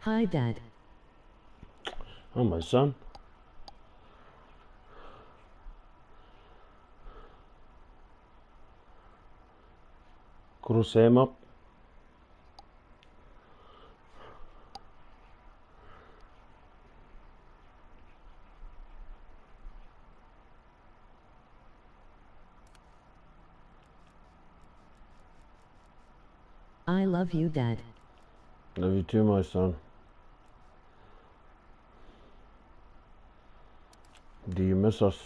Hi, Dad. Oh, my son. Cruce him up. I love you, Dad. Love you too, my son. Do you miss us?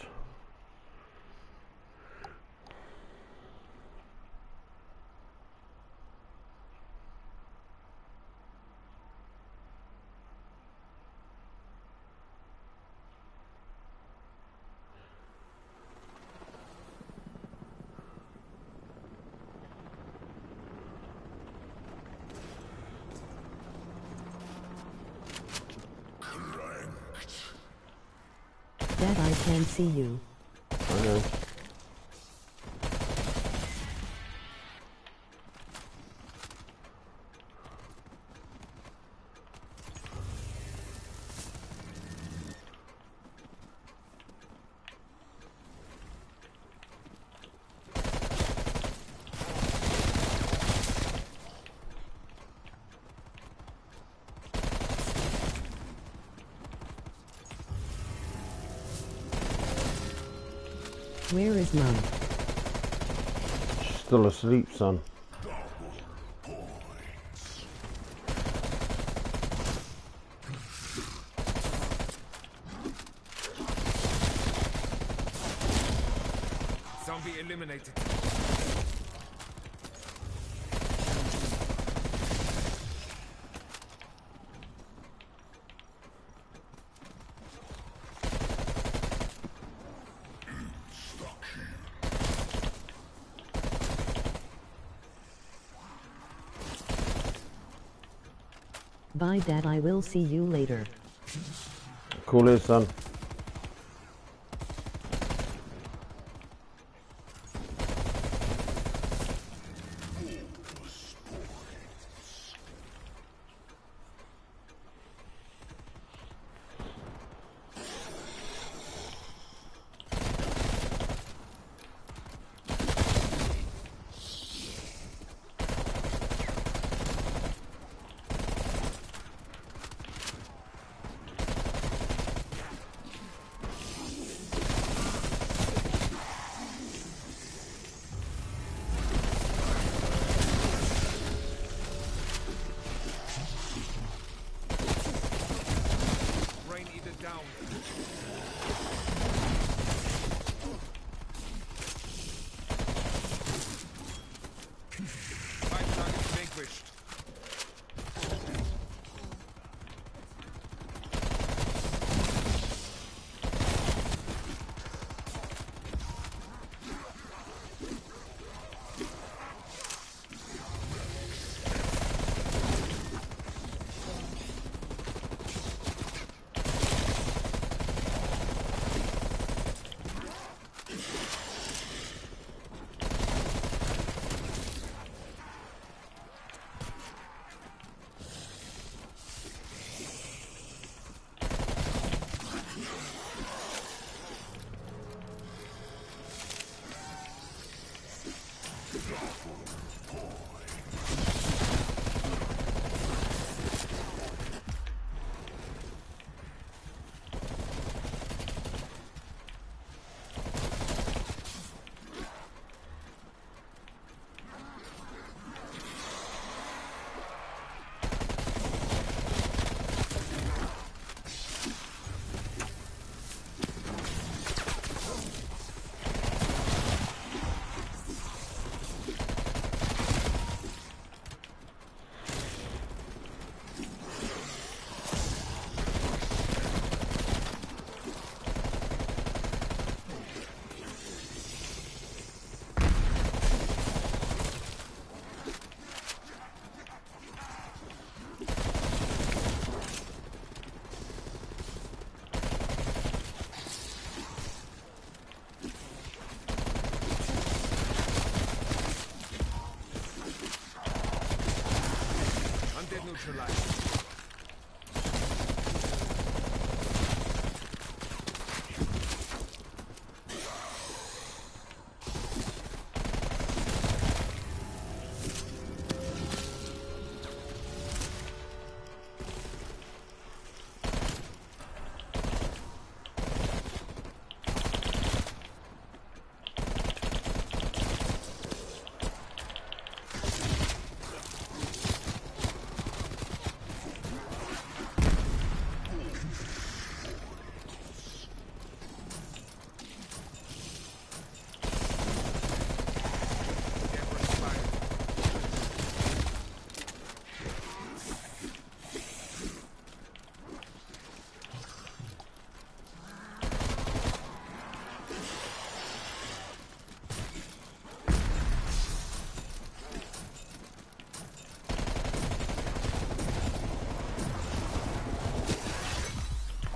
Dad, I can see you. I know. Where is Mom? She's still asleep, son. Zombie eliminated. Bye, Dad. I will see you later. Cool it, son.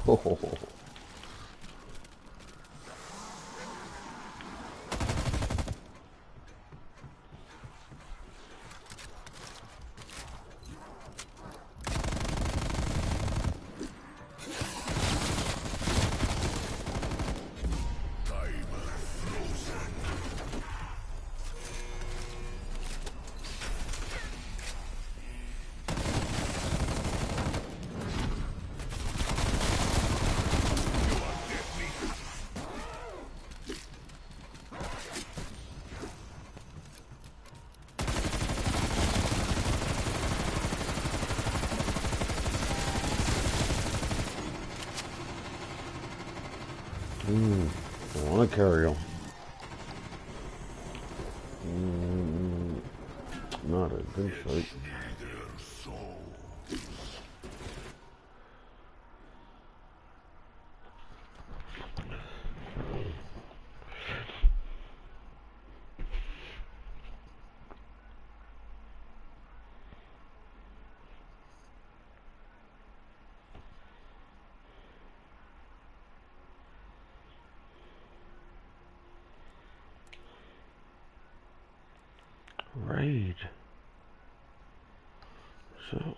Oh, I want to carry him. Not a good fight. Raid. So.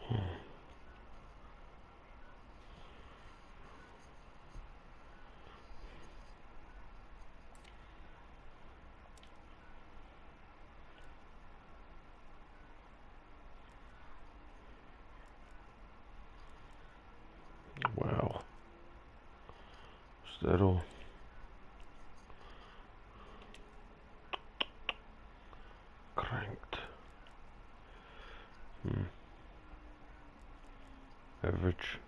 Wow. Is that all? Cranked. Average.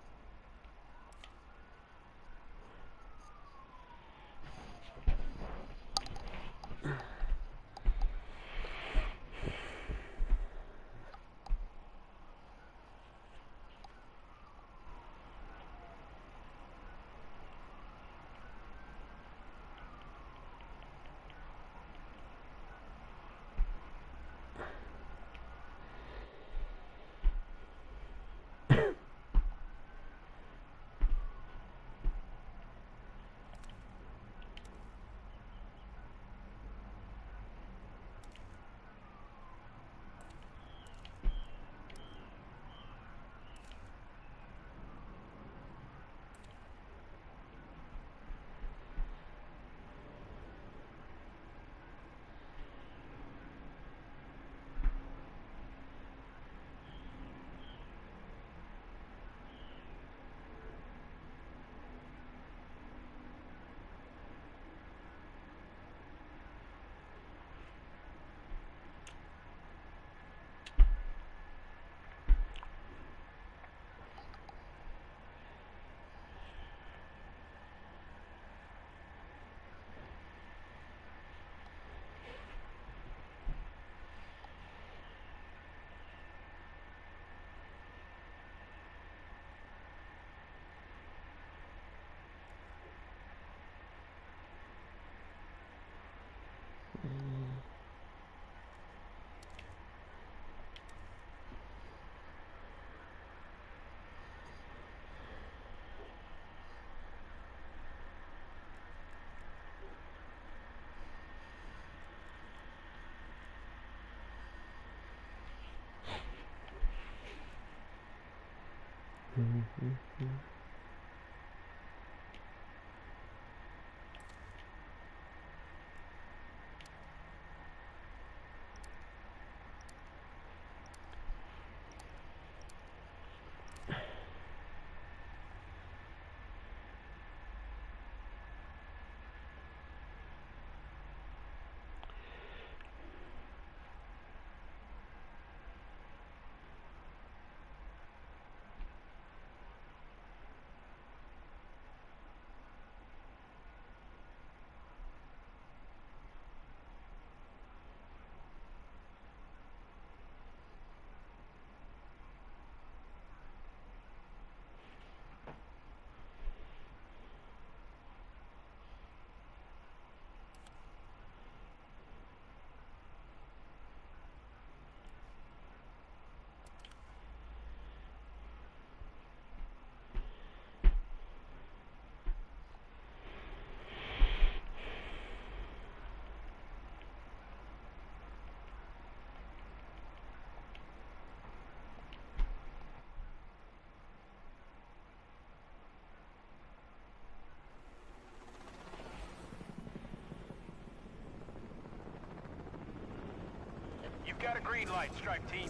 got a green light, Strike Team.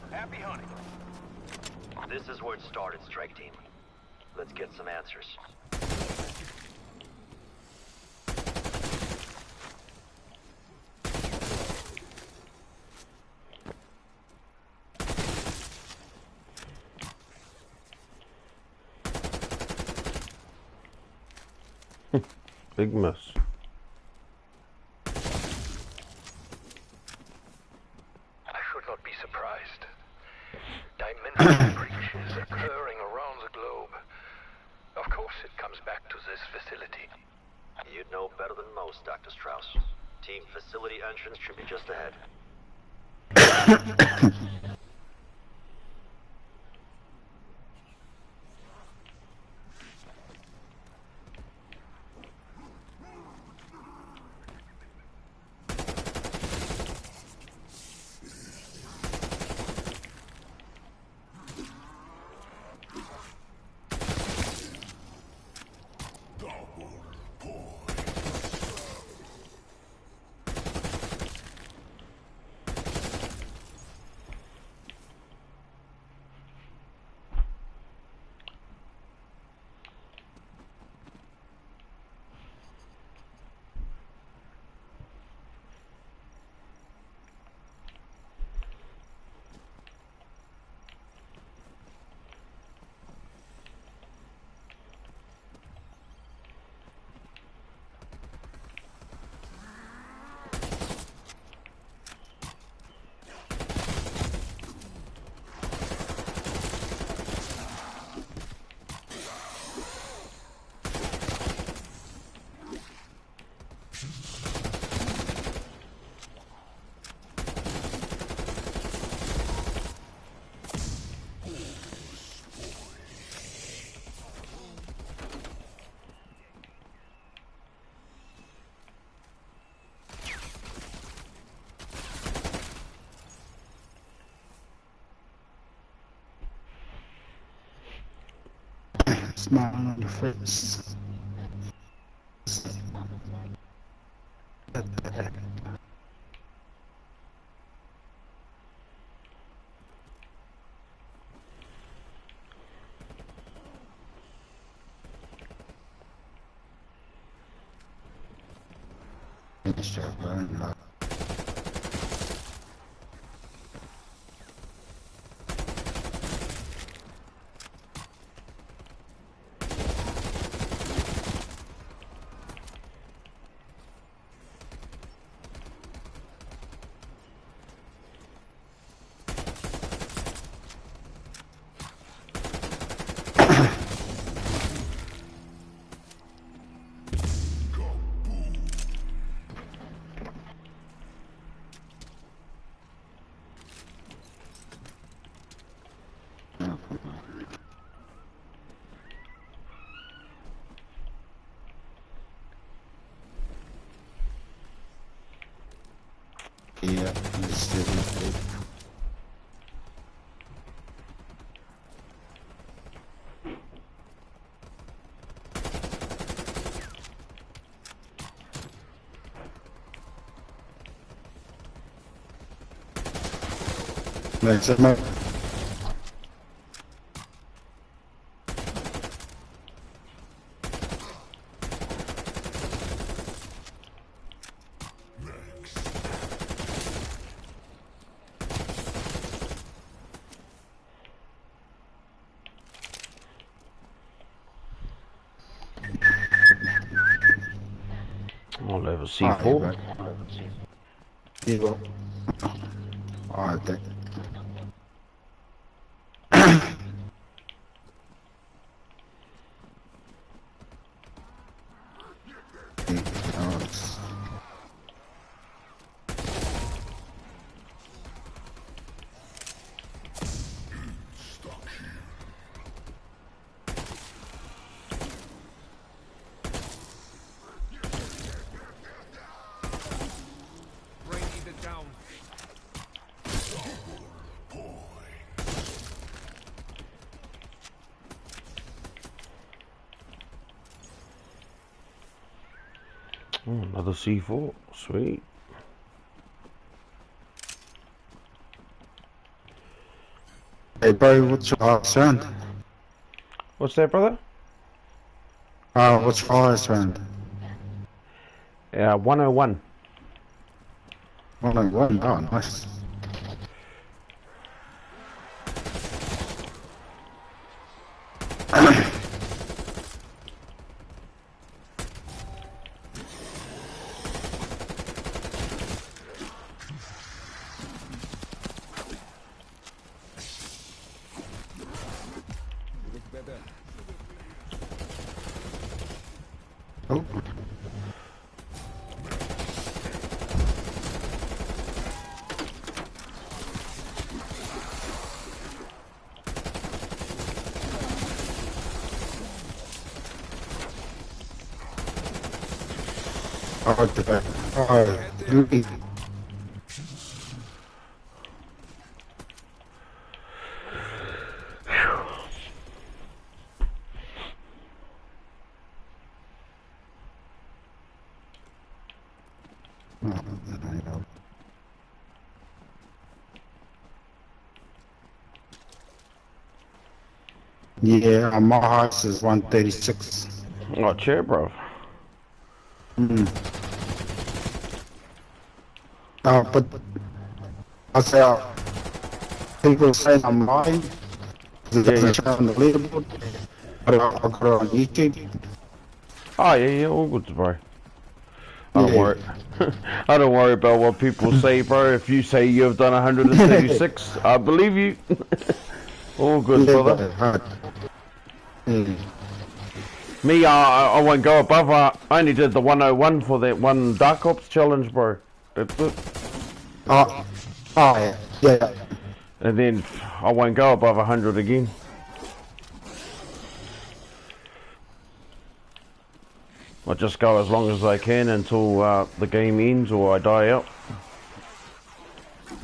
Happy hunting. This is where it started, Strike Team. Let's get some answers. Big mess. I should not be surprised. Dimensional breaches occurring around the globe. Of course it comes back to this facility. You'd know better than most, Dr. Strauss. Team facility entrance should be just ahead. Smile on your face. Yeah, understood. Nice, I'll have a C4. You go. Alright, then. Bring either down. Oh, another C4. Sweet. bro, what's your highest round? What's that, brother? What's your highest round? 101. 101, oh nice. Oh. Really? Yeah, my highest is 136. Oh, cheer, bro. But I say, people say I'm lying. It doesn't show on the leaderboard. But I got it on YouTube. Oh, yeah, all good, bro. I don't Yeah. worry. I don't worry about what people say, bro. If you say you've done 136, I believe you. All good, brother. Me, I won't go above. I only did the 101 for that one Dark Ops challenge, bro. That's it. Oh, yeah. And then I won't go above 100 again. I just go as long as I can until the game ends or I die out.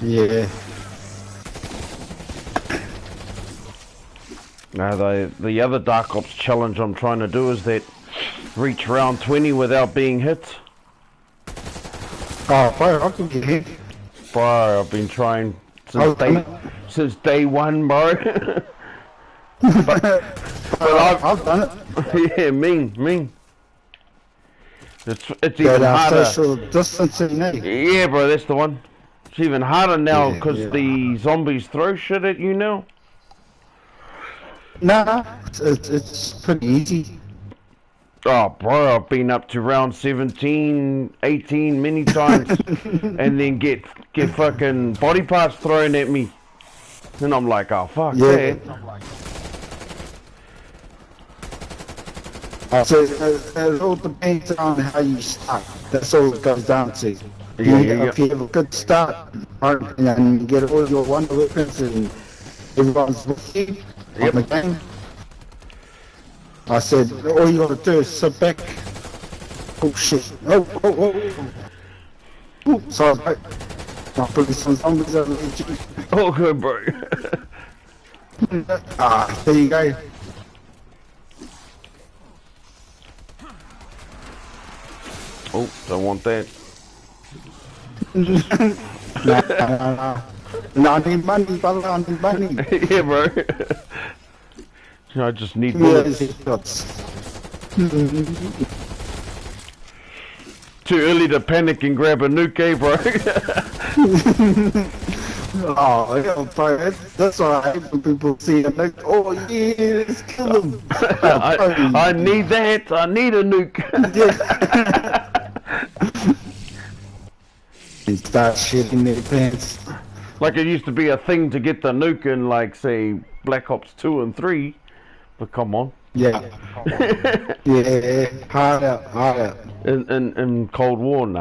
Yeah. Now the other Dark Ops challenge I'm trying to do is that reach round 20 without being hit. Oh, bro, I can get hit. Bro, I've been trying Oh, since day one, bro. but I've done it. yeah, mean. It's But, even harder. social distancing, eh? Yeah, bro, that's the one. It's even harder now Yeah, because yeah. the zombies throw shit at you now. Nah, it's pretty easy. Oh, bro, I've been up to round 17, 18 many times, and then get fucking body parts thrown at me, and I'm like, oh fuck Yeah. that. So it all depends on how you start. That's all it comes down to. If you have a good start, right, and you get all your wonder weapons and everyone's with you on the game, I said, all you gotta do is sit back. Oh shit. Oh, sorry, mate. I'm putting some zombies over there. Oh, good, bro. There you go. Oh, don't want that. No, I need money, brother, I need money. Yeah, bro. I just need Give me bullets. those headshots. Too early to panic and grab a nuke, eh, bro? Oh, yeah, bro, that's what I hate when people see a nuke. Oh, yeah, let's kill him. I need that. I need a nuke. They start shitting their pants. Like it used to be a thing to get the nuke in, like, say, Black Ops 2 and 3. But come on. Yeah. Yeah, hard out. In Cold War, no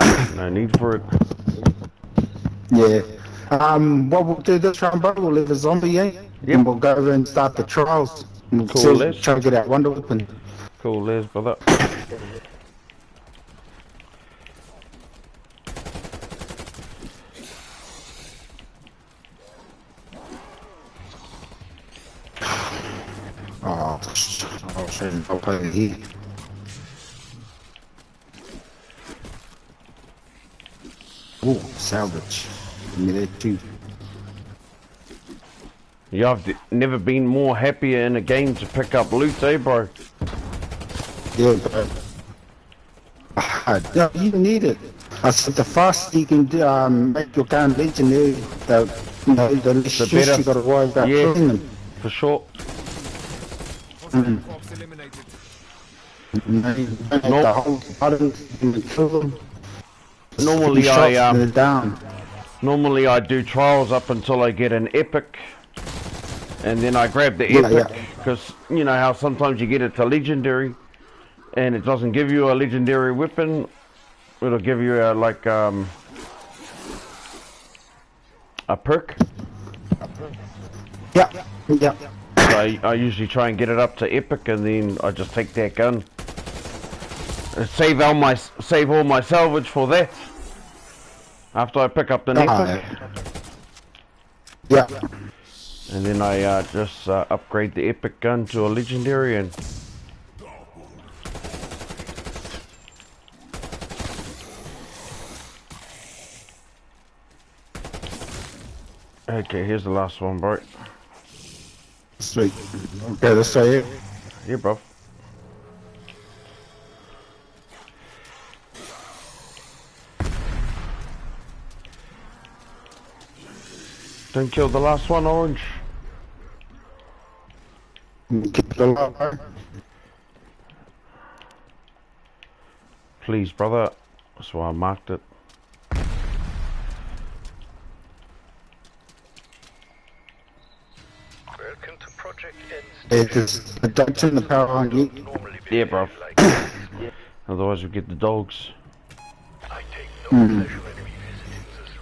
need for it. Yeah. What we'll do this round, bro, we'll leave a zombie, eh? And we'll go over and start the trials. We'll Cool, see- Les. try to get out Wonder Weapon. Cool, Les, brother. Oh, shit, I'll play here. Ooh, salvage. Give me that too. Yeah, I've never been more happier in a game to pick up loot, eh, bro? Yeah, bro. Yeah, you need it. I said the faster you can make your gun legendary, the less The stress better. you gotta worry about Yeah. killing them. For sure. Fox eliminated. You don't have Nope. to hold the buttons and kill them. Normally Shots I and they're down. Normally I do trials up until I get an epic, and then I grab the Yeah, epic, yeah. because you know how sometimes you get it to legendary, and it doesn't give you a legendary weapon. It'll give you a a perk. Yeah, yeah. So I usually try and get it up to epic, and then I just take that gun. And save all my salvage for that. After I pick up the epic, Yeah. and then I just upgrade the epic gun to a legendary, and okay, here's the last one, bro. Sweet. Okay, let's try it. Yeah, bro. Don't kill the last one, Orange. Keep it alive, bro. Please, brother. That's why I marked it. Welcome to Project N. Yeah, just don't turn the power on you. Normally Yeah, behave bro. like this. Otherwise, we get the dogs. I take no pleasure in revisiting this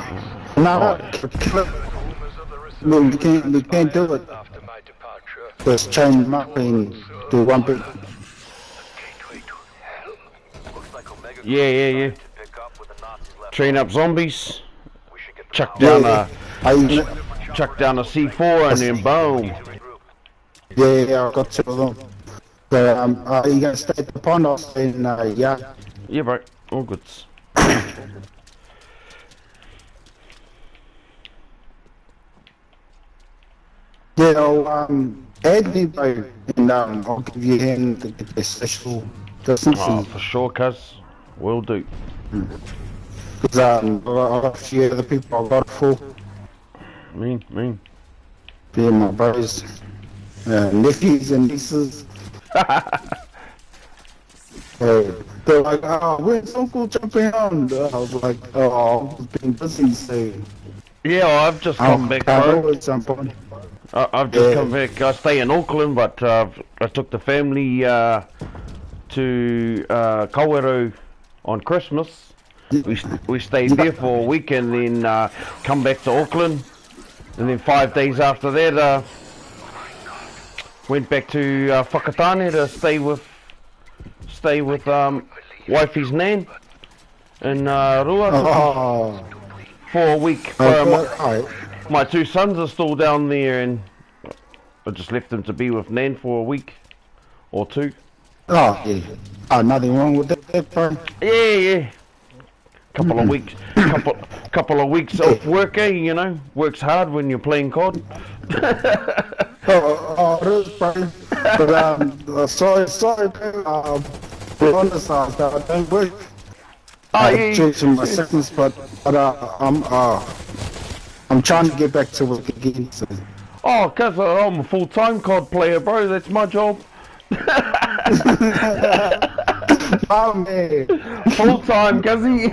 relationship. No, kill it. Rumors of the No, we can't do it. after my departure. Just chain them up and do one big. Gateway to hell. Looks like Omega Yeah, yeah, yeah. to pick up with the Nazis left. Train up zombies. We should get the Chuck Yeah, down yeah. chuck down a C4, and then boom. Yeah, I got two of them. So, you gonna stay at the pond or stay in, yeah? Yeah, bro. All goods. Yeah, add me, bro, and, I'll give you a hand to get this special distance. Oh, for sure, cuz. Will do. Because, I got a few other people I got it for. Mean. Yeah, my brothers, nephews and nieces. They're like, oh, where's Uncle jumping on? I was like, oh, I've been busy, so Yeah, well, I've just come back, I'll bro. always jump on. I've just Yeah. come back. I stay in Auckland, but I took the family to Kawerau on Christmas. We stayed there for a week, and then come back to Auckland, and then 5 days after that went back to Whakatane to stay with wifey's nan in Ruatu Oh, for a week. alright. My two sons are still down there, and I just left them to be with nan for a week or two. Oh, yeah. Oh, nothing wrong with that, bro. Yeah. Couple of weeks, couple of weeks off work, eh? You know, works hard when you're playing COD. Oh, it is, bro. But, sorry, bro. Be honest, I don't work. Oh, yeah. Due to my sickness, but I'm trying to get back to work again, so. Oh, cause I'm a full-time COD player, bro. That's my job. Oh, man. Full-time, cuzzy.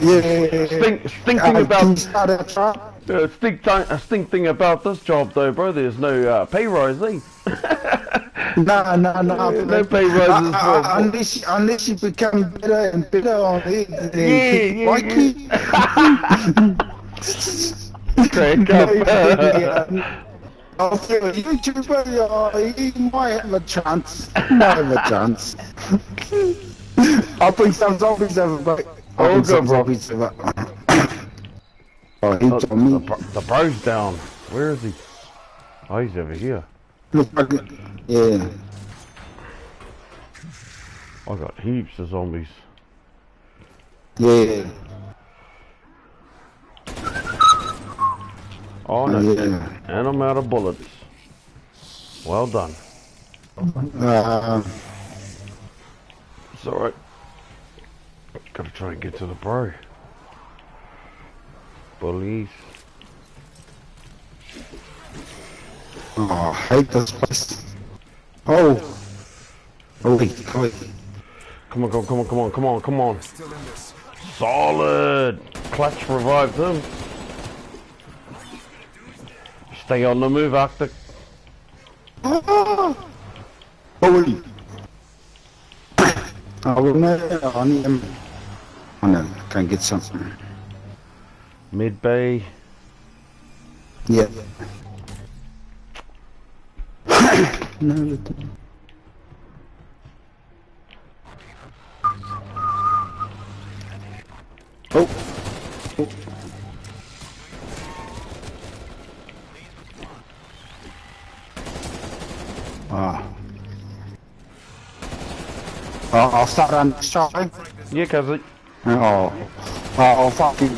Yeah. Stinking about. Start out try. Stink thing about this job, though, bro. There's no pay rise, eh? No. No pay rises for. Unless you become better and better on it, then Yeah. why keep? Crack up. I'll feel a YouTuber, you might have a chance. I'll bring some zombies over, bro. I'll bring some zombies over. Oh, he told me. The bro's down. Where is he? Oh, he's over here. Look like it. Yeah. I got heaps of zombies. Yeah. Oh no. Yeah. And I'm out of bullets. Well done. It's alright. Gotta try and get to the bro. Bullies. Oh, I hate this place. Oh. Oh, wait. Come on. Solid! Clutch revived him. Stay on the move, Arctic. Oh, no, I need him. Oh no, can't get something. Mid bay. Yeah. No. Oh. Ah. I'll start on the shot. Yeah, cuz Oh, fucking.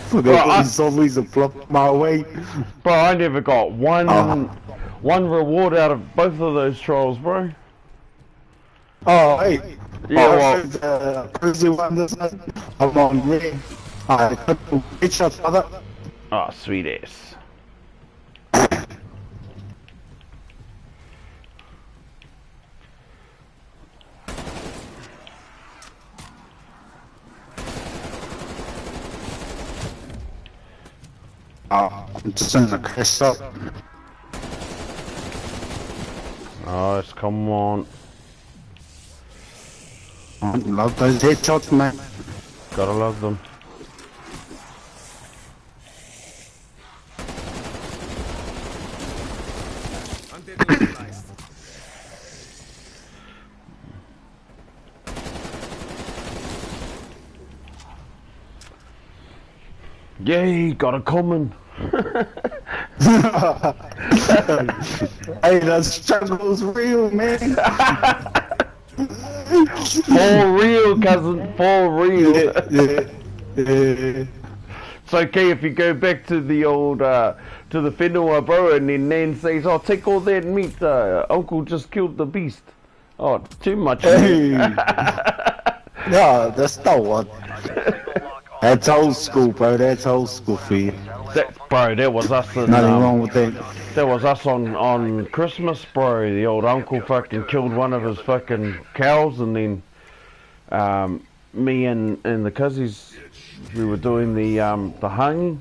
Forgot these zombies have flopped my way. bro, I never got one reward out of both of those trolls, bro. Oh, hey. Yeah, well. Crazy one this night. I'm on me. I got two headshots, brother. Oh, sweet ass. Oh, I'm just in the crest up. Nice, come on. I love those headshots, man. Gotta love them. Yay, got a common. Hey, the struggle's real, man. For real, cousin, for real. Yeah. It's okay if you go back to the old, to the whenua, bro, and then Nan says, oh, take all that meat, Uncle just killed the beast. Oh, too much meat. Hey. No, that's not what. That's old school, bro. That's old school for you. Bro, that was us in, Nothing wrong with that. that was us on Christmas, bro. The old uncle fucking killed one of his fucking cows, and then me and the cousins, we were doing the hanging.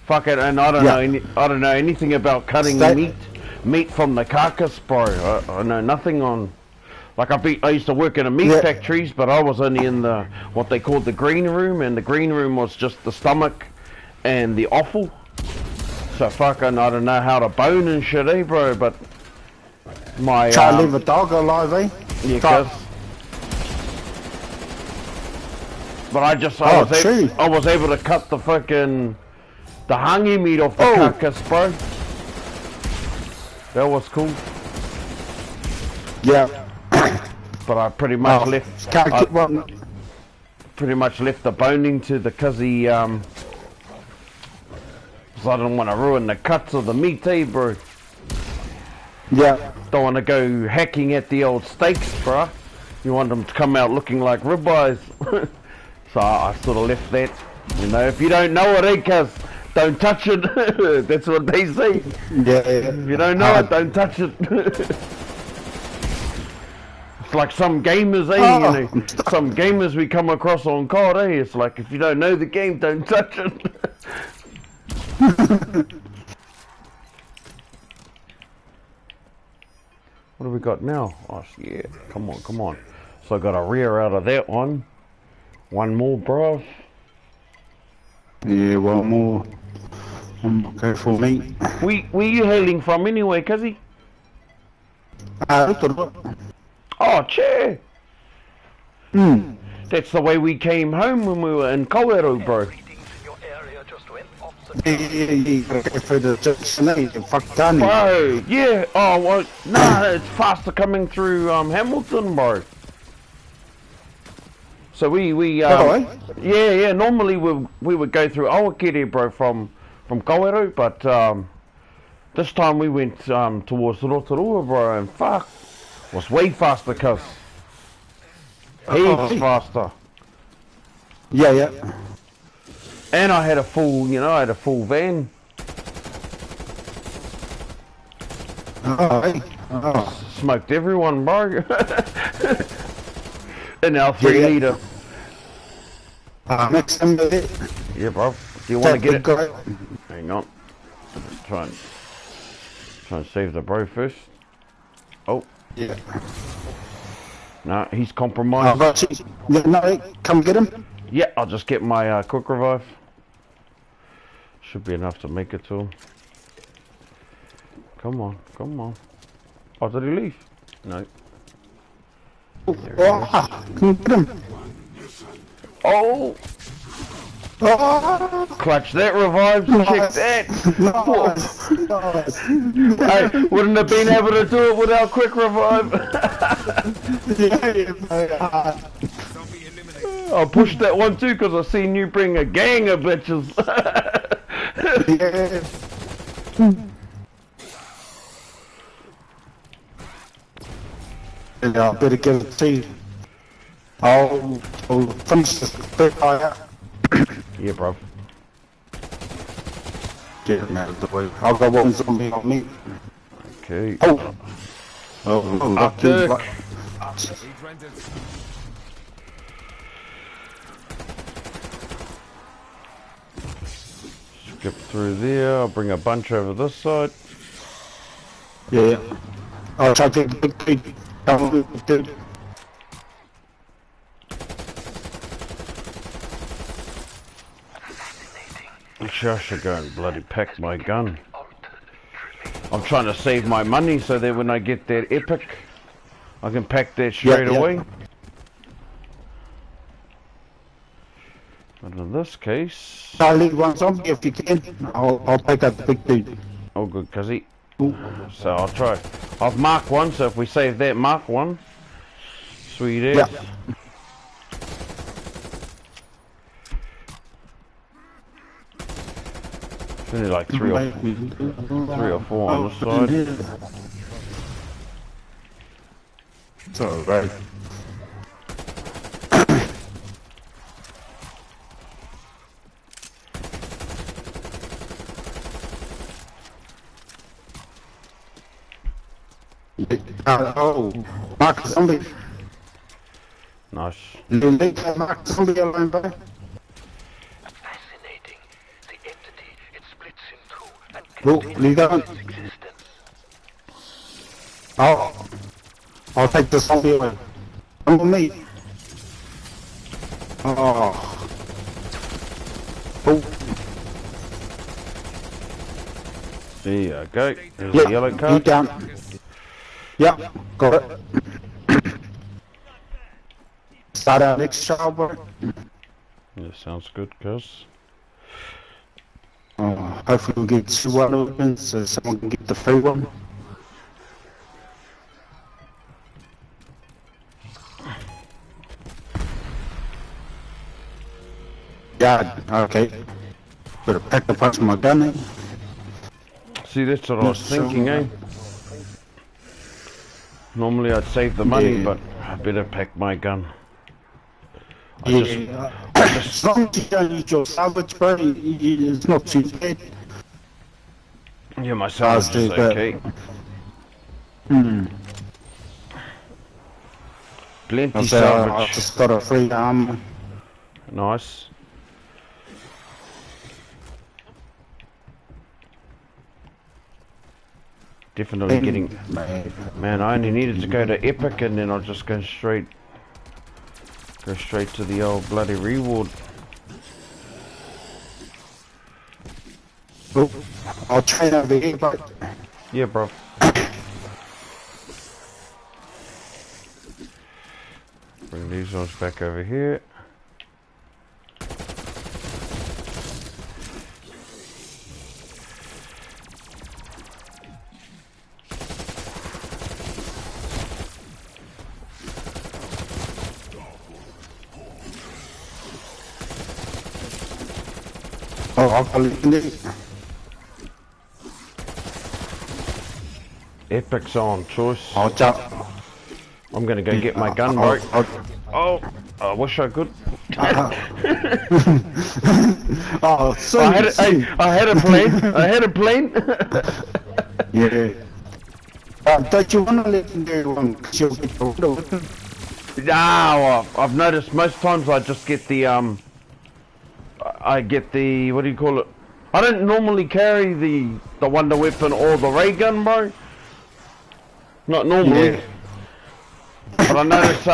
Fuck it, and I don't know anything about cutting meat from the carcass, bro. I know nothing on. Like I used to work in a meat factories, but I was only in the what they called the green room, and the green room was just the stomach and the offal. So fucking I don't know how to bone and shit, eh, bro? But my try to leave a dog alive, eh? yeah, cuz. But I was able to cut the fucking the hangi meat off the carcass, bro. That was cool. Yeah. But I pretty much pretty much left the boning to the cuzzy, because I don't want to ruin the cuts of the meat, eh, bro? Yeah. Don't want to go hacking at the old steaks, bro. You want them to come out looking like ribeyes. So I sort of left that. You know, if you don't know it, eh, cuz, don't touch it. That's what they say. Yeah. If you don't know it, don't touch it. It's like some gamers, eh? You know, some gamers we come across on COD, eh? It's like if you don't know the game, don't touch it. What have we got now? Oh yeah, come on. So I got a rear out of that one. One more, bro. Yeah, one more. Okay for me. Where you hailing from anyway, cuzzy? Oh, che! That's the way we came home when we were in Kowero, bro. Bro, yeah. Oh, well, nah, it's faster coming through Hamilton, bro. So we Oh, eh? yeah. Normally we would go through Awakere, bro, from Kaweru, but this time we went towards Rotorua, bro, and fuck, was way faster, cuz. Heaps hey. faster. Yeah. And I had a full, I had a full van. Oh, hey. Oh. Smoked everyone, bro. In our 3 Yeah. litre. Next time with it. Yeah, bro. Do you want to get it? Guy. Hang on. Let's try and save the bro first. Oh, Yeah. no, he's Oh, compromised. but yeah, no, come get him. Yeah, I'll just get my quick revive. Should be enough to make it to him. Come on. Oh, did he leave? No. Oh, come get him. Oh, Oh, clutch that revive. Check that. nice. Hey, wouldn't have been able to do it without quick revive. Yeah, I pushed that one too because I seen you bring a gang of bitches. yeah. Yeah, I better get it to you. I'll finish this bit out. Yeah, bro. Get him out of the way. I'll go one zombie on me. Okay. Oh, lucky. Dirk. Skip through there. I'll bring a bunch over this side. Yeah. I'll try to get the big dude. Come on, big dude. Actually, I should go and bloody pack my gun. I'm trying to save my money so that when I get that epic, I can pack that straight Yeah. away. But in this case, I'll leave one zombie if you can. I'll pick up the big dude. oh good, cuzzy. Ooh. So I'll try. I've marked one, so if we save that mark one, sweet as. Yeah. Only like three or four on the side. It's alright. Oh, Mark Zombie. Nice. Leave that Mark Zombie alone, bro. Fascinating. The entity, it splits in two and Oh, leave that one. its existence. I'll take the zombie away. Come with me. Oh. There you go. There's Yeah, the yellow you card. down. Yeah, got it. Start our next trial, bro. Yeah, sounds good, cuz. Hopefully we'll get 2-1 open so someone can get the free one. Yeah, okay. Better pack the punch my gun in. See, that's what I was thinking, eh? Normally I'd save the money, Yeah. but I better pack my gun. Yeah. As long as you don't use your salvage, bro, it's not too bad. Yeah, my salvage do is that. okay. Plenty I salvage. just got a free arm. Nice. Definitely getting... Man, I only needed to go to Epic and then I'll just go straight to the old bloody reward. Oh, I'll train over here, bro. Yeah, bro. Bring these ones back over here. Oh, I've got legendary. Epic's on choice. I'll jump. I'm gonna go get my gun, bro. Oh, I wish I could. Oh, so I had a plane. I had a plane. yeah. Don't you want a legendary one? Because you'll get the wonder weapon. No, I've noticed most times I just get the I get the, what do you call it? I don't normally carry the wonder weapon or the ray gun, bro. Not normally. Yeah. But I notice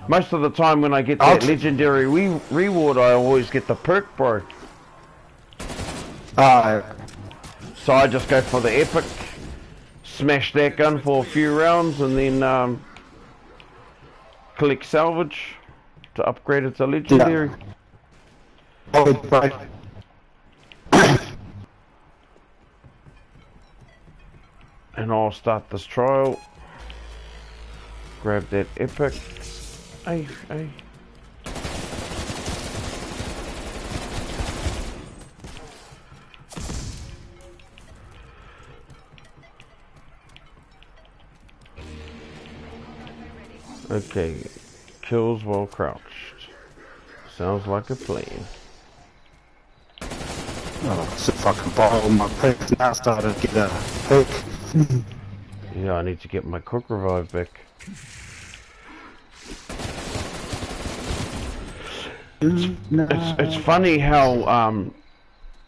most of the time when I get that legendary reward, I always get the perk, bro. So I just go for the epic, smash that gun for a few rounds, and then collect salvage to upgrade it to legendary. Oh, right. And I'll start this trial. Grab that epic. Hey. Okay, kills while crouched. Sounds like a plan. Oh, so fucking bottle my perks now started to get a perk. Yeah, I need to get my quick revive back. It's funny how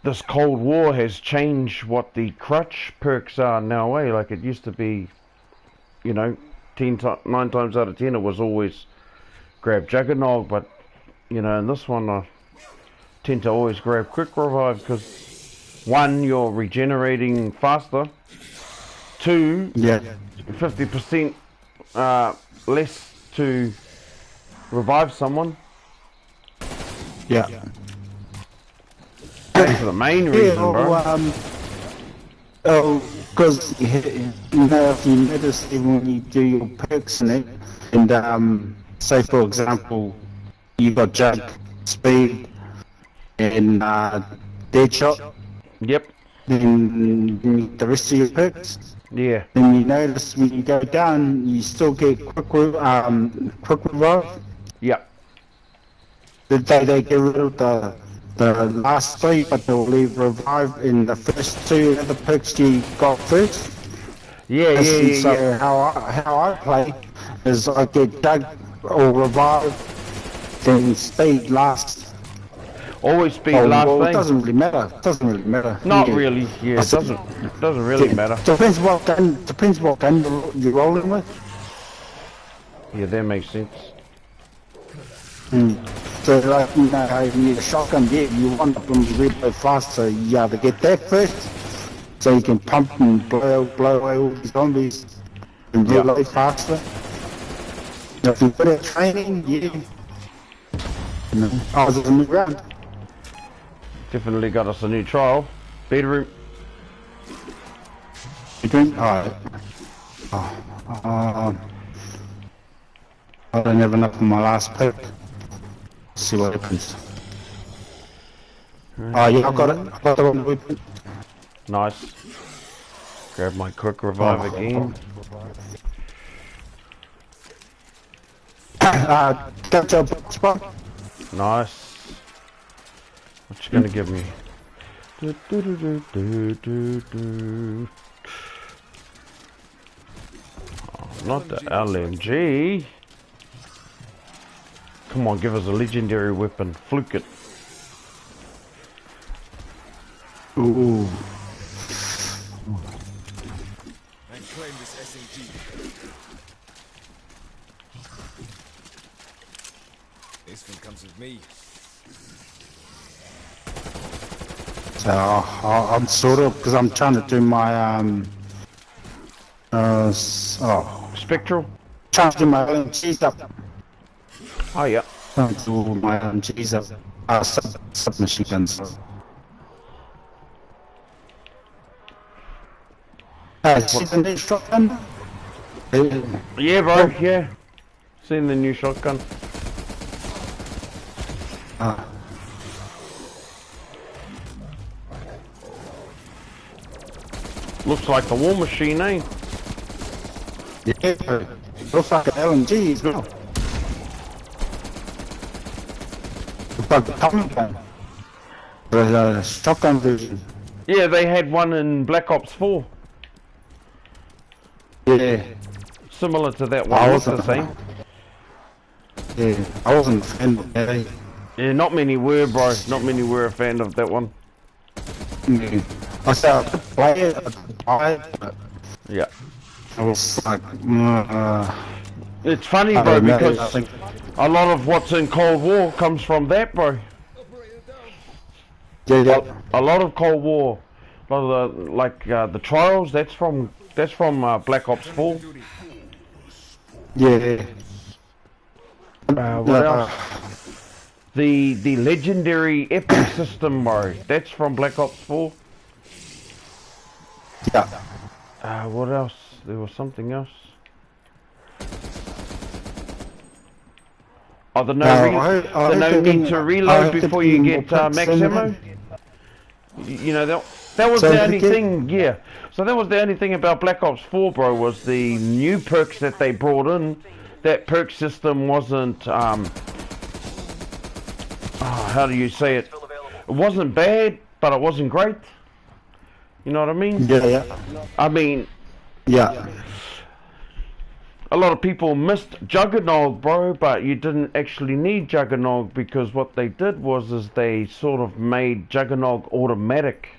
this Cold War has changed what the crutch perks are now, eh? Like it used to be, you know, 9 times out of 10 it was always grab Juggernog, but you know, in this one I tend to always grab quick revive because 1, you're regenerating faster, 2, 50% less to revive someone. Yeah. That's the main reason, bro. Because you know, if you notice even when you do your perks in it, and say for example, you got jug, speed, and deadshot. Yep. Then the rest of your perks. Yeah. Then you notice when you go down, you still get quick revive. Yep. They get rid of the last 3, but they'll leave revive in the first 2 of the perks you got first. Yeah. So how I play is I get dug or revive, then speed last. Always speed last well, thing. It doesn't really matter. Not really. Yeah, it doesn't really matter. Depends what gun you're rolling with. Yeah, that makes sense. So like, you know, how you need a shotgun there, you want them to reload fast, so you have to get that first, so you can pump and blow away all these zombies and reload faster. Now, if you put out training, I was in the new round. Definitely got us a new trial. Bedroom. Bedroom? Alright. I don't have enough of my last pick. See what happens. Oh yeah, I got it. I got the one weapon. Nice. Grab my quick revive again. Go to a box spot. Nice. What you gonna give me? Oh, not the LMG. Come on, give us a legendary weapon. Fluke it. Ooh. And claim this SMG. This one comes with me. So I'm sort of, because I'm trying to do my Spectral? trying to do my LMGs up. Oh yeah. Trying to do my LMGs up. Submachine guns. See the new shotgun? Yeah, bro. Yeah. Seen the new shotgun. Looks like the War Machine, eh? Yeah, looks like an LMG as well. Looks like the Tommy gun. The shotgun version. Yeah, they had one in Black Ops 4. Yeah. Similar to that one, not the same. Yeah, I wasn't a fan of that. Eh? Yeah, not many were, bro. Not many were a fan of that one. Yeah. I said I could play it, I could buy it, but Yeah. I was like, It's funny, I bro, don't know, because I think- a lot of what's in Cold War comes from that, bro. yeah. A lot of Cold War, a lot of the trials. That's from Black Ops 4. Yeah. What else? The legendary epic system, bro. That's from Black Ops 4. Yeah. What else? There was something else. Oh, the no need to reload before you get max ammo. You know that was the only thing. Yeah. So that was the only thing about Black Ops 4, bro. Was the new perks that they brought in. That perk system wasn't. How do you say it? It wasn't bad, but it wasn't great. You know what I mean? Yeah. I mean, Yeah. a lot of people missed Juggernog, bro, but you didn't actually need Juggernog because what they did was they sort of made Juggernog automatic.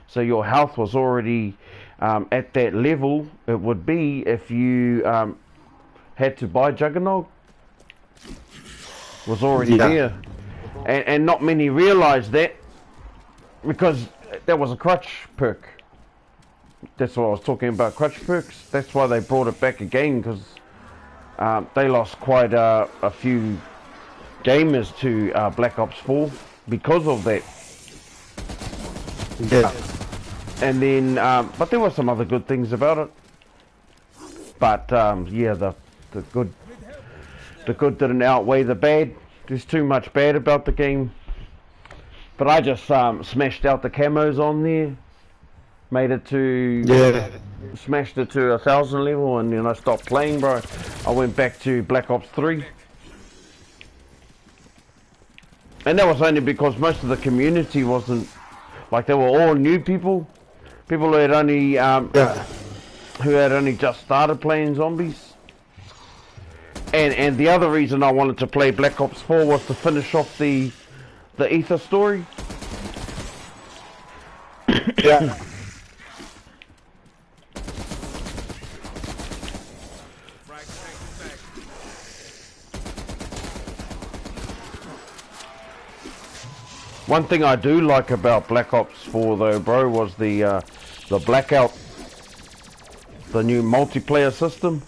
So your health was already at that level it would be if you had to buy Juggernog. Was already there. And not many realized that because that was a crutch perk. That's what I was talking about, crutch perks. That's why they brought it back again, because they lost quite a few gamers to Black Ops 4 because of that. Yeah. And then, but there were some other good things about it. But yeah, the good didn't outweigh the bad. There's too much bad about the game. But I just smashed out the camos on there. Made it to smashed it to 1,000 level, and then I stopped playing, bro. I went back to Black Ops 3. And that was only because most of the community wasn't, like, they were all new people. People who had only just started playing zombies. And the other reason I wanted to play Black Ops 4 was to finish off the Ether story. Yeah. One thing I do like about Black Ops 4 though, bro, was the Blackout, the new multiplayer system.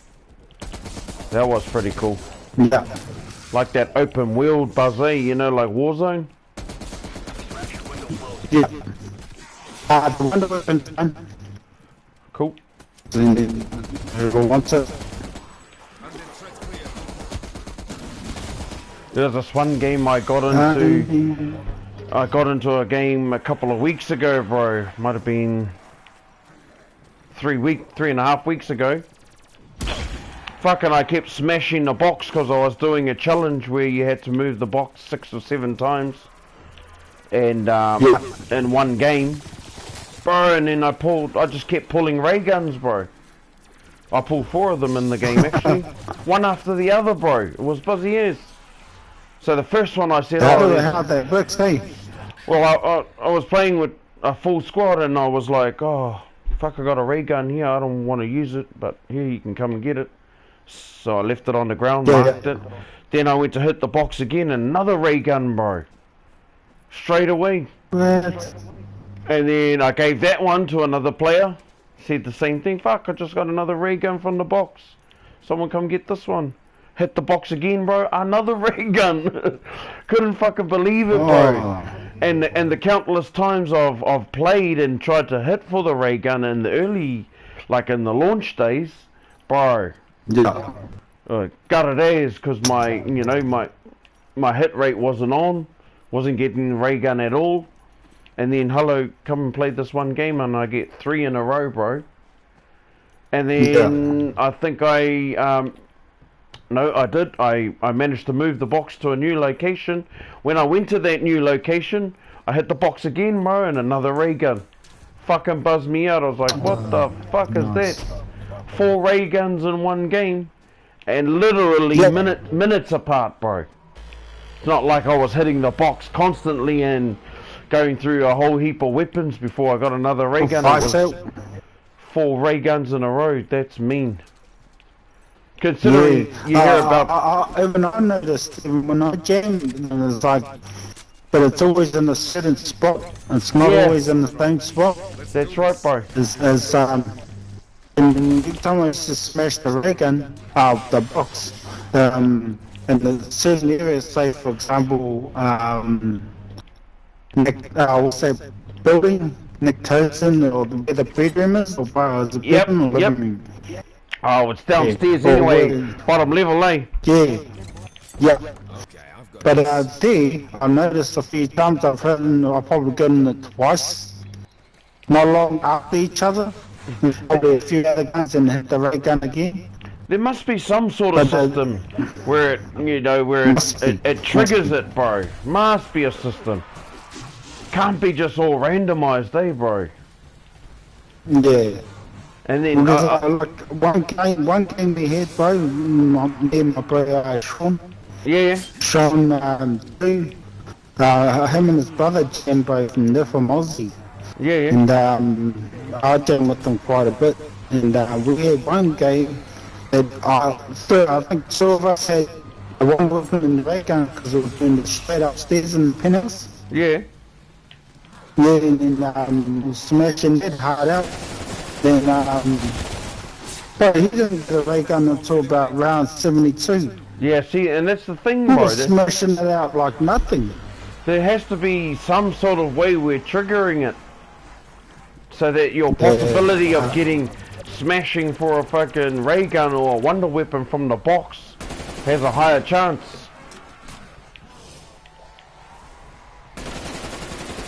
That was pretty cool. Yeah. Like that open world buzz, you know, like Warzone. Yeah. The Wonder Weapon done. Cool. Everyone wants it. There's this one game I got into. I got into a game a couple of weeks ago, bro. Might have been 3.5 weeks ago. Fucking, I kept smashing the box because I was doing a challenge where you had to move the box 6 or 7 times, and in one game, bro. And then I just kept pulling ray guns, bro. I pulled 4 of them in the game actually, one after the other, bro. It was busy as. So the first one I said, How that works, hey? well, I was playing with a full squad and I was like, oh, fuck, I got a ray gun here, I don't want to use it, but here you can come and get it. So I left it on the ground, marked it. Then I went to hit the box again, another ray gun, bro. Straight away. What? And then I gave that one to another player. Said the same thing, fuck, I just got another ray gun from the box. Someone come get this one. Hit the box again, bro. Another ray gun. Couldn't fucking believe it, bro. Oh. And the countless times I've played and tried to hit for the ray gun in the early, like in the launch days, bro. Yeah. Got it as because my hit rate wasn't getting the ray gun at all. and then hello, come and play this one game, and I get 3 in a row, bro. And then I think no, I did. I managed to move the box to a new location. When I went to that new location, I hit the box again, bro, and another ray gun. Fucking buzzed me out. I was like, what the fuck is that? 4 ray guns in one game, and literally minutes apart, bro. It's not like I was hitting the box constantly and going through a whole heap of weapons before I got another ray gun. It was 4 ray guns in a row. That's mean. Considering you hear about... Even I noticed, even when I jammed, it's like... But it's always in a certain spot. It's not always in the same spot. That's right, bro. And you time I used to smash the ray gun, the box, in the certain areas, say for example, we'll say building, Nick Tyson, or where the bedroom is, or by the bedroom or living room. Oh, it's downstairs anyway, bottom level, eh? Yeah. But there, I noticed a few times I've probably gotten it twice, not long after each other. Probably a few other guns and hit the ray gun again. There must be some sort of system where it, it triggers it, bro. Must be a system. Can't be just all randomized, eh, bro? Yeah. And then like one game we had, bro. Me and my brother Sean. Yeah. Sean, him and his brother jammed, bro, from Aussie. Yeah. And I jammed with them quite a bit. And we had one game that I think 2 of us had one weapon in the ray gun because it was doing it straight upstairs in the penthouse. Yeah. Yeah, and then smashing that hard out. Then, but he didn't get a ray gun until about round 72. Yeah, see, and that's the thing, He bro. was smashing it out like nothing. There has to be some sort of way we're triggering it, so that your possibility of getting smashing for a fucking ray gun or a wonder weapon from the box has a higher chance.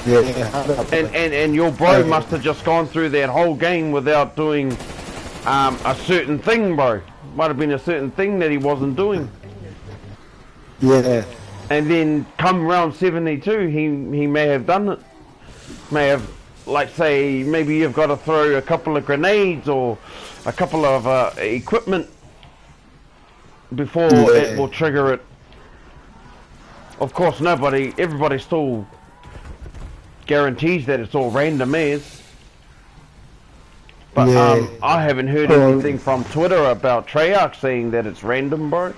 Yeah. And your bro must have just gone through that whole game without doing a certain thing, bro. Might have been a certain thing that he wasn't doing. Yeah. And then come round 72, he may have done it. May have, like say, maybe you've got to throw a couple of grenades or a couple of equipment before it will trigger it. Of course, everybody still guarantees that it's all random as. But I haven't heard anything from Twitter about Treyarch saying that it's random, bro.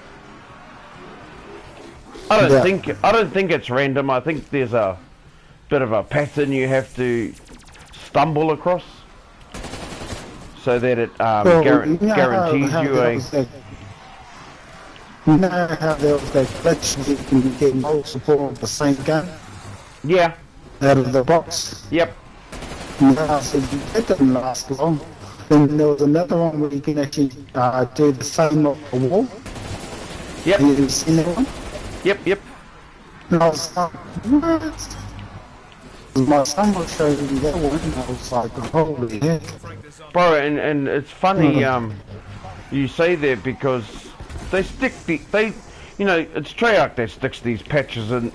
I don't think it's random. I think there's a bit of a pattern you have to stumble across, so that it guarantees you a. You know how there was that glitch you can get multiple of the same gun? Yeah. Out of the box? Yep. No, so it didn't last long. Then there was another one where you can actually do the same off the wall. Yep. You seen that one? Yep. And I was like, what? My son was showing me that one and I was like, holy heck. Bro, and it's funny, you say that because they stick it's Treyarch that sticks these patches in,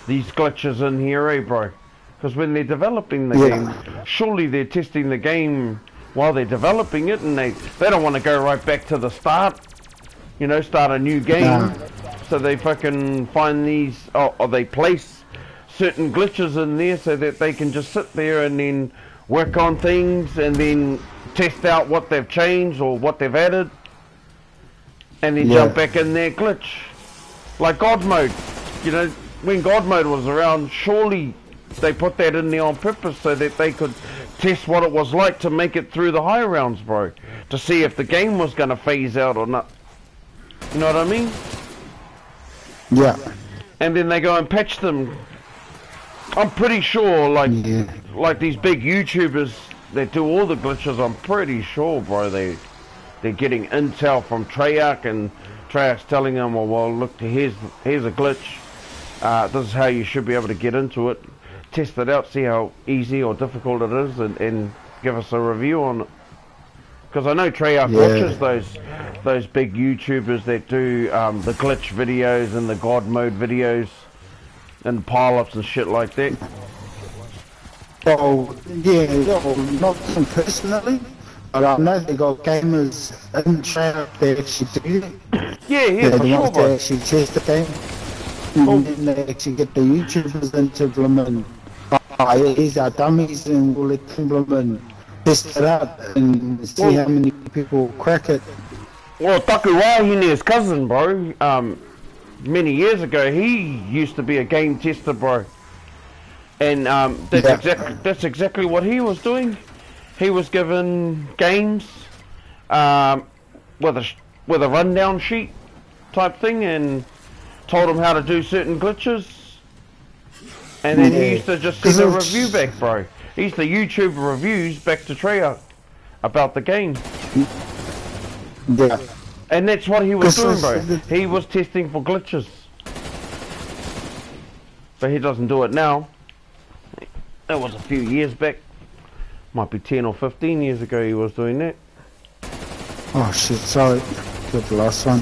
these glitches in here, eh, bro? Because when they're developing the game, surely they're testing the game while they're developing it, and they don't want to go right back to the start, start a new game. So they fucking find these, or they place certain glitches in there so that they can just sit there and then work on things and then test out what they've changed or what they've added, and then jump back in their glitch. Like God mode, when God mode was around, surely they put that in there on purpose so that they could test what it was like to make it through the high rounds, bro, to see if the game was going to phase out or not. You know what I mean? Yeah. And then they go and patch them. I'm pretty sure, like these big YouTubers that do all the glitches, I'm pretty sure, bro, they're getting intel from Treyarch, and Treyarch's telling them, well, look, here's a glitch. this is how you should be able to get into it. Test it out, see how easy or difficult it is, and give us a review on it. Because I know Treyarch watches those big YouTubers that do the glitch videos and the God mode videos and pile-ups and shit like that. Well, yeah, well, not them personally, but I know they got gamers in Treyarch that actually do that. Yeah, for They sure, want to bro. actually test the game. And then they actually get the YouTubers into them and here's our dummies and we'll let them and test it out and see how many people crack it. Well, Taku Wahine's cousin, bro, many years ago, he used to be a game tester, bro. And that's exactly what he was doing. He was given games with a rundown sheet type thing and told him how to do certain glitches. And then he used to just send a review back, bro. He used to YouTube reviews back to Treyarch about the game. Yeah. And that's what he was doing, bro. He was testing for glitches. But he doesn't do it now. That was a few years back. Might be 10 or 15 years ago he was doing that. Oh shit, sorry. Got the last one.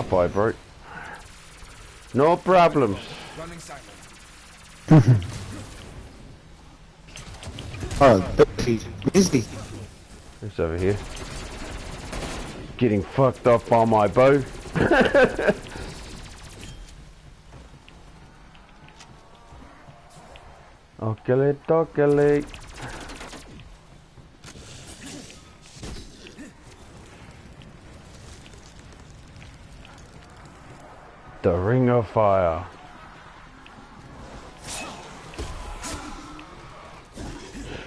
Bye, bro. No problems. Running silent. Oh, busy. It's over here. Getting fucked up by my bow. Okele. The Ring of Fire.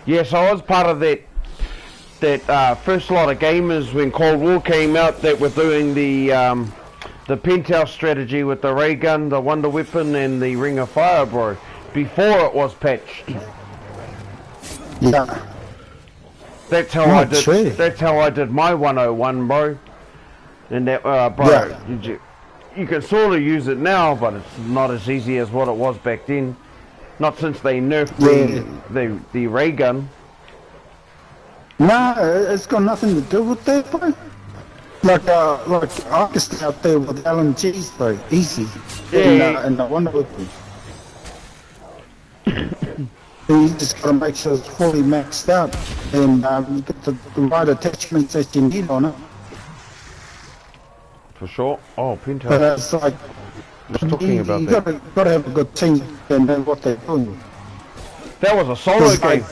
Yes, I was part of that first lot of gamers when Cold War came out that were doing the Penthouse strategy with the ray gun, the Wonder Weapon, and the Ring of Fire, bro. Before it was patched. Yeah. That's how I did. True. That's how I did my 101, bro. And that, bro, you can sort of use it now, but it's not as easy as what it was back then. Not since they nerfed the ray gun. Nah, it's got nothing to do with that, bro. Like I can stay out there with LMGs, bro, easy. And I wonder with them. You just gotta make sure it's fully maxed out and you get the right attachments that you need on it. For sure. Oh, Penthouse. But it's like, Just talking about you that. gotta have a good team and know what they're doing. That was a solo It's game.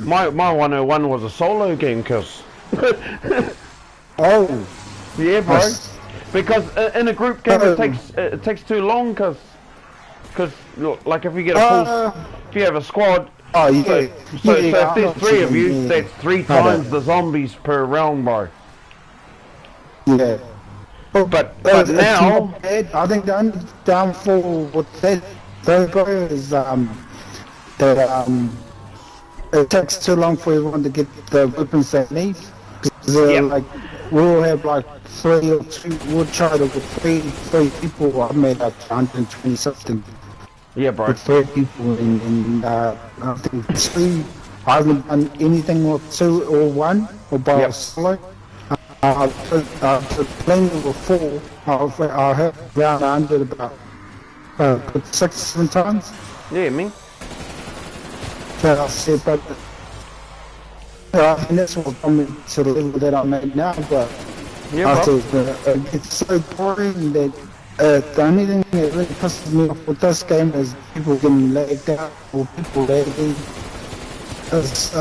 like, My 101 was a solo game, cause oh, yeah, bro. Nice. Because in a group game it takes too long, cause like if you get a full, if you have a squad. oh yeah, So if there's three of you, that's 3 I know. times the zombies per round, bro. yeah. But It's now, not bad. I think the only downfall with that though, bro, is that it takes too long for everyone to get the weapons they need. Cause, like we'll have like 3 or 2. We'll try to with three people. I made up 120 something yeah, bro. with 3 people, and I think 2. I haven't done anything with 2 or 1 or by a solo. Playing with 4, I have around 100 about 6 or 7 times. Yeah, me. So I said, but and that's what got me to the level that I'm at now. But Yeah, I bro. said, it's so boring that the only thing that really pisses me off with this game is people getting lagged out or people lagging.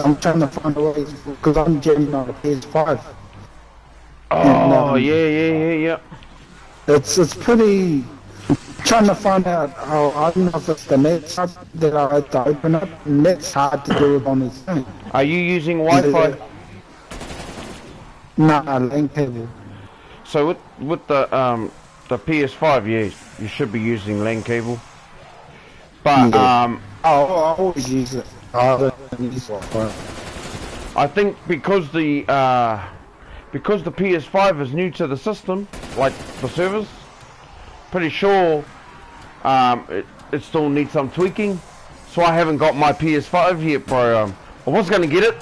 I'm trying to find a way because I'm jamming on a PS5. Oh, And, yeah. It's pretty. Trying to find out how, I don't know if it's the net sub that I had to open up, and that's hard to do it on its own. Are you using Wi-Fi? Nah, link cable. So with the PS5, yeah, you should be using LAN cable. But I always use it. I don't use Wi-Fi. I think because the PS5 is new to the system, like the servers, pretty sure it still needs some tweaking. So I haven't got my PS5 yet, bro. I was gonna get it.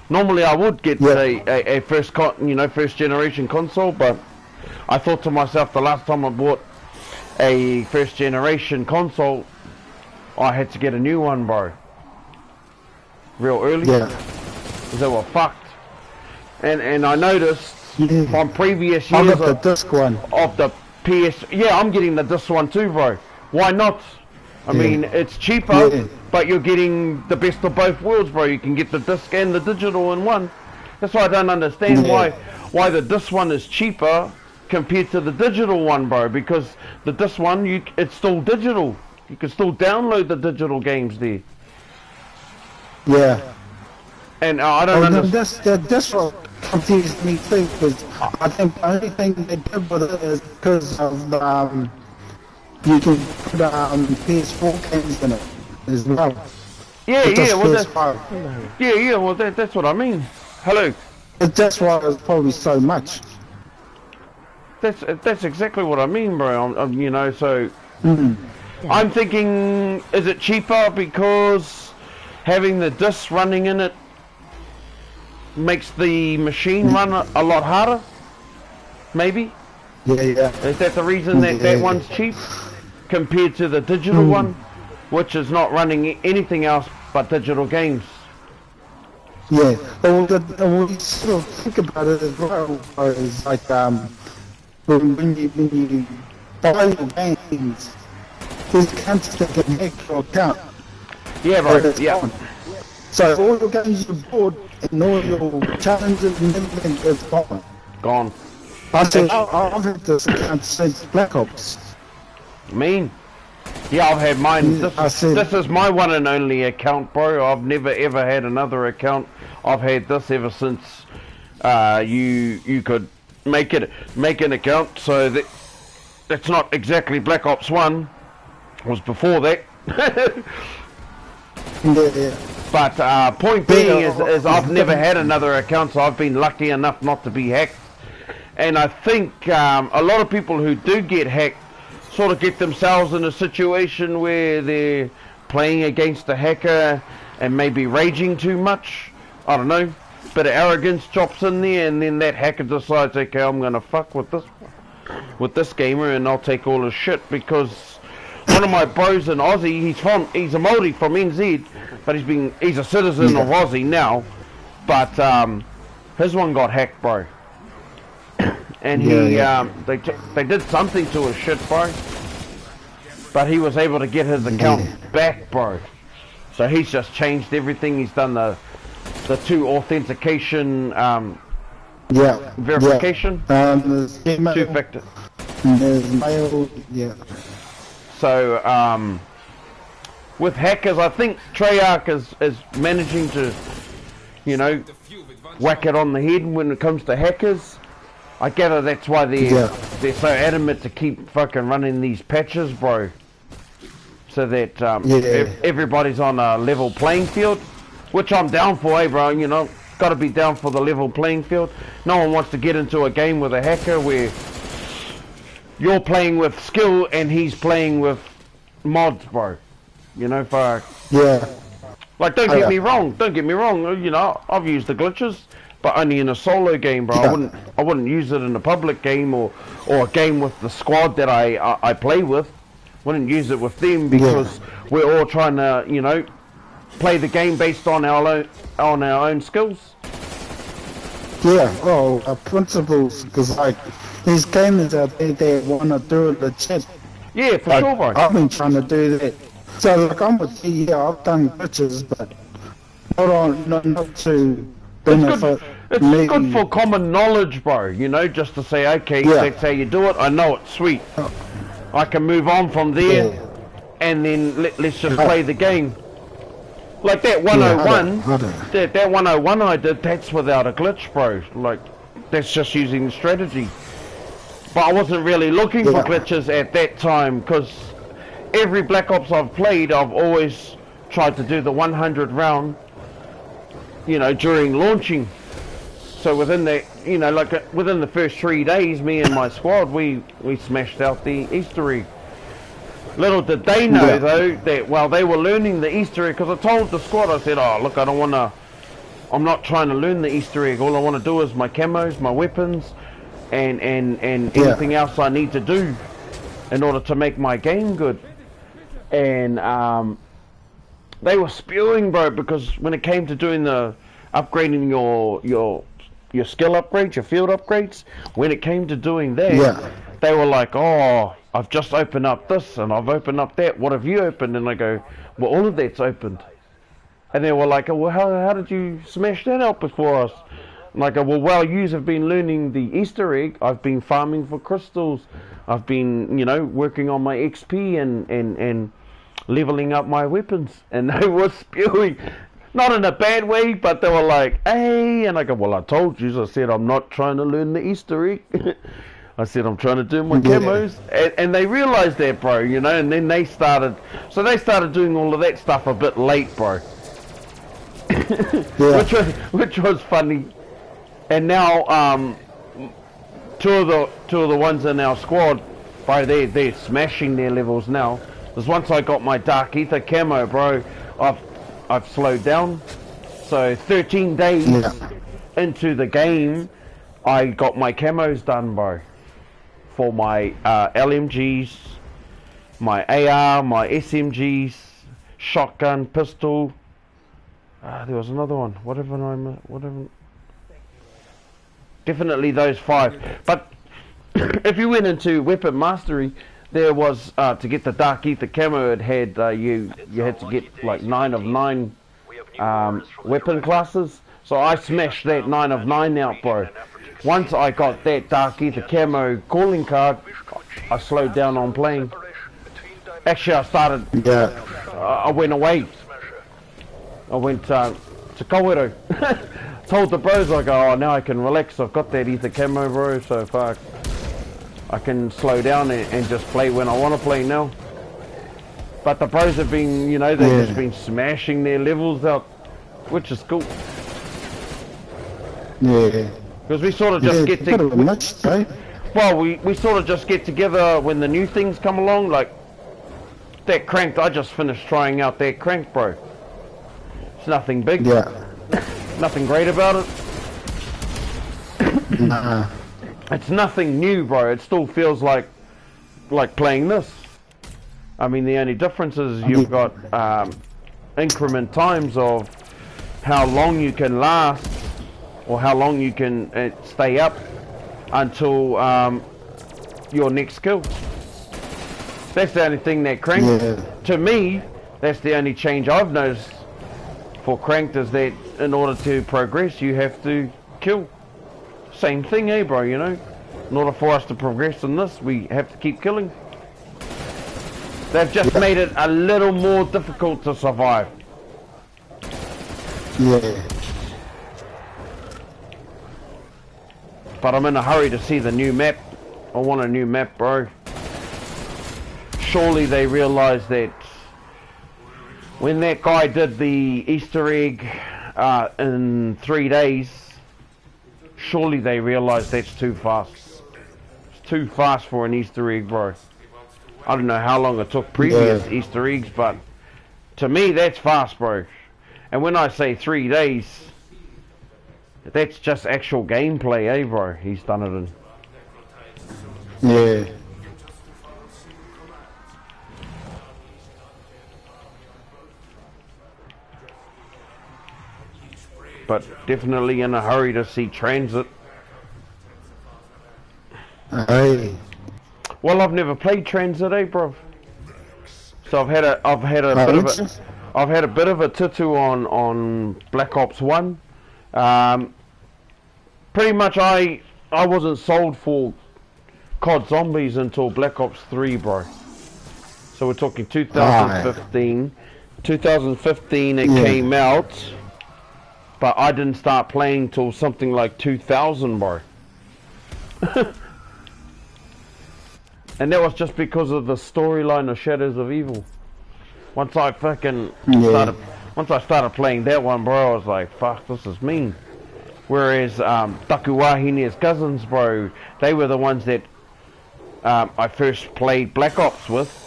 Normally I would get a first generation console, but I thought to myself the last time I bought a first generation console, I had to get a new one, bro. Real early. Yeah. Because they were fucked. And I noticed from previous I years got the disc one. of the PS. Yeah, I'm getting the disc one too, bro. Why not? I mean, it's cheaper, but you're getting the best of both worlds, bro. You can get the disc and the digital in one. That's why I don't understand why the disc one is cheaper compared to the digital one, bro. Because the disc one, it's still digital. You can still download the digital games there. Yeah. And I don't understand. That's what confused me too, because I think the only thing they did with it is because of you can put PS4 games in it as well. Well, that's what I mean. Hello. That's why it's probably so much. That's exactly what I mean, bro. You know, so I'm thinking, is it cheaper because having the disc running in it makes the machine run a lot harder? Maybe. Yeah. Is that the reason that one's cheap compared to the digital one, which is not running anything else but digital games? Yeah. Well, you sort of think about it as well. It's like when you buy your games, there's accounts that can hack your account. Yeah, bro. Yeah. So all your games you bought and all your challenges and everything is gone. Gone. I've had this account since Black Ops. Mean? Yeah, I've had mine. This is my one and only account, bro. I've never ever had another account. I've had this ever since you could make an account. So that's not exactly Black Ops 1. It was before that. Yeah. But point being is I've never had another account, so I've been lucky enough not to be hacked. And I think a lot of people who do get hacked sort of get themselves in a situation where they're playing against a hacker and maybe raging too much. I don't know. Bit of arrogance chops in there, and then that hacker decides, okay, I'm gonna fuck with this gamer, and I'll take all his shit. Because one of my bros in Aussie, he's a Māori from NZ, but he's a citizen of Aussie now. But his one got hacked, bro. And they did something to his shit, bro. But he was able to get his account back, bro. So he's just changed everything. He's done the two authentication verification. Two-factor. So with hackers, I think Treyarch is managing to, whack it on the head when it comes to hackers. I gather that's why they're so adamant to keep fucking running these patches, bro. So that everybody's on a level playing field, which I'm down for, bro. Got to be down for the level playing field. No one wants to get into a game with a hacker where you're playing with skill and he's playing with mods, bro. Like, don't get me wrong. I've used the glitches, but only in a solo game, bro. I wouldn't use it in a public game or a game with the squad that I play with. Wouldn't use it with them because we're all trying to, play the game based on our own skills. Yeah, well, principles, because like these gamers out there, they want to do it legit. Yeah, for sure, bro. I've been trying to do that. So like I'm with you, I've done glitches, but not to benefit It's good for common knowledge, bro. Just to say, okay, that's how you do it. I know it's sweet. I can move on from there, and then let's just play the game. Like that 101, that 101 I did, that's without a glitch, bro. Like, that's just using the strategy. But I wasn't really looking for glitches at that time, because every Black Ops I've played, I've always tried to do the 100 round, during launching. So within the, within the first 3 days, me and my squad, we smashed out the Easter egg. Little did they know, Yeah. though, that while they were learning the Easter egg, because I told the squad, I said, oh, look, I'm not trying to learn the Easter egg. All I want to do is my camos, my weapons, and anything else I need to do in order to make my game good. And they were spewing, bro, because when it came to doing the upgrading your skill upgrades, your field upgrades, when it came to doing that, Yeah. they were like, oh, I've just opened up this and I've opened up that. What have you opened? And I go, well, all of that's opened. And they were like, oh, well, how did you smash that out before us? And I go, well, while yous have been learning the Easter egg, I've been farming for crystals. I've been, working on my XP and leveling up my weapons. And they were spewing. Not in a bad way, but they were like, hey. And I go, well, I told you. I said, I'm not trying to learn the Easter egg. I said, I'm trying to do my camos. And they realized that, bro, and then they started doing all of that stuff a bit late, bro. Yeah. which was funny. And now, two of the ones in our squad, bro, they're smashing their levels now. Because once I got my Dark Ether camo, bro, I've slowed down. So 13 days into the game, I got my camos done, bro. For my LMGs, my AR, my SMGs, shotgun, pistol. There was another one. Whatever. Definitely those 5. But if you went into weapon mastery, there was to get the Dark Ether camo. It had you had to get like 9 of 9 weapon classes. So I smashed that 9 of 9 out, bro. Once I got that Dark Ether camo calling card, I slowed down on playing. Actually, I started. Yeah. I went away. I went to Kowero. Told the bros, I go, oh, now I can relax. I've got that Ether camo, bro. So fuck, I can slow down and just play when I want to play now. But the bros have been, they've just been smashing their levels out, which is cool. Yeah. Because we sort of just get together. Right? Well, we sort of just get together when the new things come along, like that cranked. I just finished trying out that cranked, bro. It's nothing big. Yeah. Nothing great about it. Nah. It's nothing new, bro. It still feels like playing this. I mean, the only difference is you've got increment times of how long you can last or how long you can stay up until your next kill. That's the only thing that cranked. Yeah. To me, that's the only change I've noticed for cranked is that in order to progress, you have to kill. Same thing, eh, bro, In order for us to progress in this, we have to keep killing. They've just made it a little more difficult to survive. Yeah. But I'm in a hurry to see the new map. I want a new map, bro. Surely they realized that when that guy did the Easter egg in 3 days, surely they realized that's too fast. It's too fast for an Easter egg, bro. I don't know how long it took previous Easter eggs, but to me that's fast, bro. And when I say 3 days, that's just actual gameplay, eh, bro? He's done it in. Yeah. But definitely in a hurry to see Transit. Hey. Well, I've never played Transit, eh, bro? So I've had a bit of a tutu on Black Ops 1. Pretty much I wasn't sold for COD Zombies until Black Ops 3, bro. So we're talking 2015. 2015 it came out, but I didn't start playing till something like 2000, bro. And that was just because of the storyline of Shadows of Evil. Once I fucking started playing that one, bro, I was like, fuck, this is mean. Whereas Taku Wahine's cousins, bro, they were the ones that I first played Black Ops with.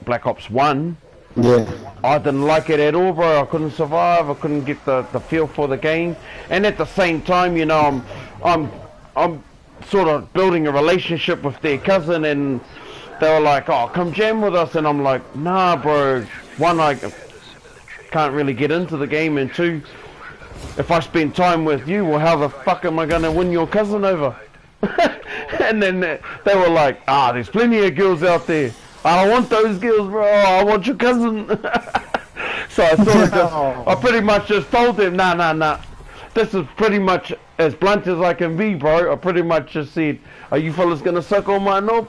Black Ops 1, Yeah. I didn't like it at all, bro. I couldn't survive. I couldn't get the feel for the game. And at the same time, you know, I'm sort of building a relationship with their cousin, and they were like, "Oh, come jam with us," and I'm like, "Nah, bro. One, I can't really get into the game, and two, if I spend time with you, well, how the fuck am I gonna win your cousin over?" And then they were like, "Ah, there's plenty of girls out there. I don't want those girls, bro. I want your cousin." So I sort of I pretty much just told them, nah. This is pretty much as blunt as I can be, bro. I pretty much just said, "Are you fellas gonna suck on my knob?"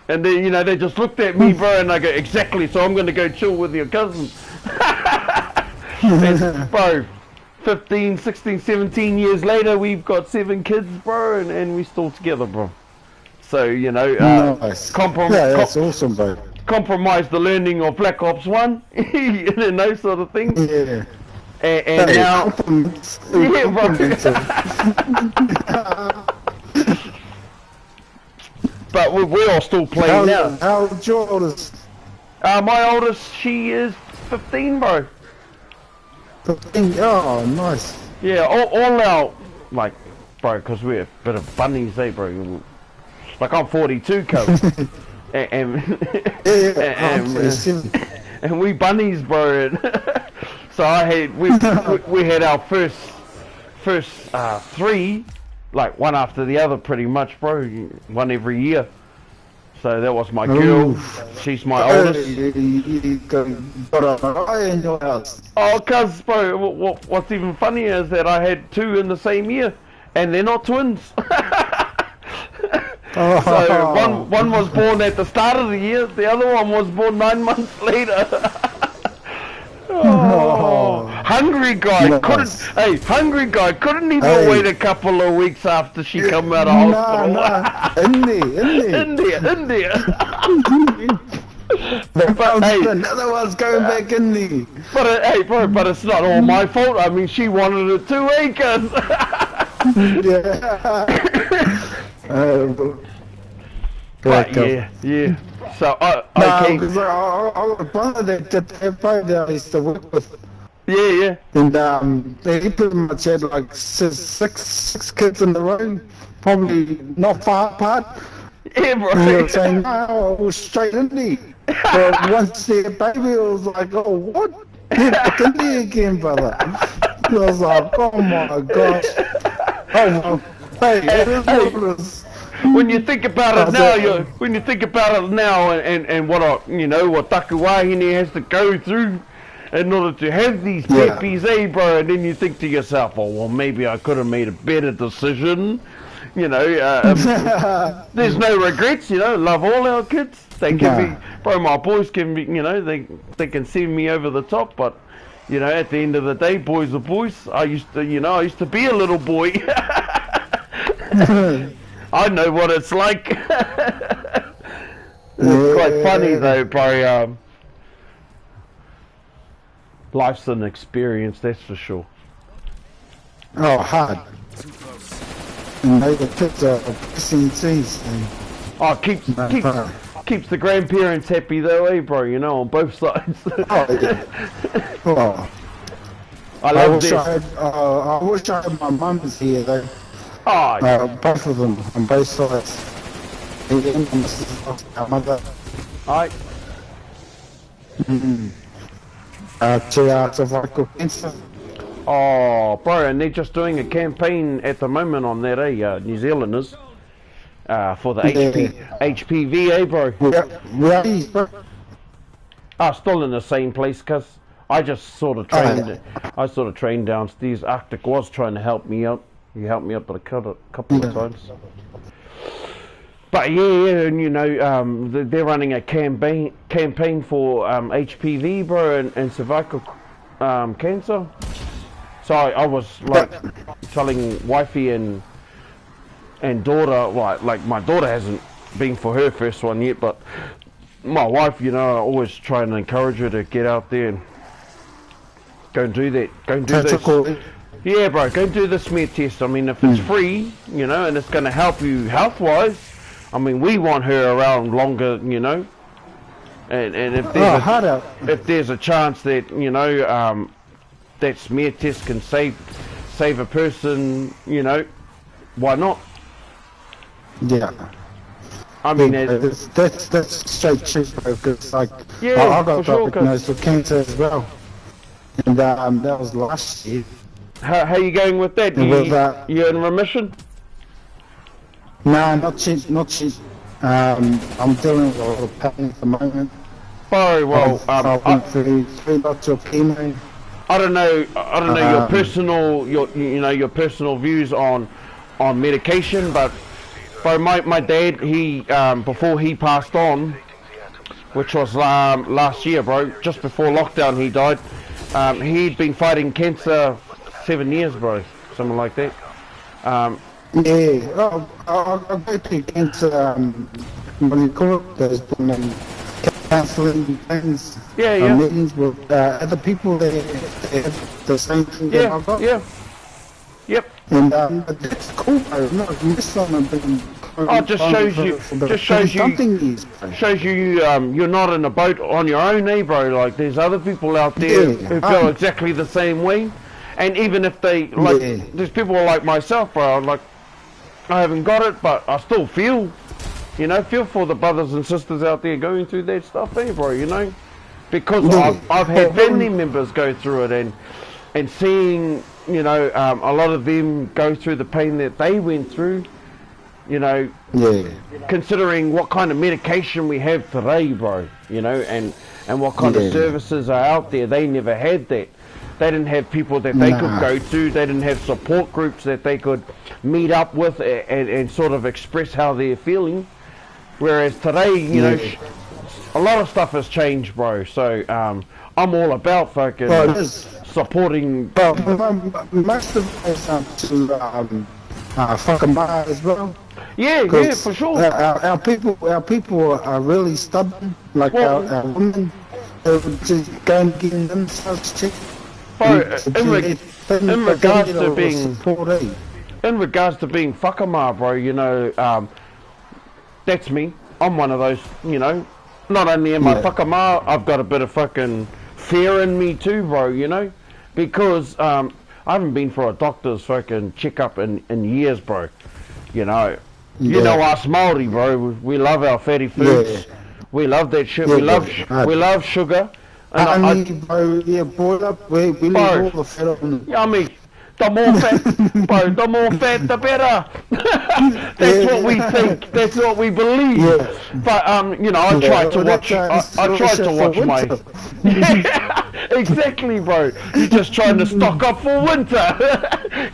And then, you know, they just looked at me, bro, and I go, "Exactly, so I'm gonna go chill with your cousin." And, bro, 15, 16, 17 years later, we've got 7 kids, bro, and we're still together, bro. So, you know, Nice. Yeah, that's awesome, bro. compromise the learning of Black Ops 1, and those sort of things. Yeah. And Hey, now, compliments. Yeah, bro. Compliments. but we're all still playing now. How old's your oldest? My oldest, she is 15, bro. 15. Oh, nice. Yeah, all our, like, bro, because we're a bit of bunnies, eh, bro? Like, I'm 42, cuz. and and we bunnies, bro. And so we had our first 3, like one after the other, pretty much, bro. One every year. So that was my girl. Oof. She's my oldest. You got an eye in your house. Oh, cuz, bro, what's even funnier is that I had 2 in the same year, and they're not twins. Oh. So one was born at the start of the year, the other one was born 9 months later. Oh, hungry guy Nice. hungry guy couldn't even Hey. wait a couple of weeks after she come out of hospital. No. India. India. Hey. Another one's going back in there. But bro, but it's not all my fault. I mean, she wanted it too, eh, cuz? Yeah. But yeah. So I No, came. because I got a brother that I used to work with, Yeah. and he pretty much had like six kids in a row, probably not far apart. Yeah, bro. And they were saying, "No, I was straight in there." But once their baby was like, "Oh, what? You're back in there again, brother." I was like, "Oh my gosh." Oh, well, hey, it is what it is. When you think about it now, and what Taku Wahine has to go through in order to have these Yeah. babies, eh, bro? And then you think to yourself, "Oh, well, maybe I could have made a better decision." You know, there's no regrets. You know, love all our kids. They can be, bro. My boys can be. You know, they can send me over the top, but you know, at the end of the day, boys are boys. I used to be a little boy. I know what it's like. It's quite funny though, bro. Life's an experience, that's for sure. Oh, hard. Too close. And the kids are pissing teas. Oh, keeps the grandparents happy though, eh, bro? You know, on both sides. Oh, yeah. Oh. I I love wish this. I wish I had my mums here though. Oh, Both of them on both sides. And my sister lost our mother. I 2 hours of cervical cancer. Oh, bro, and they're just doing a campaign at the moment on that, New Zealanders, for the HPV, eh, bro? Yeah, bro. Still in the same place, cuz I just sort of trained. I sort of trained downstairs. Arctic was trying to help me out. He helped me out a couple of times. But yeah, and you know, they're running a campaign for HPV, bro, and cervical cancer. So I was like telling wifey and daughter, like my daughter hasn't been for her first one yet, but my wife, you know, I always try and encourage her to get out there and go and do that. Go and do this. Yeah, bro, go and do the smear test. I mean, if it's free, you know, and it's going to help you health-wise, I mean, we want her around longer, you know. And if Oh, there's hard out. if there's a chance that that smear test can save a person, why not? Yeah. I mean, That's straight truth, bro. Because like, Yeah, I for got sure, diagnosed with cancer as well, and that was last year. how you going with that? It was, You in remission? No, not cheap, not cheap. I'm dealing with a lot of pain at the moment. Very well. I've been through 3 lots of chemo. I don't know your personal your personal views on medication, but my dad, he before he passed on, which was last year, bro, just before lockdown, he died. He'd been fighting cancer 7 years, bro, something like that. Yeah, I'll go to cancer. What do you call it? There's been counselling things. Yeah. Meetings with other people that have the same thing that I've got. Yep. And that's cool, bro. No, most of them have been. Oh, it just shows you something is, bro. shows you you're not in a boat on your own, eh, bro? Like there's other people out there who feel exactly the same way, and even if they there's people like myself, bro. Like I haven't got it, but I still feel for the brothers and sisters out there going through that stuff, eh, bro? Because I've had family members go through it, and seeing a lot of them go through the pain that they went through. Considering what kind of medication we have today, bro, and what kind of services are out there, they never had that. They didn't have people that they could go to. They didn't have support groups that they could meet up with and sort of express how they're feeling. Whereas today, a lot of stuff has changed, bro. So I'm all about fucking supporting. But most of us to Whakamā as well. Yeah, for sure. Our people are really stubborn. Like our women, they would just go and get themselves checked. Bro, in regards to being whakamā, bro, that's me. I'm one of those, not only am I whakamā, I've got a bit of fucking fear in me too, bro, because I haven't been for a doctor's fucking checkup in years, bro. You know us Māori, bro. We love our fatty foods. We love that shit. We love sugar. And boiled up. We leave all the fat on. Yummy. The more fat, bro. The more fat, the better. That's what we think. That's what we believe. Yeah. But I try to watch. I try to watch my. Exactly, bro. You're just trying to stock up for winter.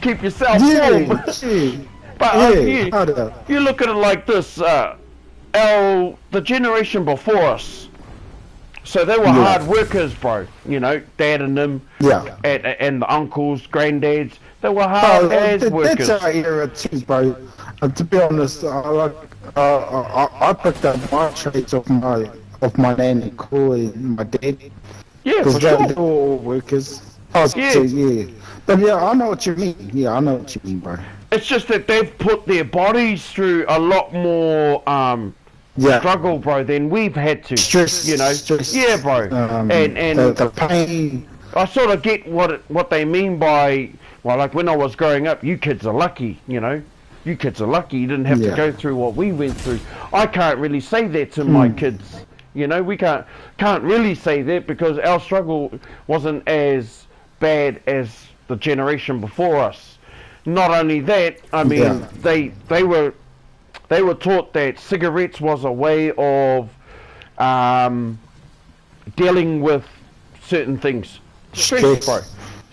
Keep yourself warm. But you look at it like this. The generation before us. So they were hard workers, bro. Dad and them, and the uncles, granddads. They were hard as workers. That's our era too, bro. To be honest, I picked up my traits off my nan and Cool and my dad. Yeah, for sure. They were all workers. But I know what you mean. Yeah, I know what you mean, bro. It's just that they've put their bodies through a lot more struggle, bro, than we've had to. Stress. Yeah, bro. And the pain. I sort of get what they mean by, well, like when I was growing up, you kids are lucky, You kids are lucky. You didn't have to go through what we went through. I can't really say that to my kids. We can't really say that because our struggle wasn't as bad as the generation before us. Not only that, I mean, they were taught that cigarettes was a way of dealing with certain things. Stress, bro.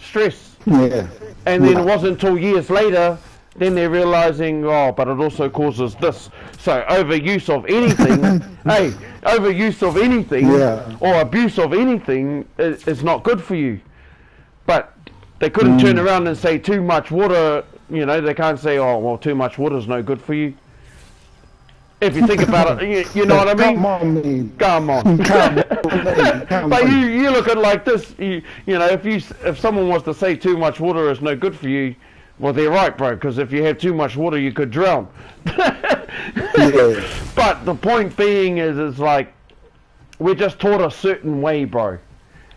Stress. Yeah. And then it wasn't until years later, then they're realizing, but it also causes this. So overuse of anything, overuse of anything or abuse of anything is not good for you. But they couldn't turn around and say too much water, they can't say, too much water is no good for you. If you think about it, you know what I mean? Come on. But you look at it like this, if someone was to say too much water is no good for you, well, they're right, bro, because if you have too much water, you could drown. But the point being is like, we're just taught a certain way, bro.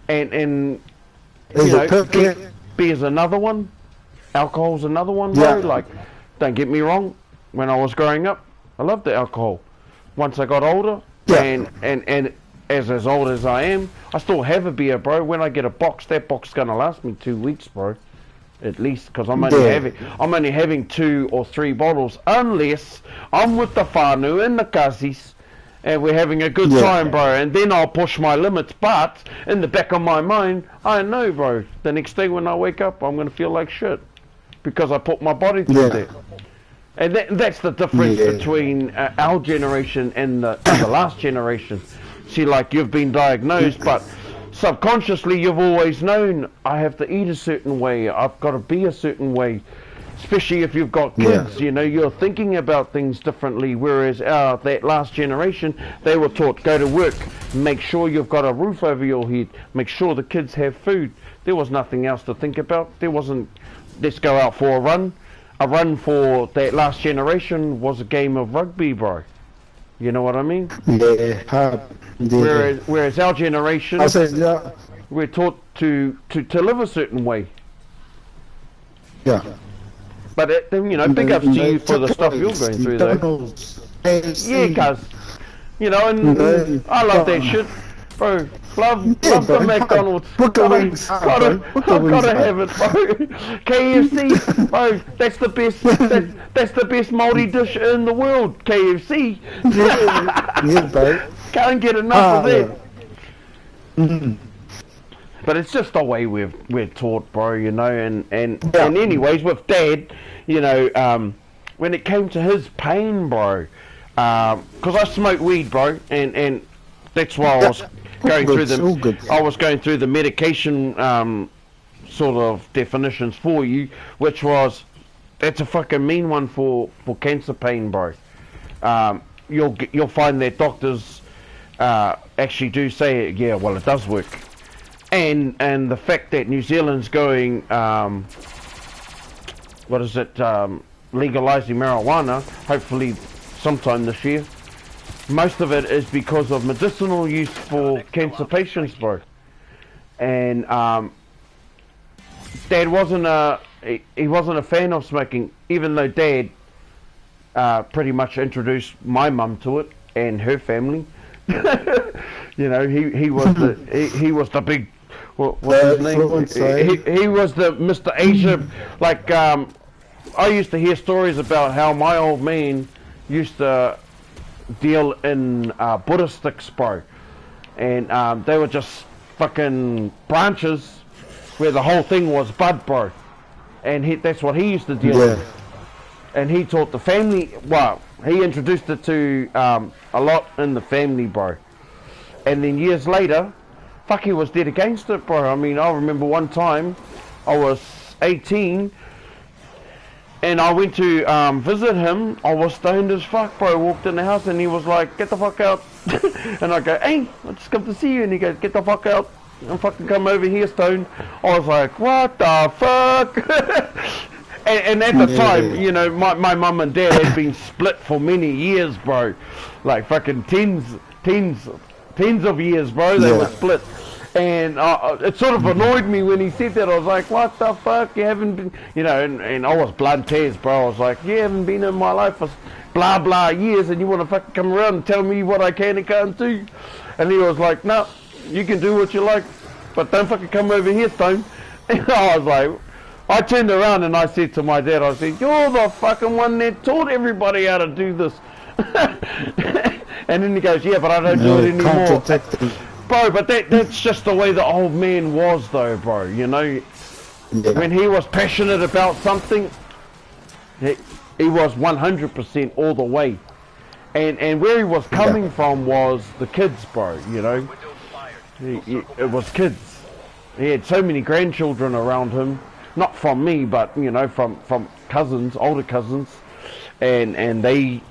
And Is you it know, cooking? beer's another one, alcohol's another one, bro. Yeah. Like, don't get me wrong, when I was growing up, I loved the alcohol. Once I got older, Yeah. and as old as I am, I still have a beer, bro. When I get a box, that box is gonna last me 2 weeks, bro. At least, because I'm only having 2 or 3 bottles, unless I'm with the whānau and the kasis, and we're having a good time, bro. And then I'll push my limits. But in the back of my mind, I know, bro, the next day when I wake up, I'm gonna feel like shit because I put my body through that. And that's the difference between our generation and the last generation. See, like, you've been diagnosed, but subconsciously you've always known I have to eat a certain way, I've got to be a certain way, especially if you've got kids. You know, you're thinking about things differently, whereas that last generation, they were taught, go to work, make sure you've got a roof over your head, make sure the kids have food. There was nothing else to think about. There wasn't, let's go out for a run. A run for that last generation was a game of rugby, bro. You know what I mean? Whereas our generation, we're taught to live a certain way. Yeah. But you know, big ups to you for the stuff you're going through, though. Yeah, cuz. You know, and I love that shit, bro. Love the McDonald's. Gotta have it, bro. KFC, bro. That's the best. That's the best multi dish in the world. KFC. Yeah, bro. Can't get enough of that. But it's just the way we're taught, bro. You know, and anyways, with Dad, you know, when it came to his pain, bro, because I smoke weed, bro, and that's why I was going through the medication sort of definitions for you, which was, that's a fucking mean one for cancer pain, bro. You'll find that doctors actually do say, yeah, well, it does work. And the fact that New Zealand's going, legalizing marijuana, hopefully sometime this year, most of it is because of medicinal use for cancer patients, bro. And Dad wasn't he wasn't a fan of smoking, even though Dad pretty much introduced my mum to it and her family. You know, he was the big, what's his name? He was the Mr. Asia. Like, I used to hear stories about how my old man used to deal in Buddha sticks, bro, and they were just fucking branches where the whole thing was bud, bro, and that's what he used to deal with. And he taught the family, well, he introduced it to a lot in the family, bro. And then years later, fuck, he was dead against it, bro. I mean, I remember one time I was 18 and I went to visit him. I was stoned as fuck, bro. Walked in the house and he was like, get the fuck out. And I go, hey, I just come to see you. And he goes, get the fuck out and fucking come over here, stoned. I was like, what the fuck? and at the time, you know, my mum and dad had been split for many years, bro. Like fucking tens of years, bro. They were split. And it sort of annoyed me when he said that. I was like, what the fuck? You haven't been, you know, and I was blood tears, bro. I was like, you haven't been in my life for blah, blah years, and you want to fucking come around and tell me what I can and can't do? And he was like, no, you can do what you like, but don't fucking come over here, Stone. And I was like, I turned around and I said to my dad, I said, you're the fucking one that taught everybody how to do this. And then he goes, yeah, but I don't do it anymore. Bro, but that's just the way the old man was, though, bro, you know. When he was passionate about something, he was 100% all the way. And where he was coming from was the kids, bro, you know. It was kids. He had so many grandchildren around him. Not from me, but, you know, from cousins, older cousins. And they,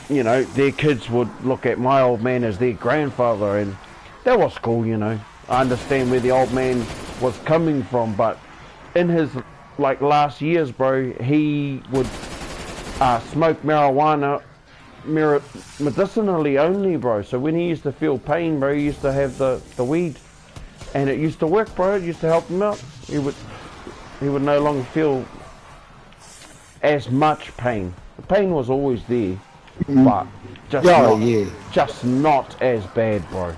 you know, their kids would look at my old man as their grandfather, and that was cool, you know. I understand where the old man was coming from, but in his, like, last years, bro, he would smoke marijuana medicinally only, bro. So when he used to feel pain, bro, he used to have the weed, and it used to work, bro. It used to help him out. He would no longer feel as much pain. The pain was always there, but just just not as bad, bro.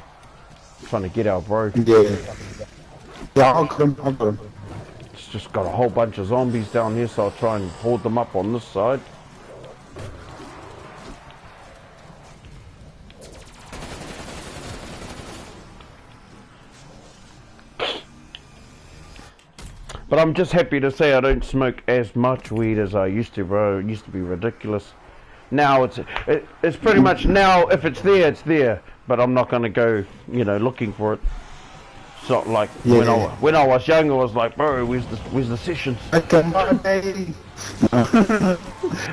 Trying to get out, bro. Yeah, I got him. It's just got a whole bunch of zombies down here, so I'll try and hold them up on this side. But I'm just happy to say I don't smoke as much weed as I used to, bro. It used to be ridiculous. Now it's pretty much, now if it's there, it's there. But I'm not gonna go, you know, looking for it. It's not like when I was young, I was like, bro, where's the sessions? Come on, baby.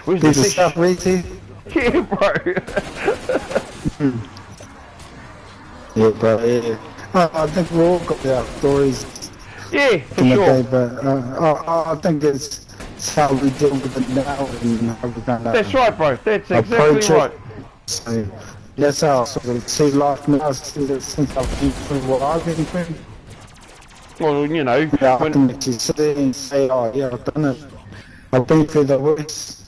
Where's the sessions? Waiting. Yeah, bro. Yeah, bro. Yeah. I think we all got our stories. Yeah, for in the sure. day, but I think it's how we deal with it now and how we're gonna. That's right, bro. That's exactly approach right. it. So that's how I sort of see life now. Since I've been through what I've been through. Well, you know, Yeah, I can actually sit there and say, oh yeah, I've done it. I've been through the worst.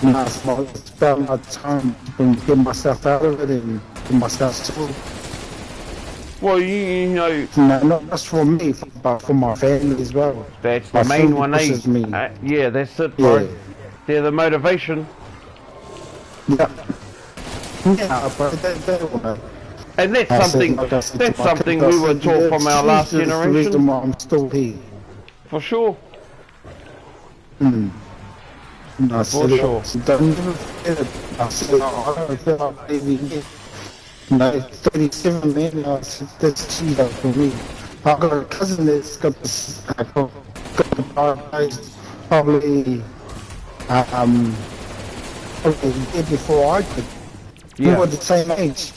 Now it's about my time to get myself out of it and get myself sorted. well, you know, Not just for me, but for my family as well. that's My the main family one, eh? pushes me. Yeah, that's it, bro. Yeah. They're the motivation. Yeah. Yeah, but they all know. And that's I said, something, like I said to that's my something kids, we I were said, taught yeah, from our last Jesus is the reason generation. why I'm still here. For sure. And I said, sure. don't never forget it. I said, oh, I don't feel like leaving here. No, 37 men, I said, that's cheaper for me. I've got a cousin that's got this, got the diagnosed probably, probably a year before I did. We Yeah. were the same age.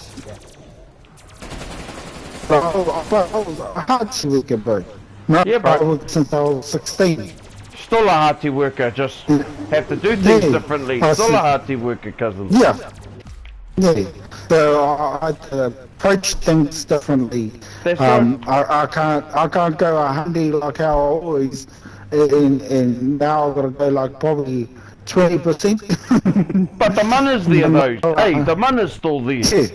But I was a hard worker, bro. No, Yeah, bro. I worked since I was 16. Still a hearty worker, just have to do things Yeah. differently. I Still see. a hearty worker, cousin. Yeah. Yeah. So I had to approach things differently. That's I can't go 100 like how I always, and now I've got to go like probably 20%. But the money's there though. Hey, the money's still there. Yeah.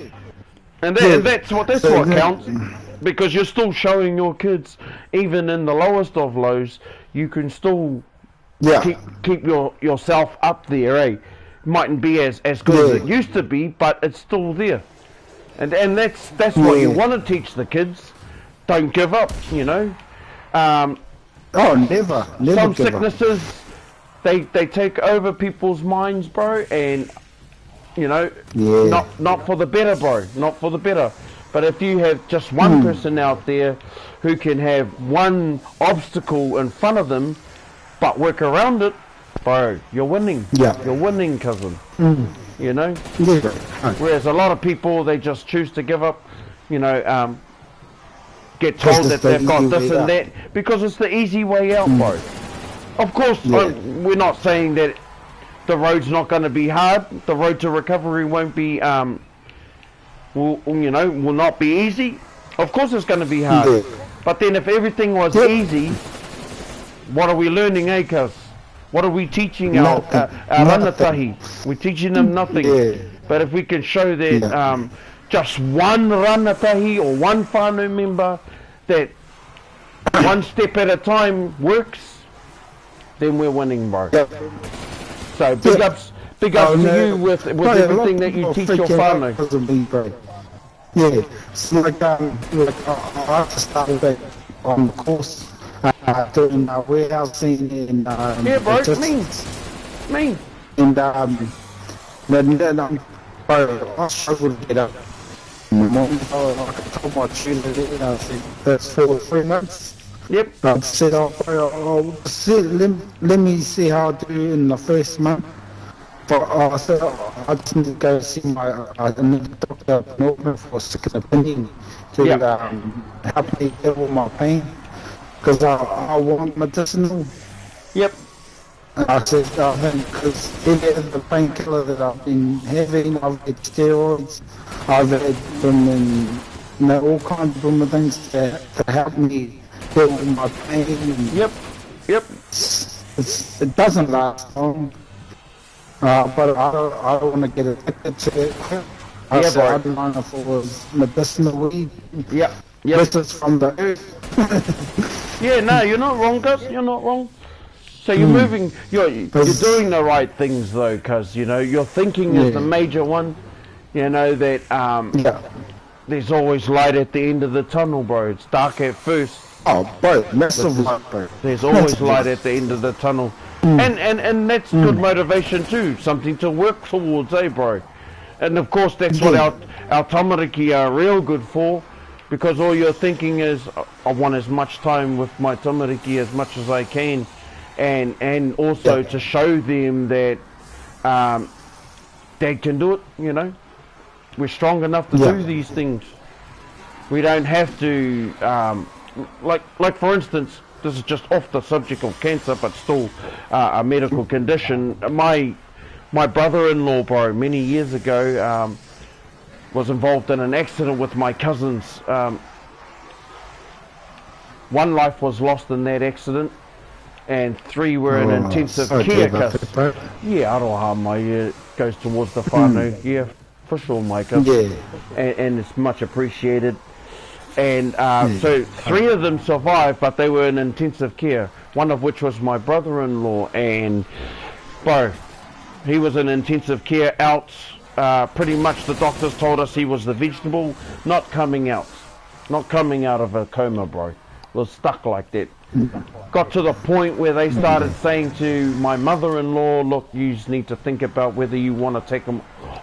And Yeah. that's what So counts. Because you're still showing your kids, even in the lowest of lows, you can still Yeah. keep yourself up there, eh? Mightn't be as good as Yeah. it used to be, but it's still there. And that's what you Yeah. want to teach the kids. Don't give up, you know. Oh, never Some give up. sicknesses, they take over people's minds, bro, and you know, Yeah. not for the better, bro, not for the better. But if you have just one person out there who can have one obstacle in front of them, but work around it, bro, you're winning. Yeah. You're winning, cousin. You know. Yeah. Whereas a lot of people, they just choose to give up, you know, get told Just that the they've got easy this way and out. that, because it's the easy way out, bro. Of course, Yeah. we're not saying that the road's not going to be hard. The road to recovery won't be, will not be easy. Of course it's going to be hard. Yeah. But then if everything was Yep. easy, what are we learning, eh, cuz? What are we teaching our Nothing. ranatahi? We're teaching them nothing. Yeah. But if we can show that Yeah. just one ranatahi or one whānau member that one step at a time works, then we're winning, bro. Yeah. So big Yeah. ups to no. you with Bro, a lot everything of that you people teach your freak out whānau. because of me, bro. Yeah, it's like I started that on the course doing warehousing and Yeah, bro, logistics. Me. And then bro, I struggle to get up in the morning. Like I told my tutor, I said that's for 3 months. Yep. I said, let me see how I do in the first month. But I said, I just need to go see I need to doctor up in Auckland for a second opinion to Yep. help me get all my pain. Because I want medicinal. Yep. Because I want medicinal. 'Cause I want to see how I do in the first month. But I said I just need to go see I need to doctor up in Auckland for a second opinion to help me get all my pain. 'Cause I want medicinal. Yep. 'Cause I want medicinal. I said, I think because any of the painkiller that I've been having, I've had steroids, I've had them and all kinds of them things to help me heal my pain. And Yep. it doesn't last long, but I don't want to get addicted to it. I Yeah, said, bro. I don't know if it was medicinal weed. Yep. This is from the earth. Yeah, no, you're not wrong, Gus. You're not wrong. So you're moving. You're doing the right things though, cause you know your thinking is the major one. You know that Yeah. there's always light at the end of the tunnel, bro. It's dark at first. Oh, bro, massive light, bro. There's always Massive light at the end of the tunnel, and that's good motivation too. Something to work towards, eh, bro? And of course, that's what our tamariki are real good for, because all you're thinking is, I want as much time with my tamariki as much as I can, and also to show them that Dad can do it. You know, we're strong enough to do these things. We don't have to, like for instance, this is just off the subject of cancer, but still a medical condition. My brother-in-law, bro, many years ago, was involved in an accident with my cousins. One life was lost in that accident, and 3 were in intensive care. Yeah, aroha mai goes towards the whānau. Yeah, for sure, my cousin. Yeah. And it's much appreciated. And so 3 of them survived, but they were in intensive care. One of which was my brother-in-law, and bro, he was in intensive care out. Pretty much the doctors told us he was the vegetable, not coming out of a coma, bro. Was stuck like that. Got to the point where they started saying to my mother-in-law, look, you need to think about whether you want to take him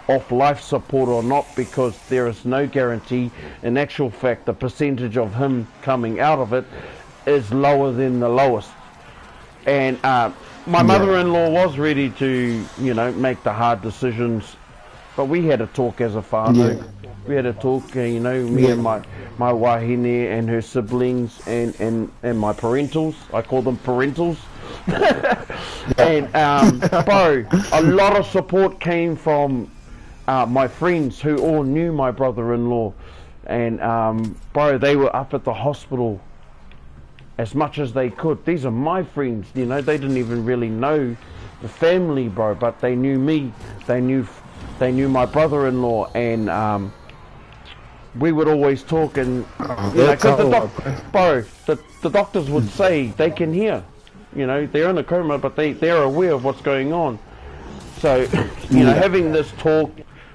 off life support or not, because there is no guarantee. In actual fact, the percentage of him coming out of it is lower than the lowest. And my mother-in-law was ready to, you know, make the hard decisions, but we had a talk as a whānau. We had a talk, you know, me and my wahine and her siblings and my parentals. I call them parentals. And bro, a lot of support came from my friends who all knew my brother-in-law, and bro, they were up at the hospital as much as they could. These are my friends, you know. They didn't even really know the family, bro, but they knew me. They knew my brother-in-law, and we would always talk, and you know, because the doctors would say they can hear, you know, they're in a coma, but they're aware of what's going on. So, you know, having this talk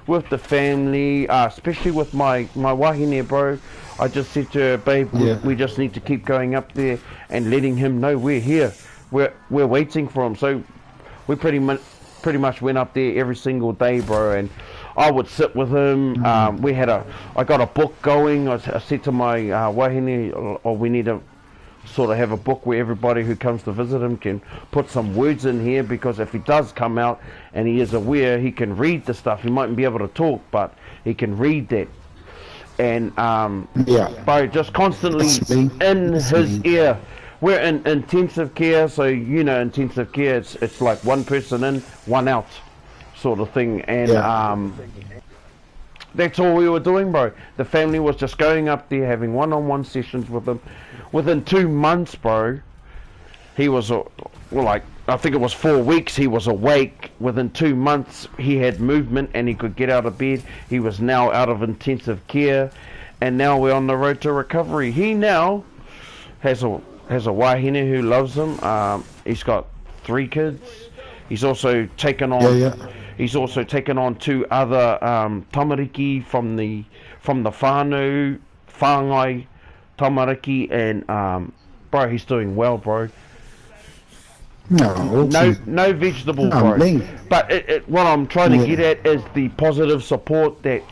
with the family, especially with my wahine, bro, I just said to her, babe, we just need to keep going up there and letting him know we're here, we're waiting for him. So we pretty much went up there every single day, bro, and I would sit with him. I got a book going. I said to my wahine, we need to sort of have a book where everybody who comes to visit him can put some words in here, because if he does come out and he is aware, he can read the stuff. He mightn't be able to talk, but he can read that. And bro, just constantly in his ear. We're in intensive care, so you know, intensive care, it's like one person in, one out sort of thing. And that's all we were doing, bro. The family was just going up there, having one-on-one sessions with him. Within 2 months, bro, he was like, I think it was 4 weeks, he was awake. Within 2 months, he had movement and he could get out of bed. He was now out of intensive care, and now we're on the road to recovery. He now has a wahine who loves him. He's got 3 kids. He's also taken on he's also taken on 2 other tamariki from the whānau, whāngai tamariki, and bro, he's doing well, bro. No vegetable, bro. But what I'm trying to get at is the positive support that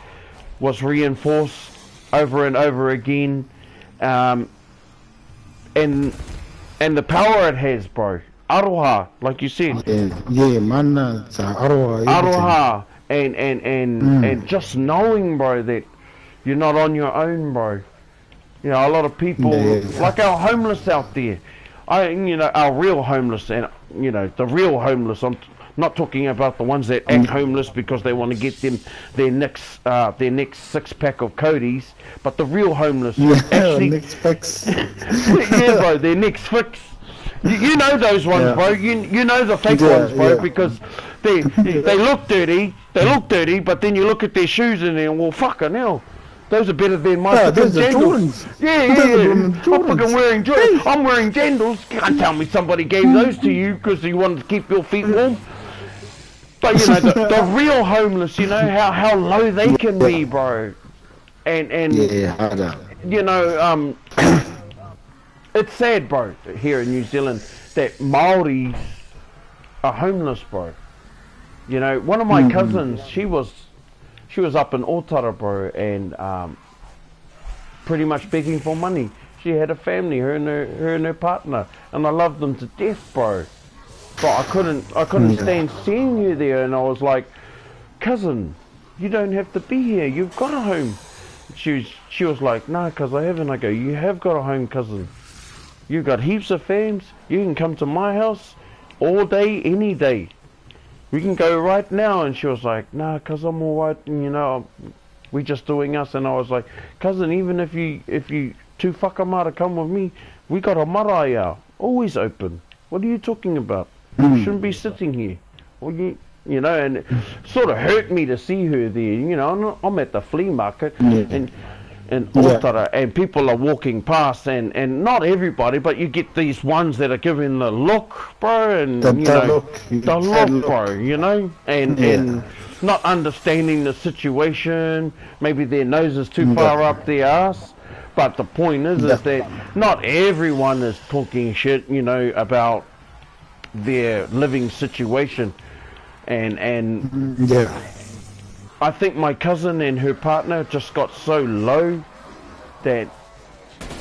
was reinforced over and over again, and the power it has, bro. Aroha, like you said. Mana, aroha. Aroha, and just knowing, bro, that you're not on your own, bro. You know, a lot of people, like our homeless out there, our real homeless, and you know, the real homeless. I'm not talking about the ones that act homeless because they want to get them their next six-pack of Cody's, but the real homeless who actually next fix. yeah, bro, their next fix. You know those ones, bro. You know the fake ones, bro, because they look dirty. They look dirty, but then you look at their shoes and then, well, fucking hell. Those are better than my fucking Jandals. Yeah. I'm fucking wearing Jandals. I'm wearing Jandals. Can't tell me somebody gave those to you because you wanted to keep your feet warm. But you know, the real homeless, you know, how low they can be, bro. And you know, it's sad, bro, here in New Zealand that Māoris are homeless, bro. You know, one of my cousins, she was up in Otara, bro, and pretty much begging for money. She had a family, her and her partner, and I loved them to death, bro. But I couldn't stand seeing her there, and I was like, cousin, you don't have to be here. You've got a home. She was like, no, cuz I haven't. I go, you have got a home, cousin. You've got heaps of fams. You can come to my house all day, any day. We can go right now. And she was like, nah, cuz I'm alright, and you know, we just doing us. And I was like, cousin, even if you two whakamara come with me, we got a marae always open. What are you talking about? You shouldn't be sitting here. Well, you know, and it sort of hurt me to see her there. You know, I'm at the flea market and Otara, and people are walking past, and not everybody, but you get these ones that are giving the look, bro, and the look, bro, you know, and not understanding the situation. Maybe their nose is too far up their ass. But the point is that not everyone is talking shit, you know, about their living situation, and I think my cousin and her partner just got so low that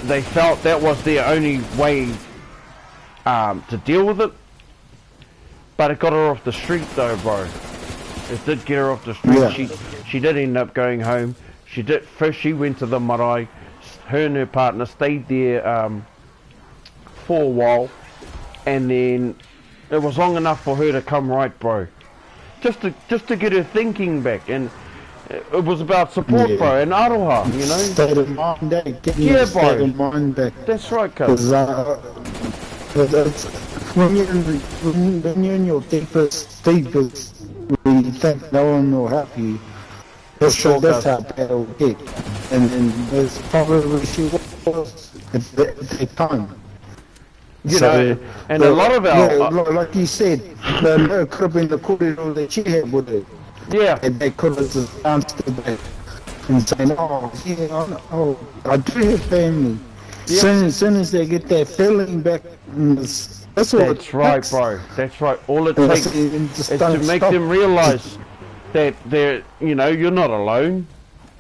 they felt that was their only way to deal with it. But it got her off the street though, bro. It did get her off the street. She did end up going home. First she went to the marae. Her and her partner stayed there for a while, and then it was long enough for her to come right, bro. Just to get her thinking back, and it was about support, bro, and aroha, you know. State of mind, getting your state of mind back. That's right, cuz. When you're in your deepest, when you think no one will help you, that's how bad it'll get. And there's probably she was at that time. You know, and a lot of our... like you said, it could have been the kōrero that she had with it. Yeah. And they could have just answered back and saying, I do have family. Yep. Soon as they get that feeling back, that's right, bro. That's right. All it takes is to make them realise that they're, you know, you're not alone.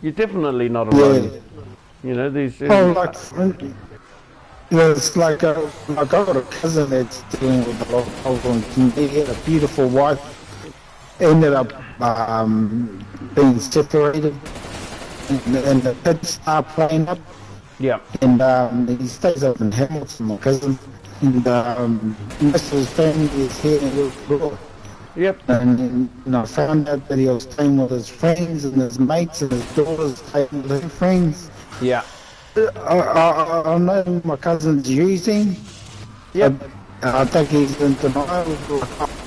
You're definitely not alone. You know, these... it's like I got a cousin that's dealing with a lot of problems. He had a beautiful wife, ended up being separated, and the kids start playing up. Yeah. And he stays up in Hamilton, my cousin, and most of his family is here in Wilkesboro. Yep. And I found out that he was staying with his friends and his mates, and his daughters staying with her friends. Yeah. I know my cousin's using. Yep. I think he's in denial.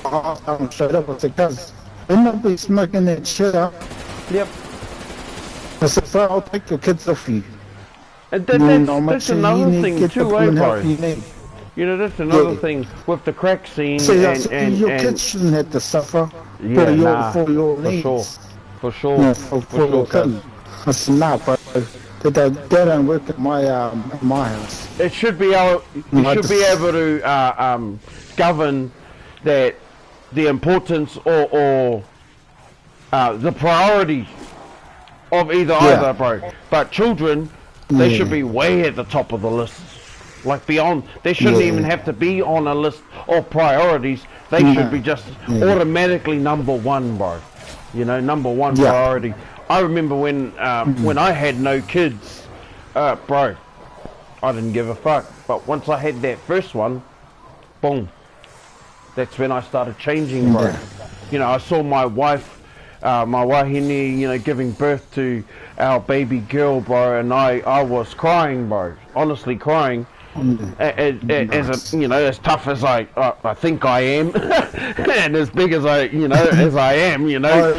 I'm straight up. I said, cuz, we'll not be smoking that shit up. Yep. I said, so I'll take your kids off you. And that's another thing too, bro. You know, that's another thing with the crack scene. And your kids shouldn't have to suffer for your needs. For sure. For your kids. I said, nah, bro. That don't work at my house. It should be able. You should be able to govern that the importance or the priority of either, bro. But children, they should be way at the top of the list. Like beyond, they shouldn't even have to be on a list of priorities. They should be just automatically number one, bro. You know, number one priority. I remember when I had no kids, bro, I didn't give a fuck. But once I had that first one, boom, That's when I started changing, bro. Yeah. You know, I saw my wife, my wahine, you know, giving birth to our baby girl, bro, and I was crying, bro. Honestly crying. As a, you know, as tough as I think I am, and as big as I am, you know,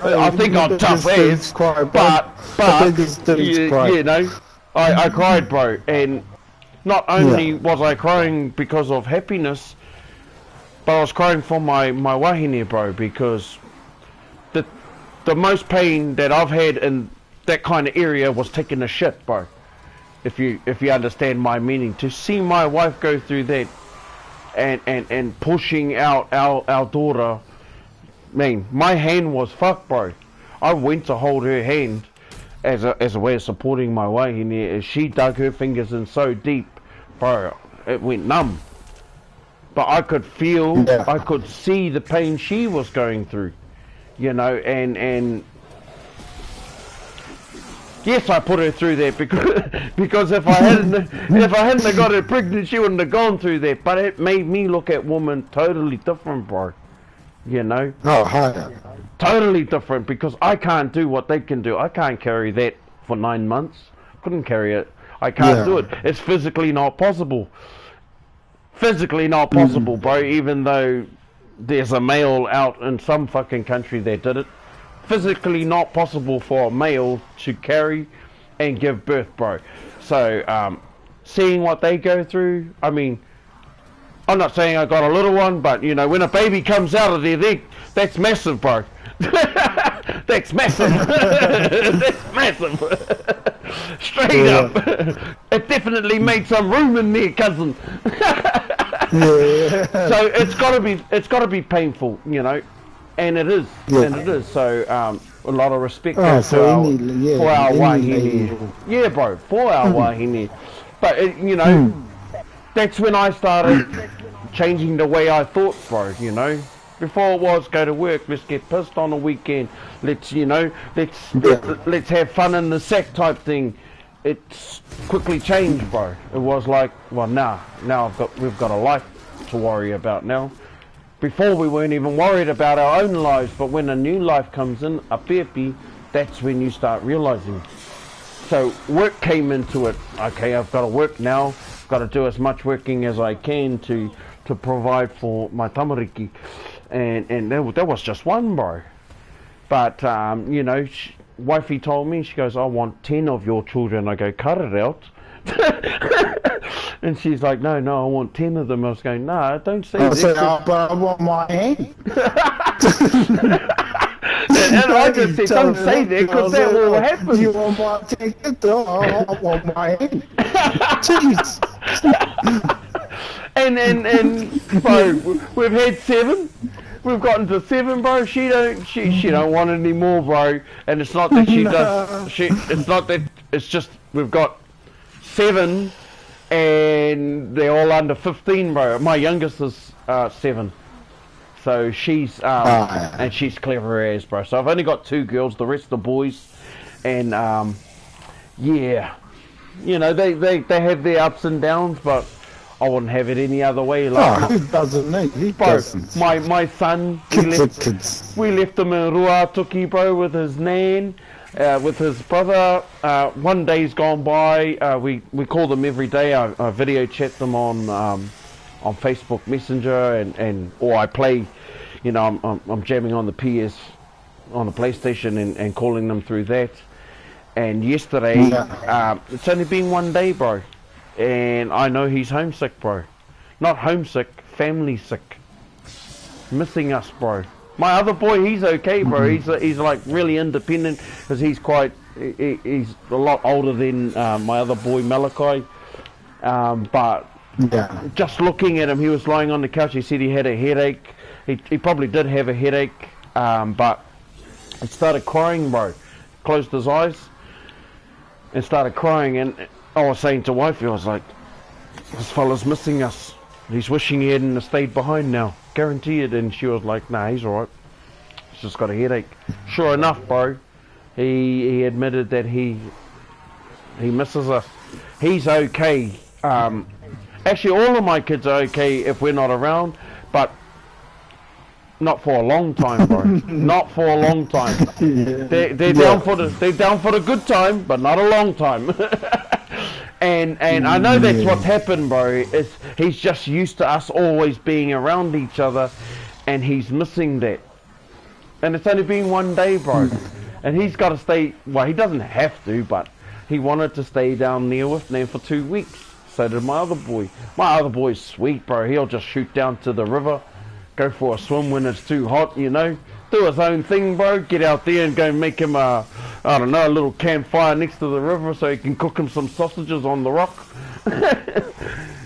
I think I'm tough as, but you know, I cried, bro, and not only was I crying because of happiness, but I was crying for my wahine, bro, because the most pain that I've had in that kind of area was taking a shit, bro. If you understand my meaning, to see my wife go through that and pushing out our daughter, man, my hand was fucked, bro. I went to hold her hand as a way of supporting my wahine as she dug her fingers in so deep, bro, it went numb. But I could feel, I could see the pain she was going through, you know, and yes, I put her through that because if I hadn't got her pregnant, she wouldn't have gone through that. But it made me look at women totally different, bro. You know? Oh, hi. Totally different, because I can't do what they can do. I can't carry that for 9 months. Couldn't carry it. I can't do it. It's physically not possible. Physically not possible, bro. Even though there's a male out in some fucking country that did it. Physically not possible for a male to carry and give birth, bro. So seeing what they go through, I mean, I'm not saying I got a little one, but you know, when a baby comes out of there, that's massive, bro. That's massive. That's massive. Straight up. It definitely made some room in there, cousin. So it's gotta be painful, you know. And it is, So a lot of respect for our wahine. Yeah, bro, for our wahine. But you know, that's when I started changing the way I thought, bro. You know, before it was go to work, let's get pissed on a weekend. Let's let's have fun in the sack type thing. It's quickly changed, bro. It was like, well, now we've got a life to worry about now. Before we weren't even worried about our own lives, but when a new life comes in, a pepe, that's when you start realizing. So work came into it. Okay, I've got to work now. I've got to do as much working as I can to provide for my tamariki, and that was just one, bro. But you know, wifey told me, she goes, I want 10 of your children. I go, cut it out. And she's like, no, I want 10 of them. I was going, no, don't say that. I said, but I want my hand. And I just said, don't say that, because that will happen. You want my ticket? I want my hand. Jeez. And bro, we've had 7. We've gotten to 7, bro. She don't want any more, bro. And it's not that she does. It's not that. It's just we've got 7, and they're all under 15, bro. My youngest is 7, so she's and she's clever as, bro. So I've only got 2 girls. The rest are boys, and yeah, you know, they have their ups and downs, but I wouldn't have it any other way. Like, who doesn't, mate? Who doesn't? My son, Kids. we left him in Ruatoki, bro, with his nan. With his brother. One day's gone by. We call them every day. I video chat them on Facebook Messenger, or I play. You know, I'm jamming on the PS, on the PlayStation, and calling them through that. And yesterday, it's only been 1 day, bro, and I know he's homesick, bro. Not homesick, family sick, missing us, bro. My other boy, he's okay, bro. He's like really independent, because he's a lot older than my other boy Malachi. But just looking at him, he was lying on the couch. He said he had a headache. He probably did have a headache, but he started crying, bro. Closed his eyes and started crying. And I was saying to wifey, I was like, this fella's missing us. He's wishing he hadn't stayed behind now. Guarantee it. And she was like, nah, he's alright. He's just got a headache. Sure enough, bro, he admitted that he misses us. He's okay. Actually, all of my kids are okay if we're not around, but not for a long time, bro. Not for a long time. They're down for the good time, but not a long time. and I know that's what's happened, bro. He's just used to us always being around each other, and he's missing that. And it's only been one day, bro. And he's got to stay. Well, he doesn't have to, but he wanted to stay down there with me for 2 weeks. So did my other boy. My other boy's sweet, bro. He'll just shoot down to the river, go for a swim when it's too hot, you know. Do his own thing, bro. Get out there and go make him a little campfire next to the river so he can cook him some sausages on the rock.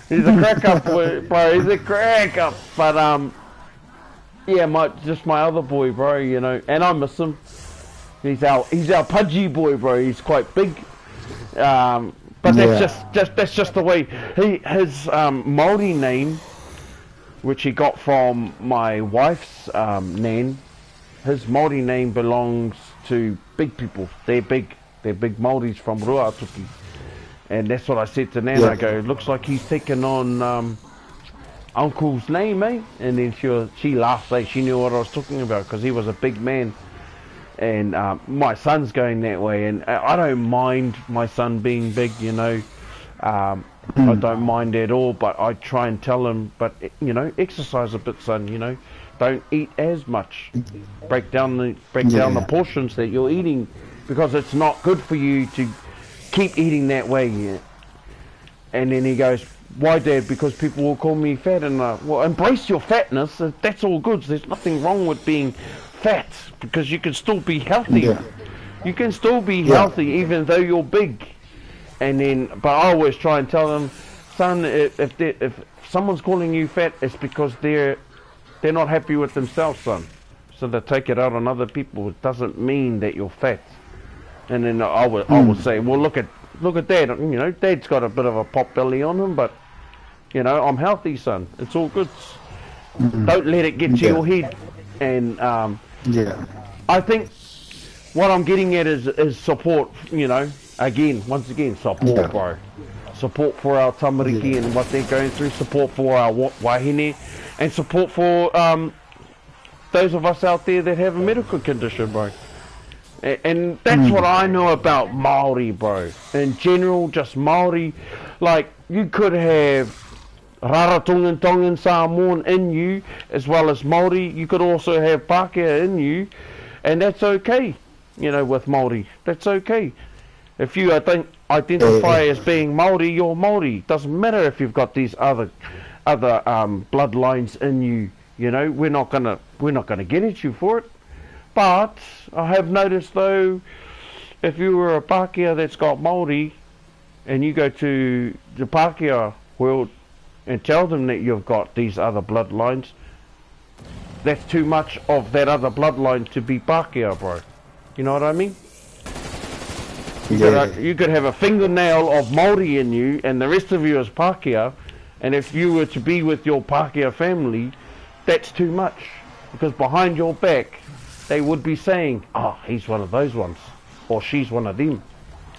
He's a crack up, bro. He's a crack up. But yeah, my other boy, bro. You know, and I miss him. He's our pudgy boy, bro. He's quite big. But that's just the way his Māori name, which he got from my wife's nan. His Māori name belongs to big people. They're big Māoris from Ruatuki. And that's what I said to Nan. I go, looks like he's taken on Uncle's name, eh? And then she laughed, eh? She knew what I was talking about because he was a big man. And my son's going that way, and I don't mind my son being big, you know. I don't mind at all, but I try and tell him, but you know, exercise a bit, son. You know, don't eat as much. Break down the portions that you're eating, because it's not good for you to keep eating that way. Yeah. And then he goes, "Why, Dad? Because people will call me fat." And well, embrace your fatness. That's all good. There's nothing wrong with being fat, because you can still be healthy. You can still be healthy even though you're big. And then, but I always try and tell them, son, if someone's calling you fat, it's because they're not happy with themselves, son. So they take it out on other people. It doesn't mean that you're fat. And then I would say, well, look at Dad. You know, Dad's got a bit of a pot belly on him, but you know, I'm healthy, son. It's all good. Don't let it get to your head. And I think what I'm getting at is support, you know, once again, support, bro. Support for our tamariki and what they're going through, support for our wahine, and support for those of us out there that have a medical condition, bro. And that's what I know about Māori, bro. In general, just Māori, like, you could have Rarotongan, Tongan, Samoan in you, as well as Māori. You could also have Pākehā in you, and that's okay, you know, with Māori. That's okay. If you identify as being Māori, you're Māori. Doesn't matter if you've got these other bloodlines in you. You know, we're not gonna get at you for it. But I have noticed, though, if you were a Pākehā that's got Māori, and you go to the Pākehā world and tell them that you've got these other bloodlines, that's too much of that other bloodline to be Pākehā, bro. You know what I mean? You could have a fingernail of Māori in you, and the rest of you is Pākehā, and if you were to be with your Pākehā family, that's too much. Because behind your back, they would be saying, oh, he's one of those ones, or she's one of them,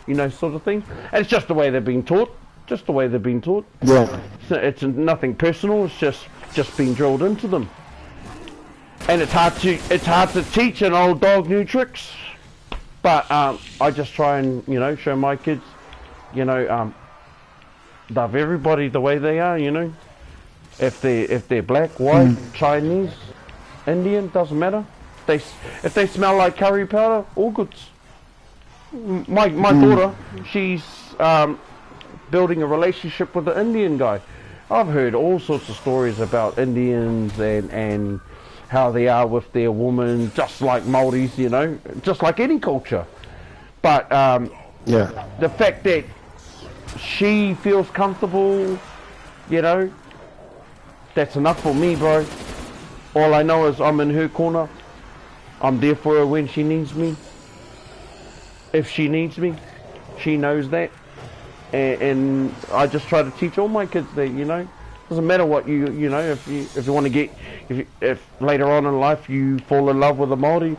you know, sort of thing. And it's just the way they've been taught, just the way they've been taught. So it's nothing personal, it's just been drilled into them. And it's hard to teach an old dog new tricks. But I just try and, you know, show my kids, you know, love everybody the way they are, you know. If they're black, white, Chinese, Indian, doesn't matter. If they smell like curry powder, all good. My daughter, she's building a relationship with an Indian guy. I've heard all sorts of stories about Indians and how they are with their woman, just like Māoris, you know, just like any culture. But the fact that she feels comfortable, you know, that's enough for me, bro. All I know is I'm in her corner. I'm there for her when she needs me. If she needs me, she knows that. And I just try to teach all my kids that, you know, doesn't matter what you know, if you want to get, if later on in life you fall in love with a Māori,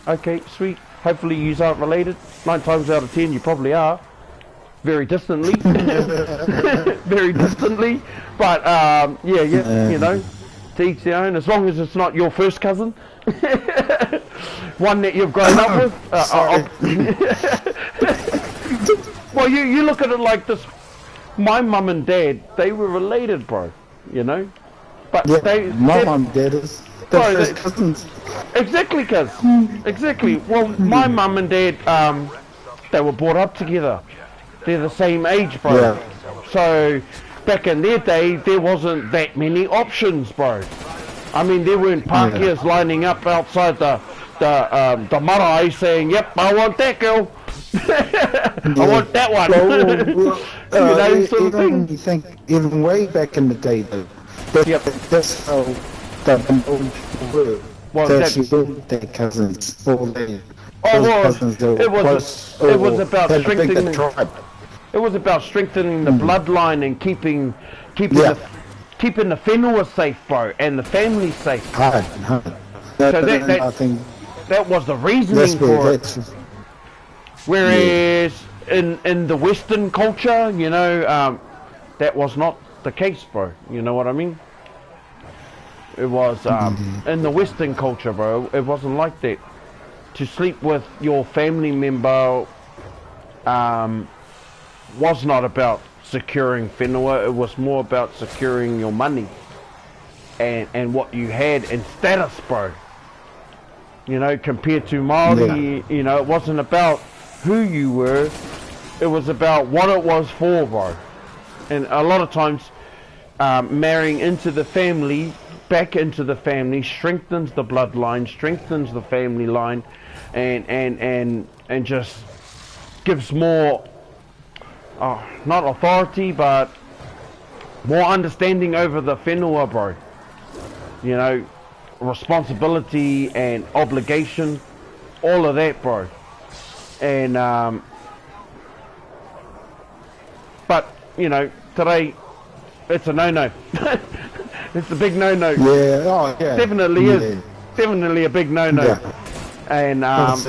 okay, sweet. Hopefully you aren't related. 9 times out of 10 you probably are. Very distantly. Very distantly. But, you know, To each their own, as long as it's not your first cousin. One that you've grown up with. Well, you look at it like this. My mum and dad, they were related, bro. You know? But Yeah, my mum and dad is. They're first cousins. Exactly, cuz. Exactly. Well, my mum and dad, they were brought up together. They're the same age, bro. Yeah. So, back in their day, there wasn't that many options, bro. I mean, there weren't Pākehās lining up outside the marae saying, "Yep, I want that girl. I want that one." Sort of thing. You think even way back in the day, though. That's how the old people were. Well, They actually built their cousins. All their cousins. It was about had a bigger strengthening. tribe. It was about strengthening the bloodline and keeping the whenua safe, bro, and the family safe. Hard. So I think that was the that's reasoning where for it. that's. Whereas in the Western culture, you know, that was not the case, bro. You know what I mean? It was in the Western culture, bro. It wasn't like that. To sleep with your family member was not about securing whenua. It was more about securing your money and what you had in status, bro. You know, compared to Māori, you know, it wasn't about who you were. It was about what it was for, bro. And a lot of times, marrying into the family, back into the family, strengthens the bloodline, strengthens the family line, and just gives more, not authority, but more understanding over the whenua, bro. You know, responsibility and obligation, all of that, bro. And but you know, today it's a no-no. It's a big no-no. Yeah, oh yeah. Definitely is. Definitely a big no-no. Yeah. And I'm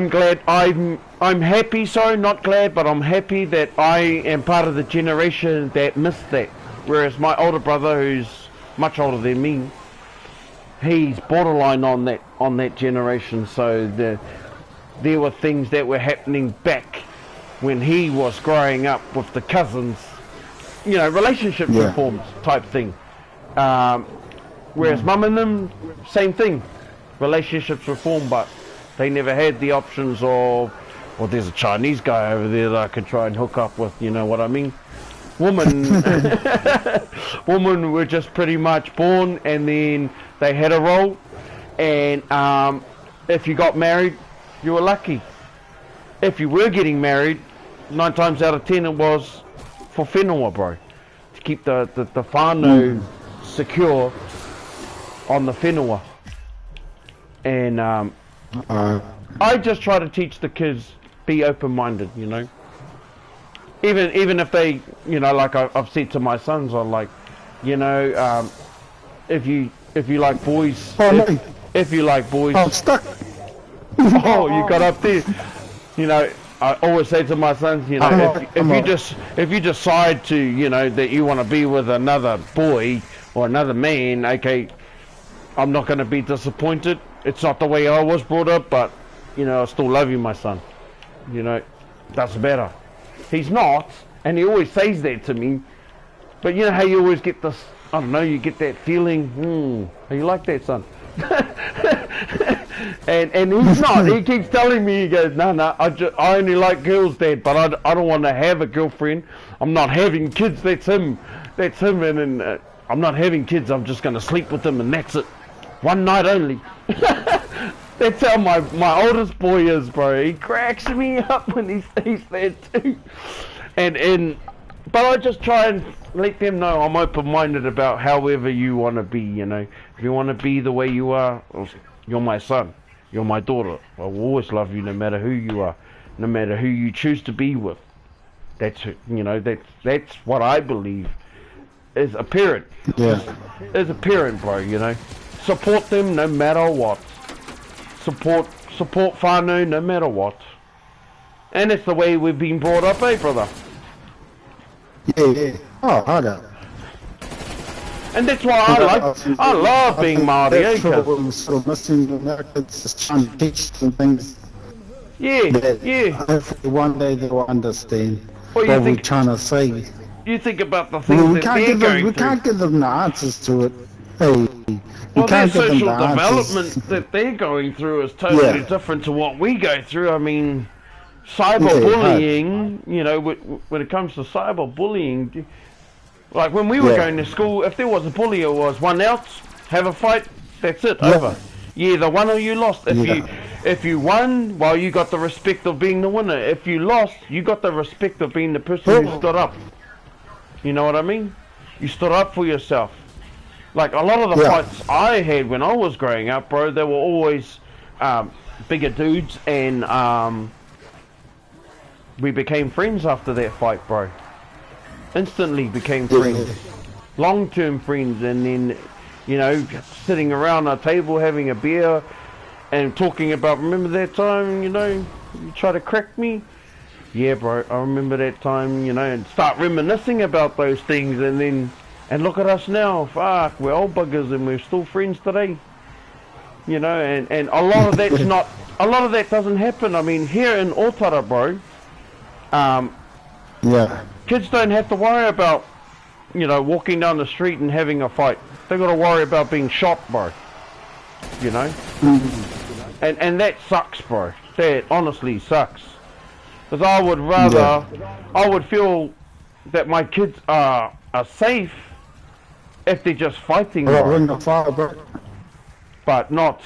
glad. I'm happy. Sorry, not glad, but I'm happy that I am part of the generation that missed that. Whereas my older brother, who's much older than me, he's borderline on that generation. So there were things that were happening back when he was growing up with the cousins. You know, relationship reforms type thing. Whereas mum and them, same thing. Relationships reform, but they never had the options of, well, there's a Chinese guy over there that I could try and hook up with, you know what I mean? Women were just pretty much born and then they had a role, and if you got married, you were lucky. If you were getting married, 9 times out of 10 it was for whenua, bro. To keep the whānau secure on the whenua. And I just try to teach the kids, be open-minded, you know. Even if they, you know, like I've said to my sons, I'm like, you know, if you like boys, if you like boys, I'm stuck. oh, you got up there. You know, I always say to my sons, you know, if you decide to, you know, that you want to be with another boy or another man, okay, I'm not going to be disappointed. It's not the way I was brought up, but, you know, I still love you, my son. You know, that's better. He's not, and he always says that to me. But you know how you always get this, I don't know, you get that feeling, are you like that, son? and he's not. He keeps telling me, he goes, no, I only like girls, Dad, but I don't want to have a girlfriend. I'm not having kids. That's him, and I'm not having kids. I'm just going to sleep with them, and that's it. One night only. That's how my oldest boy is, bro. He cracks me up when he says that too. But I just try and let them know I'm open-minded about however you want to be, you know. If you want to be the way you are, you're my son, you're my daughter. I will always love you no matter who you are, no matter who you choose to be with. That's, you know, that's what I believe as a parent. Yeah. As a parent, bro, you know. Support them no matter what. Support whānau no matter what. And it's the way we've been brought up, eh, brother? Yeah. Oh, hold up. And that's why I love being Māori, That's what because we're sort of missing in America. It's just trying to teach them things yeah, that hopefully one day they'll understand Well, you what we're think- trying to say. you think about the things We that can't they're give them. going We through. can't give them the answers to it. Hey, we Well, their can't give them social the answers. development that they're going through is totally Yeah. different to what we go through. I mean, cyberbullying, you know, when it comes to cyberbullying, like when we were Yeah. going to school, if there was a bully or was one else, have a fight, that's it, Yeah. over. You either won or you lost. Yeah. If you won, well, you got the respect of being the winner. If you lost, you got the respect of being the person who Oh. stood up. You know what I mean? You stood up for yourself. Like a lot of the Yeah. fights I had when I was growing up, bro, they were always bigger dudes, and we became friends after that fight, bro. Instantly became friends, long-term friends, and then, you know, sitting around a table having a beer and talking about, remember that time, you know, you tried to crack me? Yeah, bro, I remember that time, you know, and start reminiscing about those things, and then, and look at us now, fuck, we're old buggers and we're still friends today. You know, and a lot of that's not, a lot of that doesn't happen. I mean, here in Otara, bro, Yeah. kids don't have to worry about, you know, walking down the street and having a fight. They got to worry about being shot, bro. You know, and that sucks, bro. That honestly sucks. Because I would rather, I would feel that my kids are safe if they're just fighting, Well, bro. ring the fire, bro. But not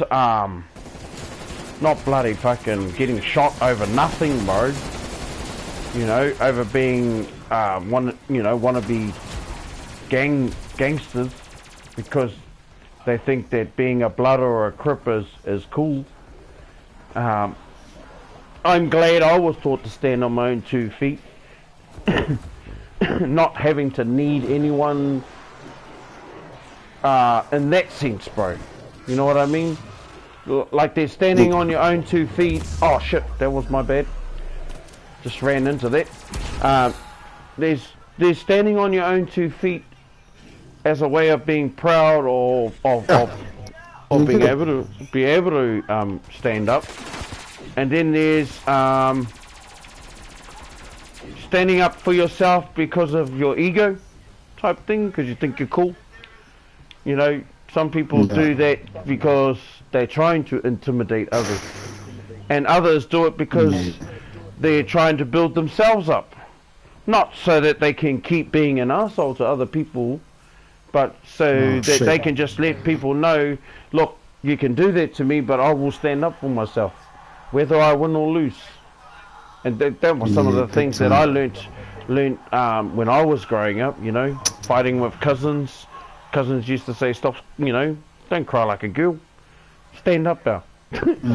bloody fucking getting shot over nothing, bro. You know, over being wannabe gangsters because they think that being a blood or a crip is cool. I'm glad I was taught to stand on my own 2 feet, not having to need anyone in that sense, bro. You know what I mean? Like they're standing on your own 2 feet. Oh shit, that was my bad. Just ran into that. There's standing on your own 2 feet as a way of being proud or of being able to stand up. And then there's standing up for yourself because of your ego type thing, because you think you're cool. You know, some people do that because they're trying to intimidate others, and others do it because they're trying to build themselves up, not so that they can keep being an asshole to other people, but so that they can just let people know, look, you can do that to me, but I will stand up for myself, whether I win or lose. And that was some of the things that I learnt when I was growing up, you know, fighting with cousins. Cousins used to say, stop, you know, don't cry like a girl. Stand up, pal.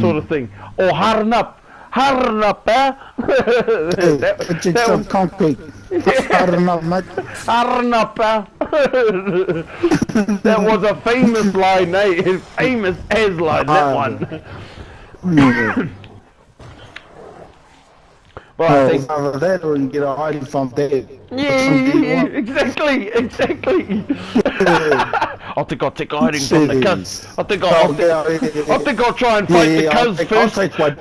Sort of thing. Or harden up, pal. That was concrete. Harden up, mate. Harden up, pal. That was a famous line, eh? Famous as line, that one. But I think either that or you get a hiding from dad. yeah, exactly. I think I'll take a hiding from the cuz. I think I'll try and fight the cuz first. I'll take one.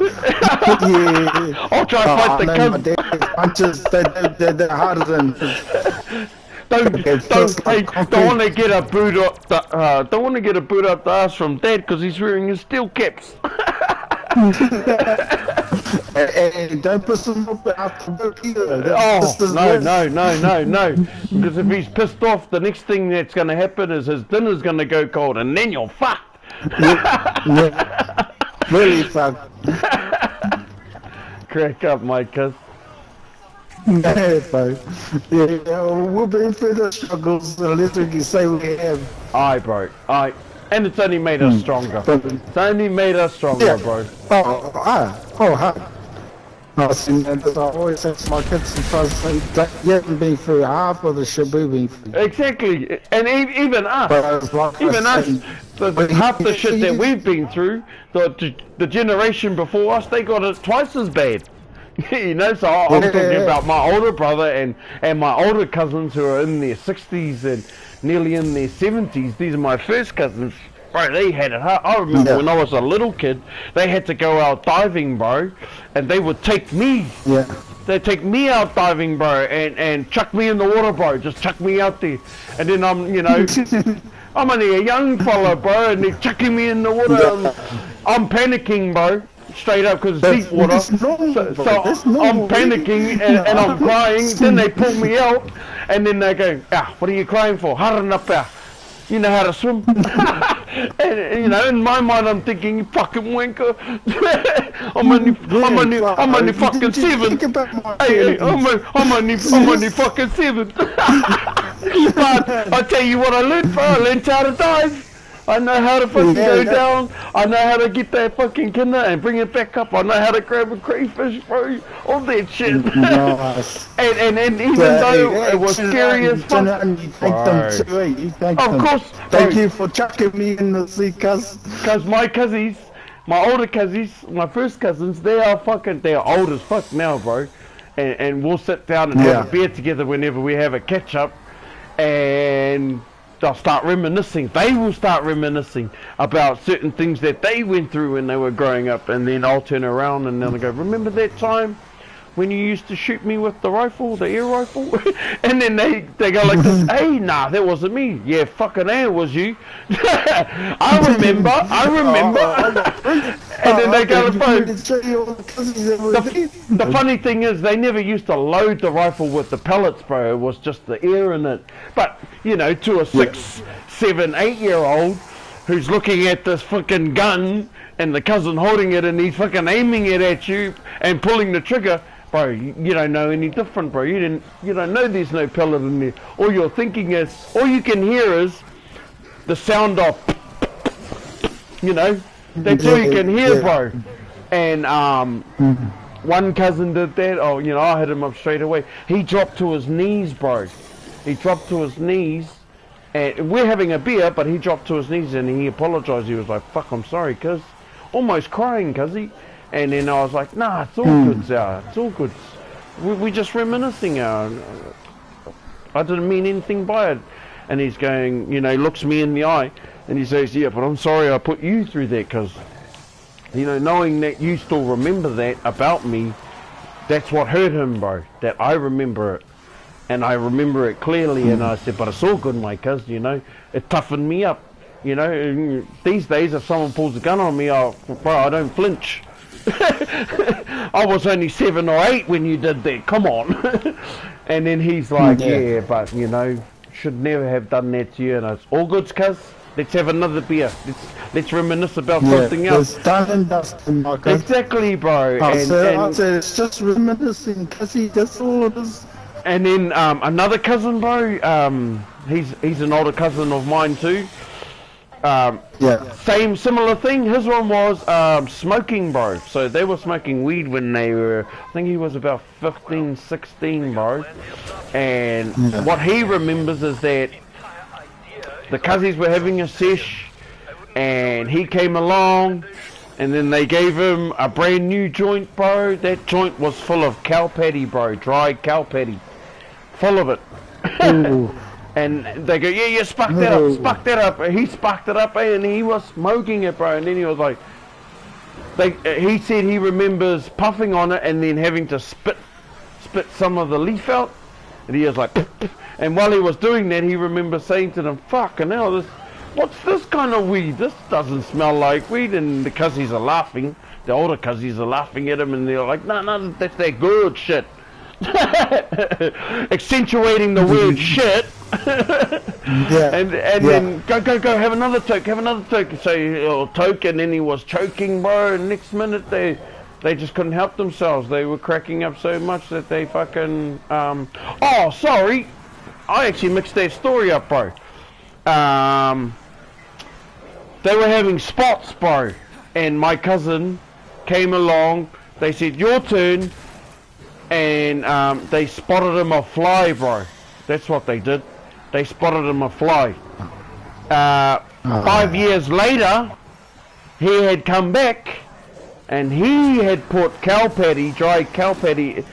Yeah. I'll try and fight the My cuz. dad's punches, they're harder than... Don't want to get a boot up the ass from Dad because he's wearing his steel caps. And don't piss him off after work either. Oh, no. Because if he's pissed off, the next thing that's going to happen is his dinner's going to go cold, and then you're fucked. Really fucked. Crack up, my cuz. Yeah, bro. Yeah, we've been through the struggles, the less we can say we have. Aye, bro. Aye. And it's only made us stronger. It's only made us stronger, bro. I see, and I always say to my kids, you haven't been through half of the shit we've been through. Exactly. And even us. But like Even us. Half the shit that we've been through, the generation before us, they got it twice as bad. You know, so I'm talking about my older brother and my older cousins who are in their 60s and nearly in their 70s. These are my first cousins. Bro, they had it hard. I remember when I was a little kid, they had to go out diving, bro, and they would take me. Yeah. They'd take me out diving, bro, and chuck me in the water, bro. Just chuck me out there. And then I'm, you know, I'm only a young fella, bro, and they're chucking me in the water. I'm panicking, bro. Straight up, because it's deep water. So I'm panicking and I'm crying. Then they pull me out, and then they go, what are you crying for? Haranapa. You know how to swim. And you know, in my mind, I'm thinking, you fucking wanker. I'm only fucking 7. Hey, I'm only fucking 7. But I tell you what I learned, bro. I learned how to dive. I know how to fucking go down. I know how to get that fucking kinder and bring it back up. I know how to grab a crayfish, bro. All that shit. Nice. and even though it was scary as fuck. Of course. Thank you for chucking me in the sea, cuz. Because my cousins, my older cousins, my first cousins, they're old as fuck now, bro. And we'll sit down and have a beer together whenever we have a catch up. And they'll start reminiscing. They will start reminiscing about certain things that they went through when they were growing up, and then I'll turn around and they'll go, remember that time when you used to shoot me with the rifle, the air rifle? And then they go like this, hey, nah, that wasn't me. Yeah, fucking A, it was you. I remember. And then they go, the funny thing is, they never used to load the rifle with the pellets, bro. It was just the air in it. But, you know, to a 6, 7, 8-year-old who's looking at this fucking gun and the cousin holding it and he's fucking aiming it at you and pulling the trigger, bro, you don't know any different, bro. You don't know there's no pellet in there. All you're thinking is, all you can hear is the sound of, you know, that's all you can hear, bro. And one cousin did that. Oh, you know, I hit him up straight away. He dropped to his knees, bro. He dropped to his knees, and we're having a beer, but he dropped to his knees and he apologized. He was like, fuck, I'm sorry, cuz. Almost crying, cuzzy. And then I was like, nah, it's all good, Zara. It's all good. We're just reminiscing. I didn't mean anything by it. And he's going, you know, he looks me in the eye and he says, yeah, but I'm sorry I put you through that, because, you know, knowing that you still remember that about me, that's what hurt him, bro. That I remember it. And I remember it clearly. And I said, but it's all good, my cuz, you know. It toughened me up. You know, these days if someone pulls a gun on me, bro, I don't flinch. I was only 7 or 8 when you did that, come on. And then he's like, yeah, but you know, should never have done that to you. And it's all good, cuz. Let's have another beer. Let's reminisce about something else. It's done and dusted, Marco. Exactly, bro. I said it's just reminiscing, cuz that's all it is. And then another cousin, bro, he's an older cousin of mine too. Similar thing. His one was smoking, bro. So they were smoking weed when they were, I think he was about 15, 16, bro. And what he remembers is that the cousins were having a sesh, and he came along, and then they gave him a brand new joint, bro. That joint was full of cow patty, bro. Dried cow patty. Full of it. And they go, yeah, spark that up. He sparked it up, and he was smoking it, bro. And then he was like, he said he remembers puffing on it and then having to spit some of the leaf out. And he was like, and while he was doing that, he remembers saying to them, fucking hell, what's this kind of weed? This doesn't smell like weed. And the cousins are laughing. The older cousins are laughing at him, and they're like, no, that's that good shit. Accentuating the word shit. And then go have another toke, so toke, and then he was choking, bro, and next minute they just couldn't help themselves. They were cracking up so much that they fucking oh, sorry, I actually mixed their story up, bro. They were having spots, bro, and my cousin came along. They said, your turn. And they spotted him a fly, bro. That's what they did. They spotted him a fly. 5 years later, he had come back, and he had put dried cow patty,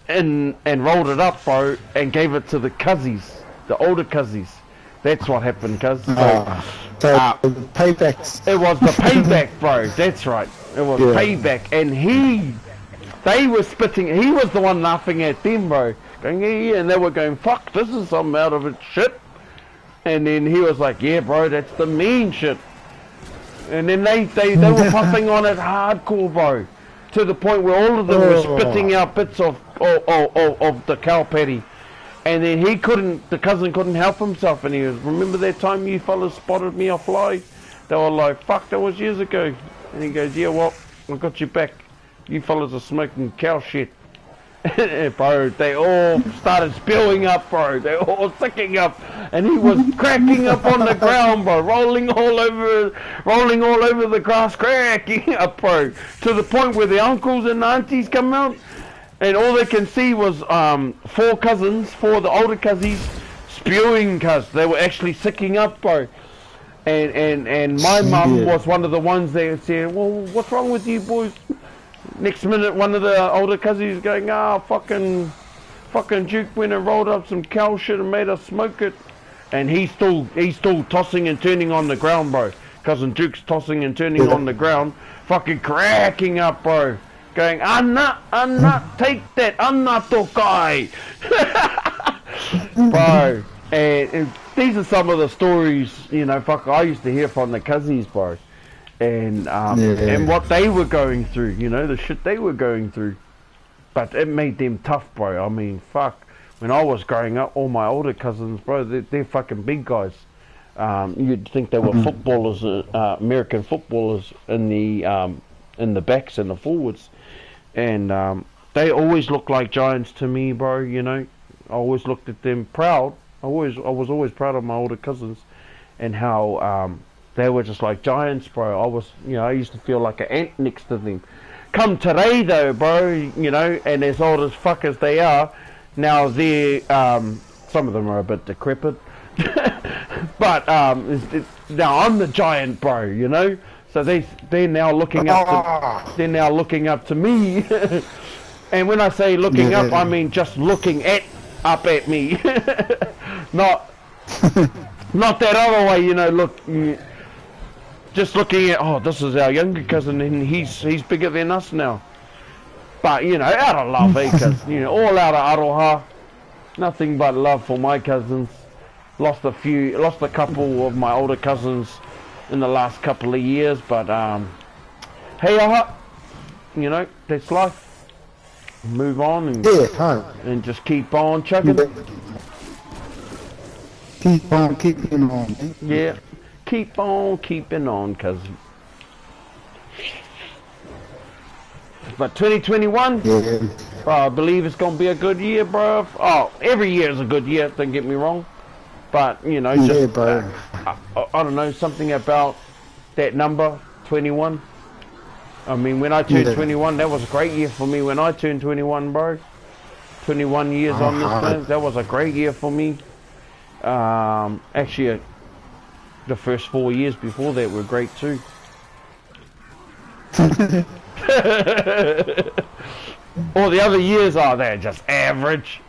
in and rolled it up, bro, and gave it to the cousins, the older cousins. That's what happened, cuz. So, So the paybacks. it was the payback, bro. That's right. It was Yeah. payback, and they were spitting. He was the one laughing at them, bro. Going, yeah, and they were going, fuck, this is some out of it shit. And then he was like, yeah, bro, that's the mean shit. And then they were puffing on it hardcore, bro, to the point where all of them were spitting out bits of the cow patty. And then the cousin couldn't help himself, and he goes, remember that time you fellas spotted me off fly? They were like, fuck, that was years ago. And he goes, yeah, well, I got you back. You fellas are smoking cow shit. Bro, they all started spewing up, bro. They were all sicking up, and he was cracking up on the ground, bro, rolling all over the grass, cracking up, bro, to the point where the uncles and aunties come out, and all they can see was four of the older cousins spewing, cuz they were actually sicking up, bro. And my mum was one of the ones that said, well, what's wrong with you boys? Next minute, one of the older cousins going, fucking Duke went and rolled up some cow shit and made us smoke it. And he's still tossing and turning on the ground, bro. Cousin Duke's tossing and turning on the ground, fucking cracking up, bro. Going, Anna, take that, Anna Tokai. Bro, and these are some of the stories, you know, fuck, I used to hear from the cousins, bro. And what they were going through, you know, the shit they were going through. But it made them tough, bro. I mean, fuck. When I was growing up, all my older cousins, bro, they're fucking big guys. You'd think they were footballers, American footballers in the backs and the forwards. And they always looked like giants to me, bro, you know. I always looked at them proud. I was always proud of my older cousins and how they were just like giants, bro. I used to feel like an ant next to them. Come today, though, bro, you know, and as old as fuck as they are, now they're, some of them are a bit decrepit. But now I'm the giant, bro, you know. So they're now looking up to me. And when I say looking up, I mean just looking up at me. Not that other way, you know, just looking at, this is our younger cousin, and he's bigger than us now. But, you know, out of love, cuz, you know, all out of aroha. Nothing but love for my cousins. Lost a couple of my older cousins in the last couple of years, but, hey, you know, that's life. Move on and just keep on chugging. Keep on keeping on. Yeah. Keep on keeping on, cuz. But 2021, I believe it's gonna be a good year, bro. Every year is a good year. Don't get me wrong, but you know, just I don't know, something about that number 21. I mean, when I turned 21, that was a great year for me. When I turned 21, bro, 21 years on this planet, that was a great year for me. Actually. The first 4 years before that were great too. All the other years, they're just average.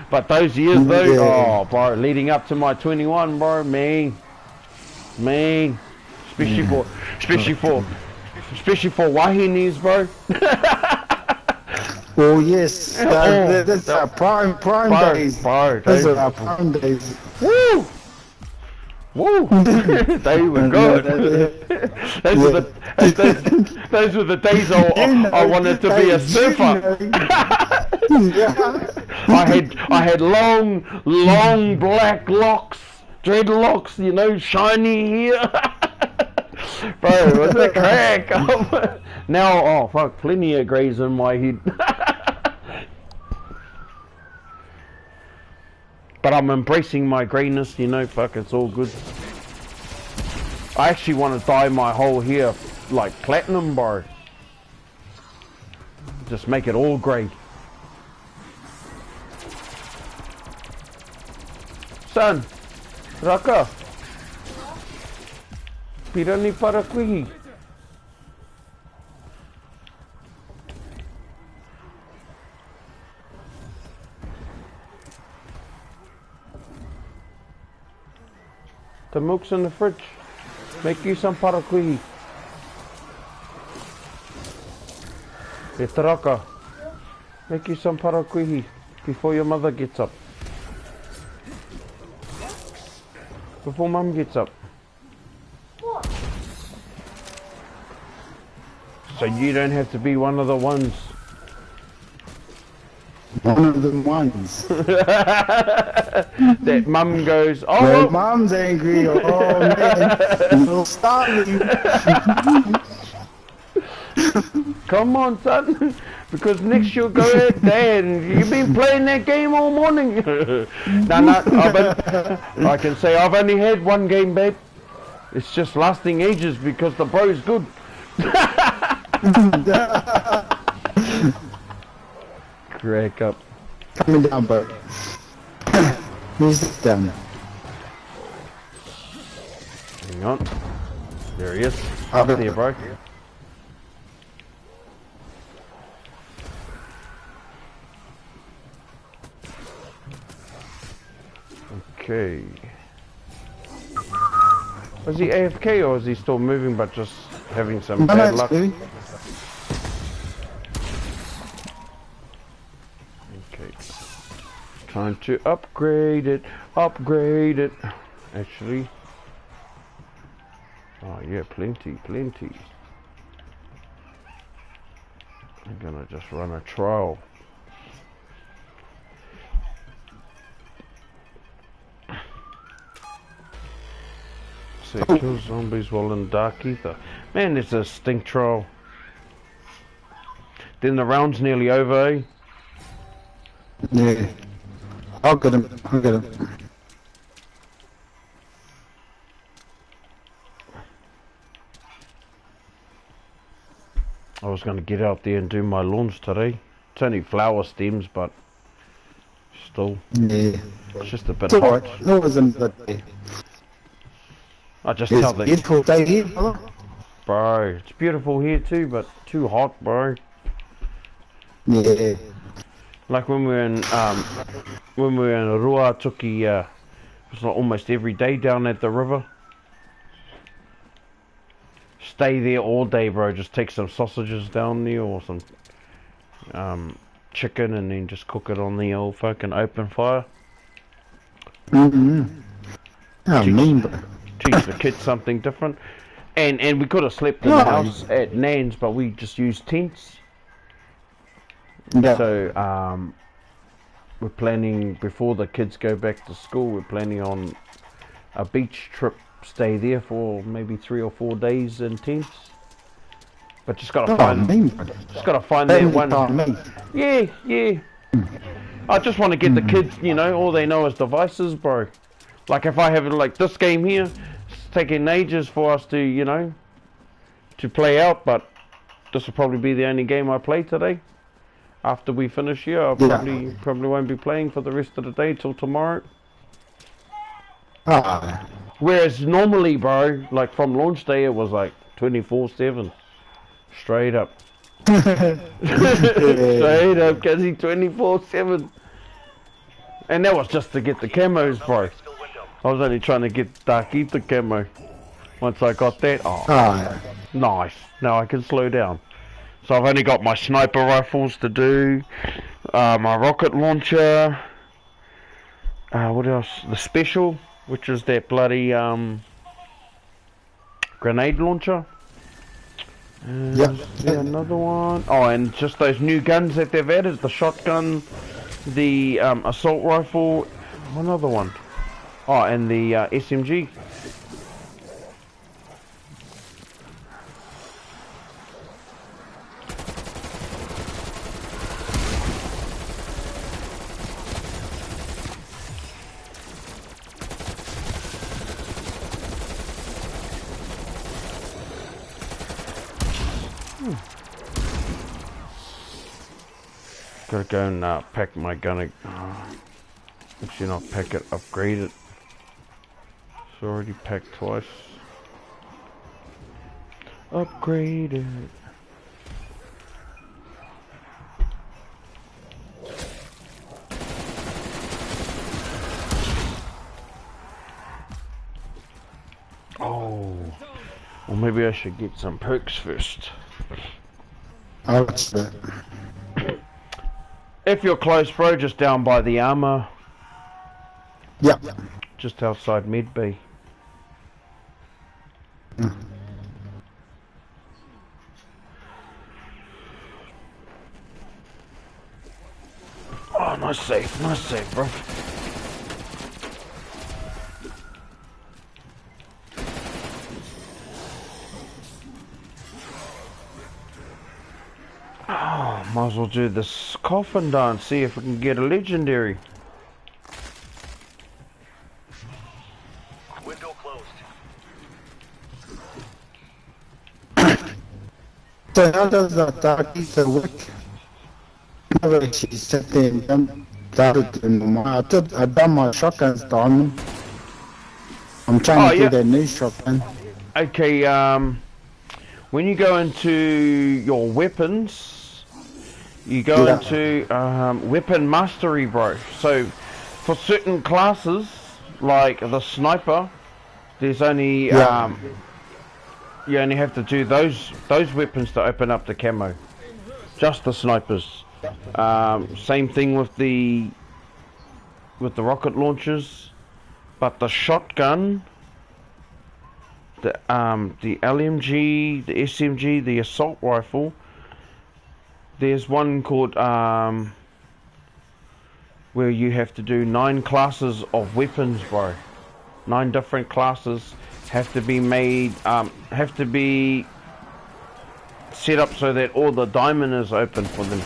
But those years though, bro, leading up to my 21, bro, man. Especially for Wahinis, bro. Oh yes, that's our prime days. Bro, those are our prime days. Woo! Woo! They were good. Those were the days I wanted to be a surfer. I had long black locks, dreadlocks, you know, shiny hair. Bro, it was a crack. Now, fuck, plenty of greys in my head. But I'm embracing my greyness, you know, fuck, it's all good. I actually want to dye my whole hair like platinum, bro. Just make it all grey. Son, Raka. Pirani para kuhi. The milk's in the fridge. Make you some parakuihi. E taraka. Make you some parakuihi before your mother gets up. Before mum gets up. So you don't have to be one of the ones. One of them ones. That mum goes, oh, My well, mom's angry. Oh man, no stop me. come on, son, because next you'll go at Dad, and you've been playing that game all morning. I can say I've only had one game, babe. It's just lasting ages because the bro's good. Crack up. Coming down, bro. Who's this down? Hang on. There he is. Up Up there, bro. Okay. Was he AFK or is he still moving but just having some bad luck? Baby. Okay. Trying to upgrade it. Upgrade it. Actually. Oh yeah, plenty, plenty. I'm gonna just run a trial. So kill zombies while in Dark Ether. Man, it's a stink trial. Then the round's nearly over, eh? Yeah. I'll get him. I'll get him. I was going to get out there and do my lawns today. It's only flower stems, but still, Yeah. it's just a bit It's hot. alright. No, wasn't that day. I just It's tell the beautiful day here, brother. bro, it's beautiful here too, but too hot, bro. Yeah. Like when we were in Ruatuki, it was like almost every day down at the river. Stay there all day, bro. Just take some sausages down there or some chicken, and then just cook it on the old fucking open fire. Mm-hmm. Oh, mean, bro. Teach the kids something different. And we could have slept in the house at Nan's, but we just used tents. Yeah. So we're planning, before the kids go back to school, we're planning on a beach trip. Stay there for maybe 3 or 4 days in tents. But just gotta find that one. Yeah, yeah. I just want to get the kids, you know, all they know is devices, bro. Like if I have like this game here, it's taking ages for us to, you know, to play out, but this will probably be the only game I play today. After we finish here, I probably won't be playing for the rest of the day till tomorrow. Ah. Whereas normally, bro, like from launch day, it was like 24/7, straight up. Straight up, Cassie, 24/7. And that was just to get the camos, bro. I was only trying to get Dark Ether camo. Once I got that, nice. Now I can slow down. So I've only got my sniper rifles to do, my rocket launcher, what else? The special, which is that bloody grenade launcher. Yep. Another one. Oh, and just those new guns that they've added, the shotgun, the assault rifle, one other one. Oh, and the SMG. Gotta go and pack my gun. Actually, not pack it, upgrade it. It's already packed twice. Upgrade it. maybe I should get some perks first. Oh, what's that? If you're close, bro, just down by the armor, Yep. just outside Med Bay. Oh, nice save, bro. Oh, might as well do this coffin dance, see if we can get a legendary. Window closed. So how does that dark ether work? Never actually sat there and started in my, I done my shotguns down. I'm trying to yeah. get a new shotgun. Okay, when you go into your weapons, you go Yeah. into weapon mastery, bro. So for certain classes, like the sniper, there's only Yeah. you only have to do those weapons to open up the camo. Just the snipers. Same thing with the rocket launchers, but the shotgun, the LMG, the SMG, the assault rifle. There's one called where you have to do 9 classes of weapons, bro. 9 different classes have to be made, have to be set up so that all the diamond is open for them.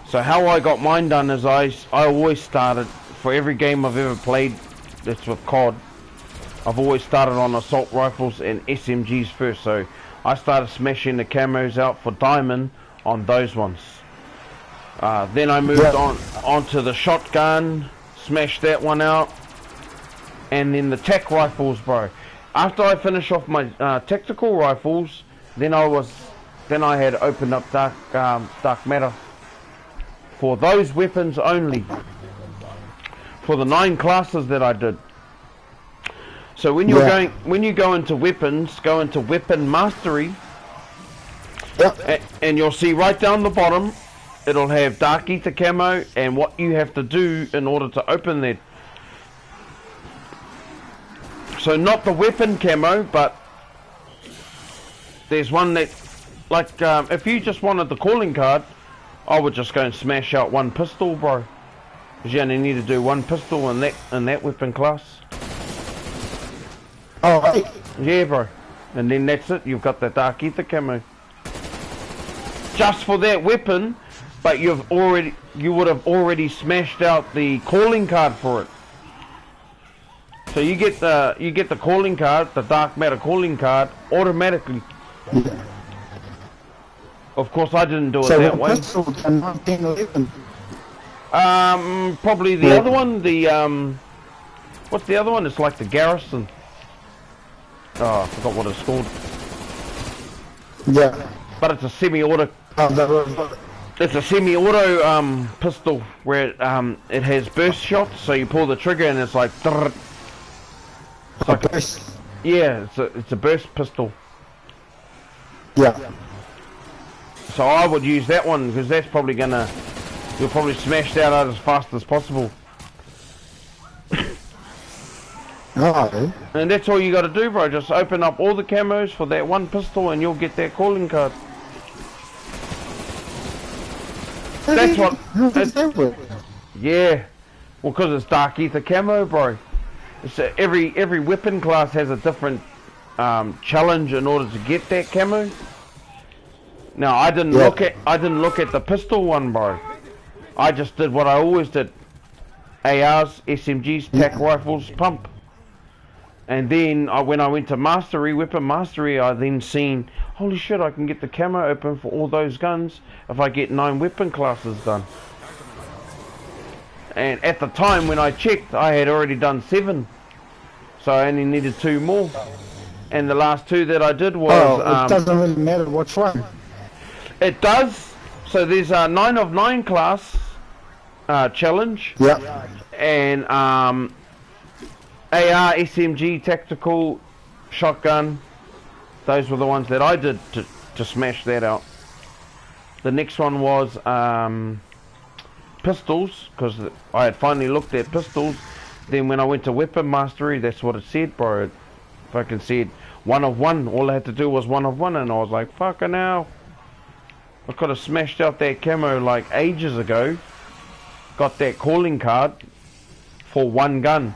So how I got mine done is I always started, for every game I've ever played that's with COD, I've always started on assault rifles and SMGs first. So I started smashing the camos out for diamond on those ones. Then I moved onto the shotgun, smashed that one out, and then the tech rifles, bro. After I finished off my tactical rifles, then I had opened up dark matter for those weapons only, for the 9 classes that I did. So when you're when you go into weapons, go into weapon mastery, and you'll see right down the bottom, it'll have dark ether camo and what you have to do in order to open that. So not the weapon camo, but there's one that, like, if you just wanted the calling card, I would just go and smash out 1 pistol, bro. Because you only need to do 1 pistol in that weapon class. Oh, right. Yeah, bro. And then that's it. You've got the dark ether camo. Just for that weapon, but you would have already smashed out the calling card for it. So you get the calling card, the dark matter calling card, automatically. Yeah. Of course, I didn't do it So that way. pistol and 1911. Probably the other one. The what's the other one? It's like the Garrison. Oh, I forgot what it's called. Yeah. But it's a semi-auto. It's a semi-auto pistol where it has burst shots. So you pull the trigger and it's like. It's like Burst. yeah, it's a burst pistol. Yeah. So I would use that one because that's probably gonna. You'll probably smash that out as fast as possible. Oh, And that's all you got to do, bro. Just open up all the camos for that 1 pistol and you'll get that calling card. That's what. How does that work? Yeah. Well, because it's dark ether camo, bro. It's every weapon class has a different challenge in order to get that camo. Now I didn't look at the pistol one, bro. I just did what I always did: ARs, SMGs, tac rifles, pump. And then when I went to mastery, weapon mastery, I then seen, holy shit, I can get the camo open for all those guns if I get 9 weapon classes done. And at the time when I checked, I had already done 7, so I only needed 2 more. And the last 2 that I did was it doesn't really matter which one. it does. So there's a 9 of 9 class challenge. Yeah. And AR, SMG, tactical, shotgun, Those were the ones that I did to smash that out. The next one was pistols, because I had finally looked at pistols. Then when I went to weapon mastery, that's what it said, bro. It fucking said 1 of 1. All I had to do was 1 of 1, and I was like, fucking hell. I could have smashed out that camo like ages ago. Got that calling card for 1 gun.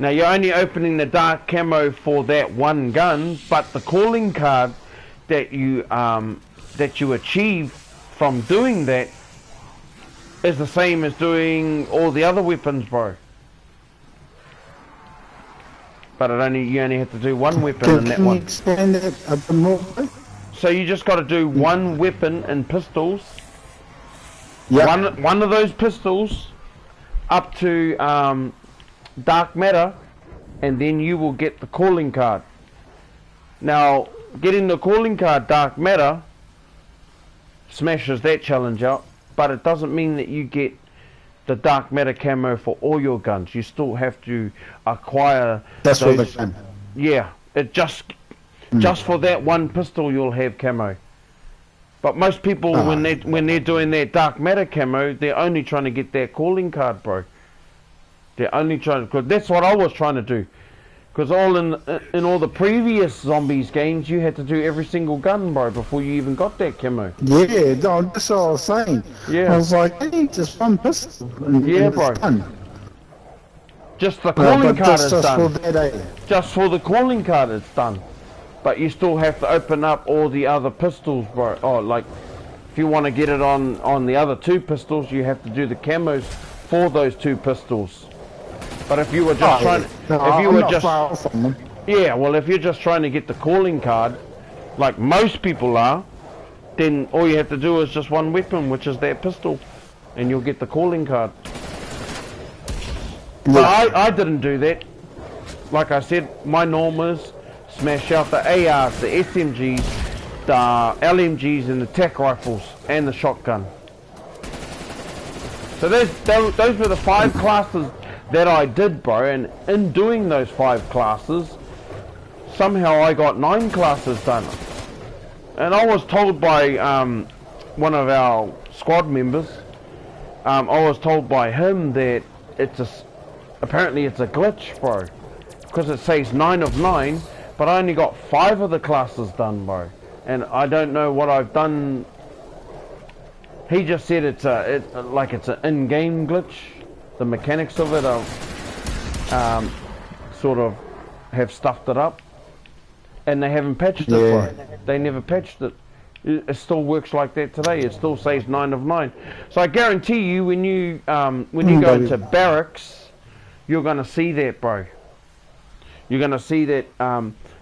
Now you're only opening the dark camo for that 1 gun, but the calling card that you achieve from doing that is the same as doing all the other weapons, bro. But you only have to do 1 weapon in that Can you one. explain that a bit more? So you just got to do 1 weapon in pistols. Yeah. One of those pistols up to dark matter, and then you will get the calling card. Now, getting the calling card dark matter smashes that challenge out, but it doesn't mean that you get the dark matter camo for all your guns. You still have to acquire That's those. what they can. Yeah, it just for that 1 pistol you'll have camo. But most people when they're doing their dark matter camo, they're only trying to get that calling card, bro. They're only trying, because that's what I was trying to do. Because in all the previous zombies games, you had to do every single gun, bro, before you even got that camo. Yeah, no, that's what I was saying. Yeah. I was like, hey, just 1 pistol. And Yeah, it's bro. done. Just the calling But card that's is just done. for that, eh? Just for the calling card it's done. But you still have to open up all the other pistols, bro. Oh, like, if you want to get it on the other 2 pistols, you have to do the camos for those 2 pistols. But if you were just trying, I'm not far off on them. yeah, well, if you're just trying to get the calling card, like most people are, then all you have to do is just 1 weapon, which is that pistol, and you'll get the calling card. But I didn't do that. Like I said, my norm is smash out the ARs, the SMGs, the LMGs, and the TAC rifles, and the shotgun. So those were the 5 classes that I did, bro, and in doing those 5 classes, somehow I got 9 classes done. And I was told by one of our squad members, I was told by him that apparently it's a glitch, bro, because it says 9 of 9, but I only got 5 of the classes done, bro, and I don't know what I've done. He just said it's an in-game glitch. The mechanics of it are sort of have stuffed it up, and they haven't patched it, bro. They never patched it. It still works like that today. It still says 9 of 9. So I guarantee you, when you go into barracks, you're gonna see that, bro. You're gonna see that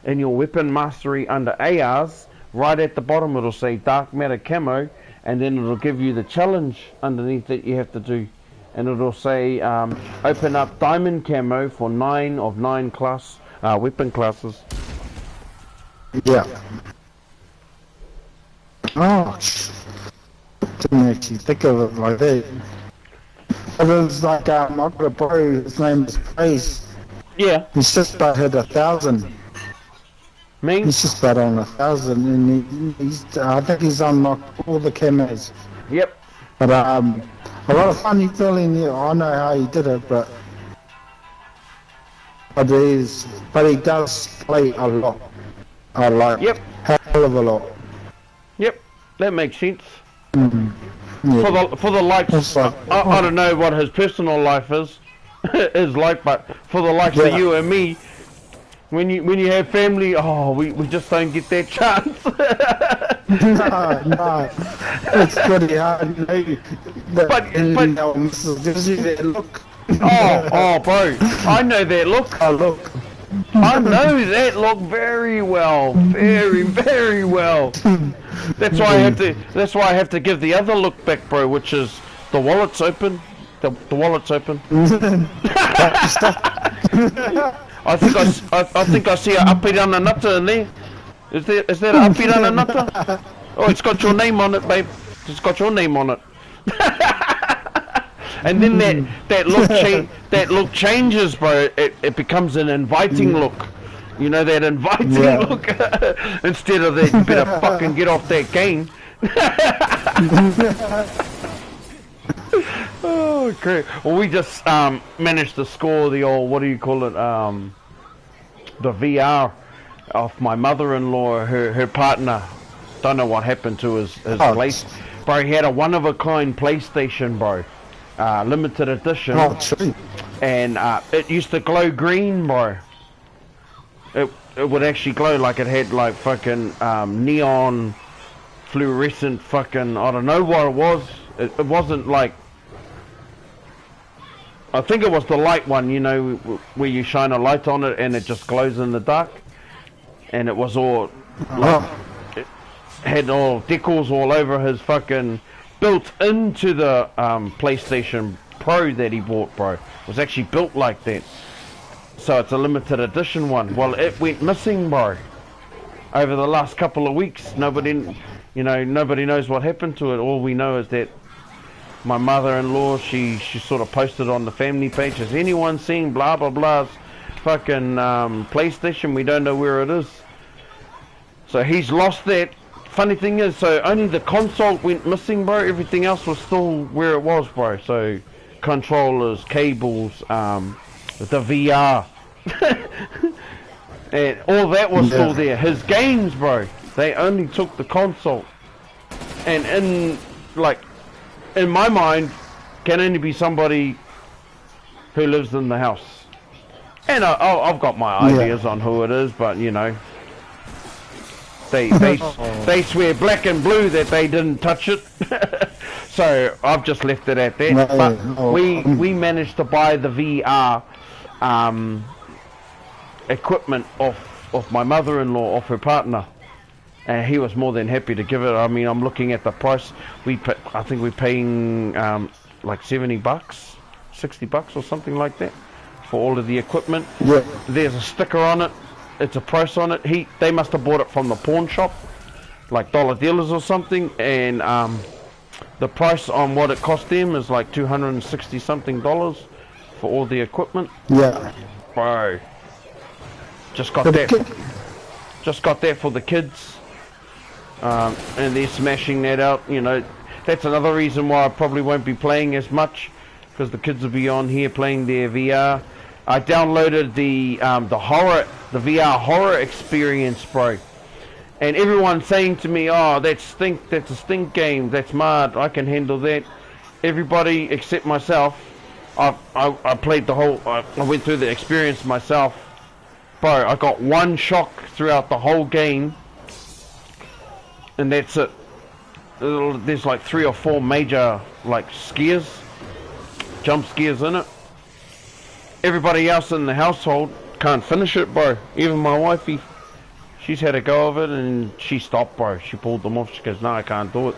in your weapon mastery under ARs, right at the bottom it'll say dark matter camo, and then it'll give you the challenge underneath that you have to do. And it'll say, open up diamond camo for 9 of 9 class weapon classes. Yeah. Oh, didn't actually think of it like that. But it was like, I've got a bro, his name is Praise. Yeah. He's just about hit 1,000. Me? He's just about on 1,000, and I think he's unlocked all the camos. Yep. But a lot of funny feeling. I know how he did it, but he does play a lot. I like Yep. hell of a lot. Yep. That makes sense. Yeah. For the likes, It's like, I don't know what his personal life is like, but for the likes of you and me, when you have family, we just don't get that chance. no, it's pretty hard. Mrs. gives you that look. oh, bro, I know that look. Oh, look. I know that look very well, very, very well. That's why I have to give the other look back, bro, which is the wallet's open. The wallet's open. I think I see a Apirana Nutter in there. Is that an Apirana Nutter? Oh, it's got your name on it, babe. It's got your name on it. And then that look changes, bro. It becomes an inviting look. You know, that inviting Yeah. look. Instead of that, you better fucking get off that game. Oh, great. Well, we just managed to score the old, what do you call it, the VR off my mother-in-law, her partner. Don't know what happened to his place. Bro, he had a one-of-a-kind PlayStation, bro. Limited edition. Oh, true. And it used to glow green, bro. It would actually glow like it had like fucking neon fluorescent fucking, I don't know what it was. It wasn't like, I think it was the light one, you know, where you shine a light on it and it just glows in the dark. And it was all like, it had all decals all over his fucking, built into the PlayStation Pro that he bought, bro. It was actually built like that. So it's a limited edition one. Well, it went missing, bro. Over the last couple of weeks, nobody knows what happened to it. All we know is that my mother-in-law, she sort of posted on the family page, has anyone seen blah blah blah's fucking PlayStation? We don't know where it is. So he's lost that. Funny thing is, so only the console went missing, bro. Everything else was still where it was, bro. So controllers, cables, the VR, and all that was still there. His games, bro, they only took the console. And in my mind, can only be somebody who lives in the house. And I've got my ideas on who it is, but you know, they swear black and blue that they didn't touch it. So I've just left it at that. No, But no. we managed to buy the VR equipment off my mother-in-law, off her partner. And he was more than happy to give it. I mean, I'm looking at the price. I think we're paying like $70, $60 or something like that for all of the equipment. Yeah. There's a sticker on it. It's a price on it. They must have bought it from the pawn shop, like Dollar Dealers or something. And the price on what it cost them is like $260 something for all the equipment. Yeah. Bro, just got that. Just got that for the kids. And they're smashing that out, you know. That's another reason why I probably won't be playing as much, because the kids will be on here playing their VR. I downloaded the VR horror experience, bro. And everyone's saying to me, oh, that's a stink game, that's mad, I can handle that. Everybody except myself, I played the whole, I went through the experience myself. Bro, I got one shock throughout the whole game. And that's it. There's like 3 or 4 major like scares, jump scares in it. Everybody else in the household can't finish it, bro. Even my wifey, she's had a go of it and she stopped, bro. She pulled them off. She goes, no, I can't do it.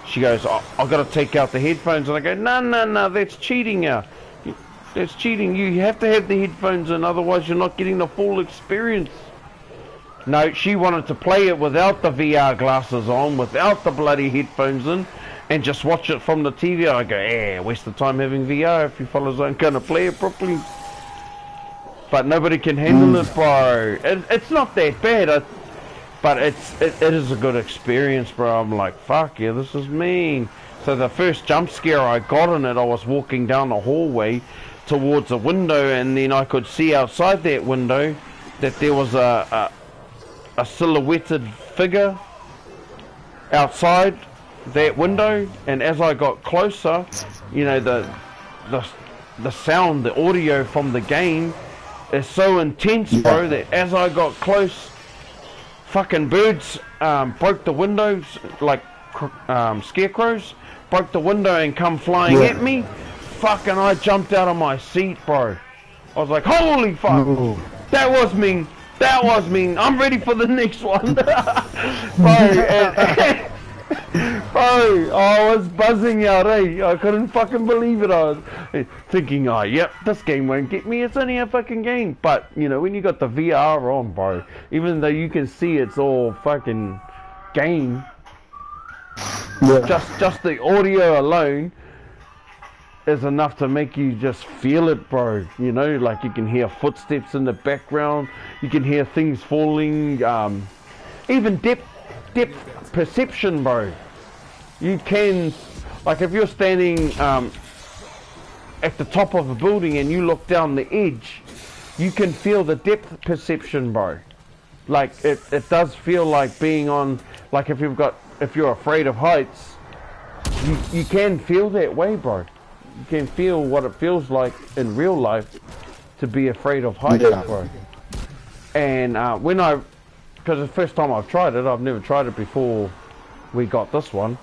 She goes, I've got to take out the headphones. And I go, no, that's cheating. That's cheating. You have to have the headphones in, otherwise you're not getting the full experience. No, she wanted to play it without the VR glasses on, without the bloody headphones in, and just watch it from the TV. I go, waste of time having VR if you fellas aren't going to play it properly. But nobody can handle it, bro. It's not that bad, but it is a good experience, bro. I'm like, fuck yeah, this is mean. So the first jump scare I got in it, I was walking down the hallway towards a window, and then I could see outside that window that there was a silhouetted figure outside that window. And as I got closer, you know, the sound, the audio from the game is so intense, bro, that as I got close, fucking birds broke the windows like scarecrows, broke the window and come flying at me. Fucking, I jumped out of my seat, bro. I was like, holy fuck, that was mean. That was mean. I'm ready for the next one. Bro, bro, I was buzzing out, I couldn't fucking believe it. I was thinking, oh, yep, this game won't get me. It's only a fucking game. But, you know, when you got the VR on, bro, even though you can see it's all fucking game, just the audio alone, is enough to make you just feel it, bro. You know, like you can hear footsteps in the background, you can hear things falling, even depth perception, bro. You can, like if you're standing at the top of a building and you look down the edge, you can feel the depth perception, bro. Like it does feel like being on, like if you're afraid of heights, you can feel that way, bro. You can feel what it feels like in real life to be afraid of heights, bro. And because the first time I've tried it, I've never tried it before we got this one.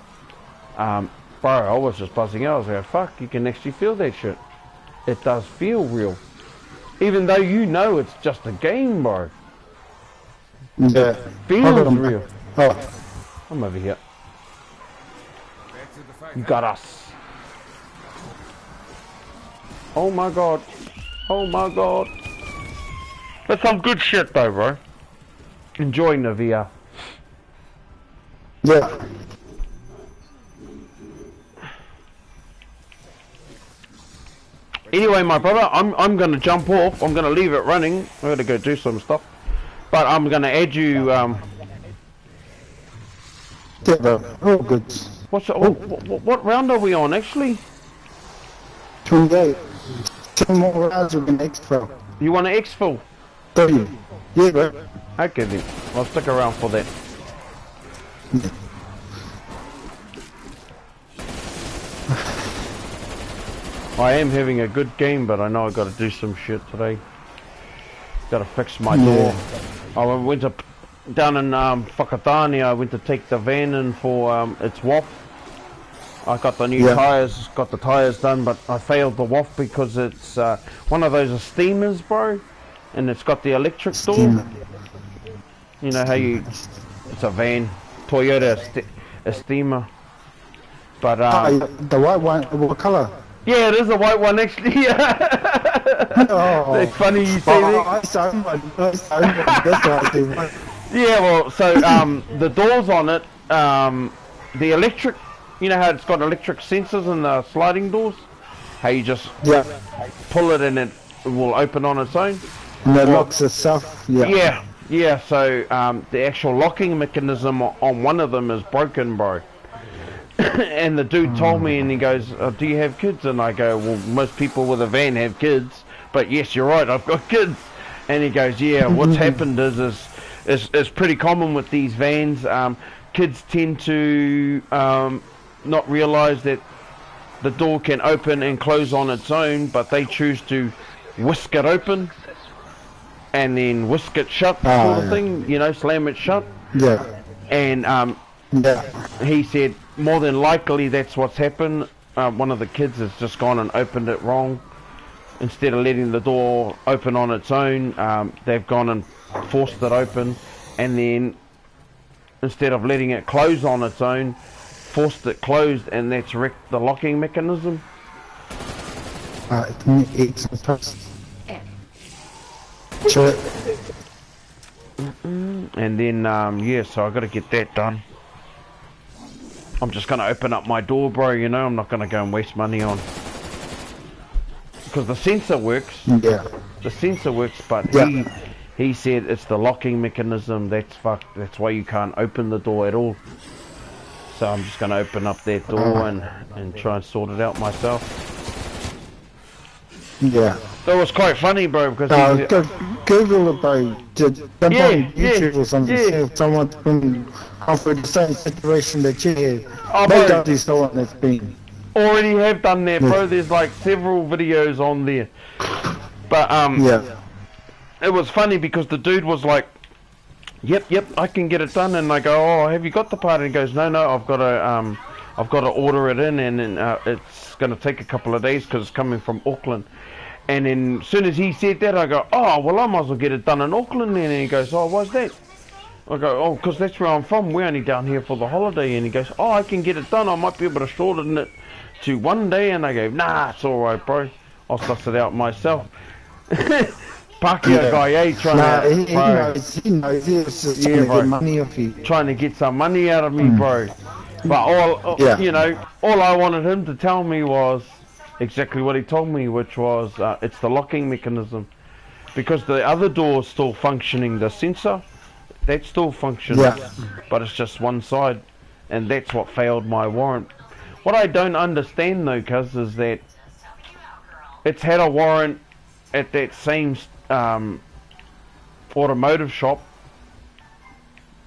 Bro, I was just buzzing out. I was like, fuck, you can actually feel that shit. It does feel real. Even though you know it's just a game, bro. Yeah. Feels real. Oh. I'm over here. Back to the fight. You got us. Oh my god. Oh my god. That's some good shit though, bro. Enjoying the VR. Yeah. Anyway, my brother, I'm gonna jump off. I'm gonna leave it running. I gotta go do some stuff. But I'm gonna add you. Yeah, bro. Oh, good. What round are we on actually? 28. 2 more rounds with an extra. You want to exfil? 30. Yeah, bro. Okay then. I'll stick around for that. I am having a good game, but I know I got to do some shit today. Got to fix my door. I went to down in Whakatane. I went to take the van in for its WOF. I got the new tires, got the tires done, but I failed the WOF because it's one of those steamers, bro, and it's got the electric door. You know how it's a van, Toyota steamer. But the white one, what colour? yeah, it is a white one actually. Oh, it's funny you say that. I saw one. That's why I do one. Yeah, well, so the doors on it, the electric, you know how it's got electric sensors in the sliding doors? How you just pull it and it will open on its own? And it locks itself, Yeah, so the actual locking mechanism on one of them is broken, bro. And the dude told me, and he goes, do you have kids? And I go, well, most people with a van have kids, but yes, you're right, I've got kids. And he goes, yeah, what's happened is pretty common with these vans. Kids tend to not realize that the door can open and close on its own, but they choose to whisk it open and then whisk it shut, sort of thing, you know, slam it shut. Yeah. And he said more than likely that's what's happened. One of the kids has just gone and opened it wrong. Instead of letting the door open on its own, they've gone and forced it open, and then instead of letting it close on its own, forced it closed, and that's wrecked the locking mechanism. It's sure. And then yeah, so I got to get that done. I'm just gonna open up my door, bro. You know, I'm not gonna go and waste money on, because the sensor works. Yeah. The sensor works, but he said it's the locking mechanism that's fucked. That's why you can't open the door at all. So I'm just gonna open up that door and try and sort it out myself. Yeah. That was quite funny, bro, because Google it, bro. Jump on YouTube or something. See someone from offer the same situation that you had. Oh, They bro, got this one that's been. already have done that, bro. There's like several videos on there. But it was funny because the dude was like, yep, I can get it done. And I go, oh, have you got the part? And he goes, no, I've got to order it in, and it's going to take a couple of days because it's coming from Auckland. And then as soon as he said that, I go, oh, well, I might as well get it done in Auckland then. And he goes, oh, why's that? I go, oh, because that's where I'm from. We're only down here for the holiday. And he goes, oh, I can get it done. I might be able to shorten it to 1 day. And I go, nah, it's all right, bro. I'll suss it out myself. Pākehā guy, He knows. He was just trying to get money off you. Trying to get some money out of me, bro. But you know, all I wanted him to tell me was, exactly what he told me, which was it's the locking mechanism. Because the other door is still functioning, the sensor, that's still functioning, Yeah. but it's just one side, and that's what failed my warrant. What I don't understand though, cuz, is that it's had a warrant at that same automotive shop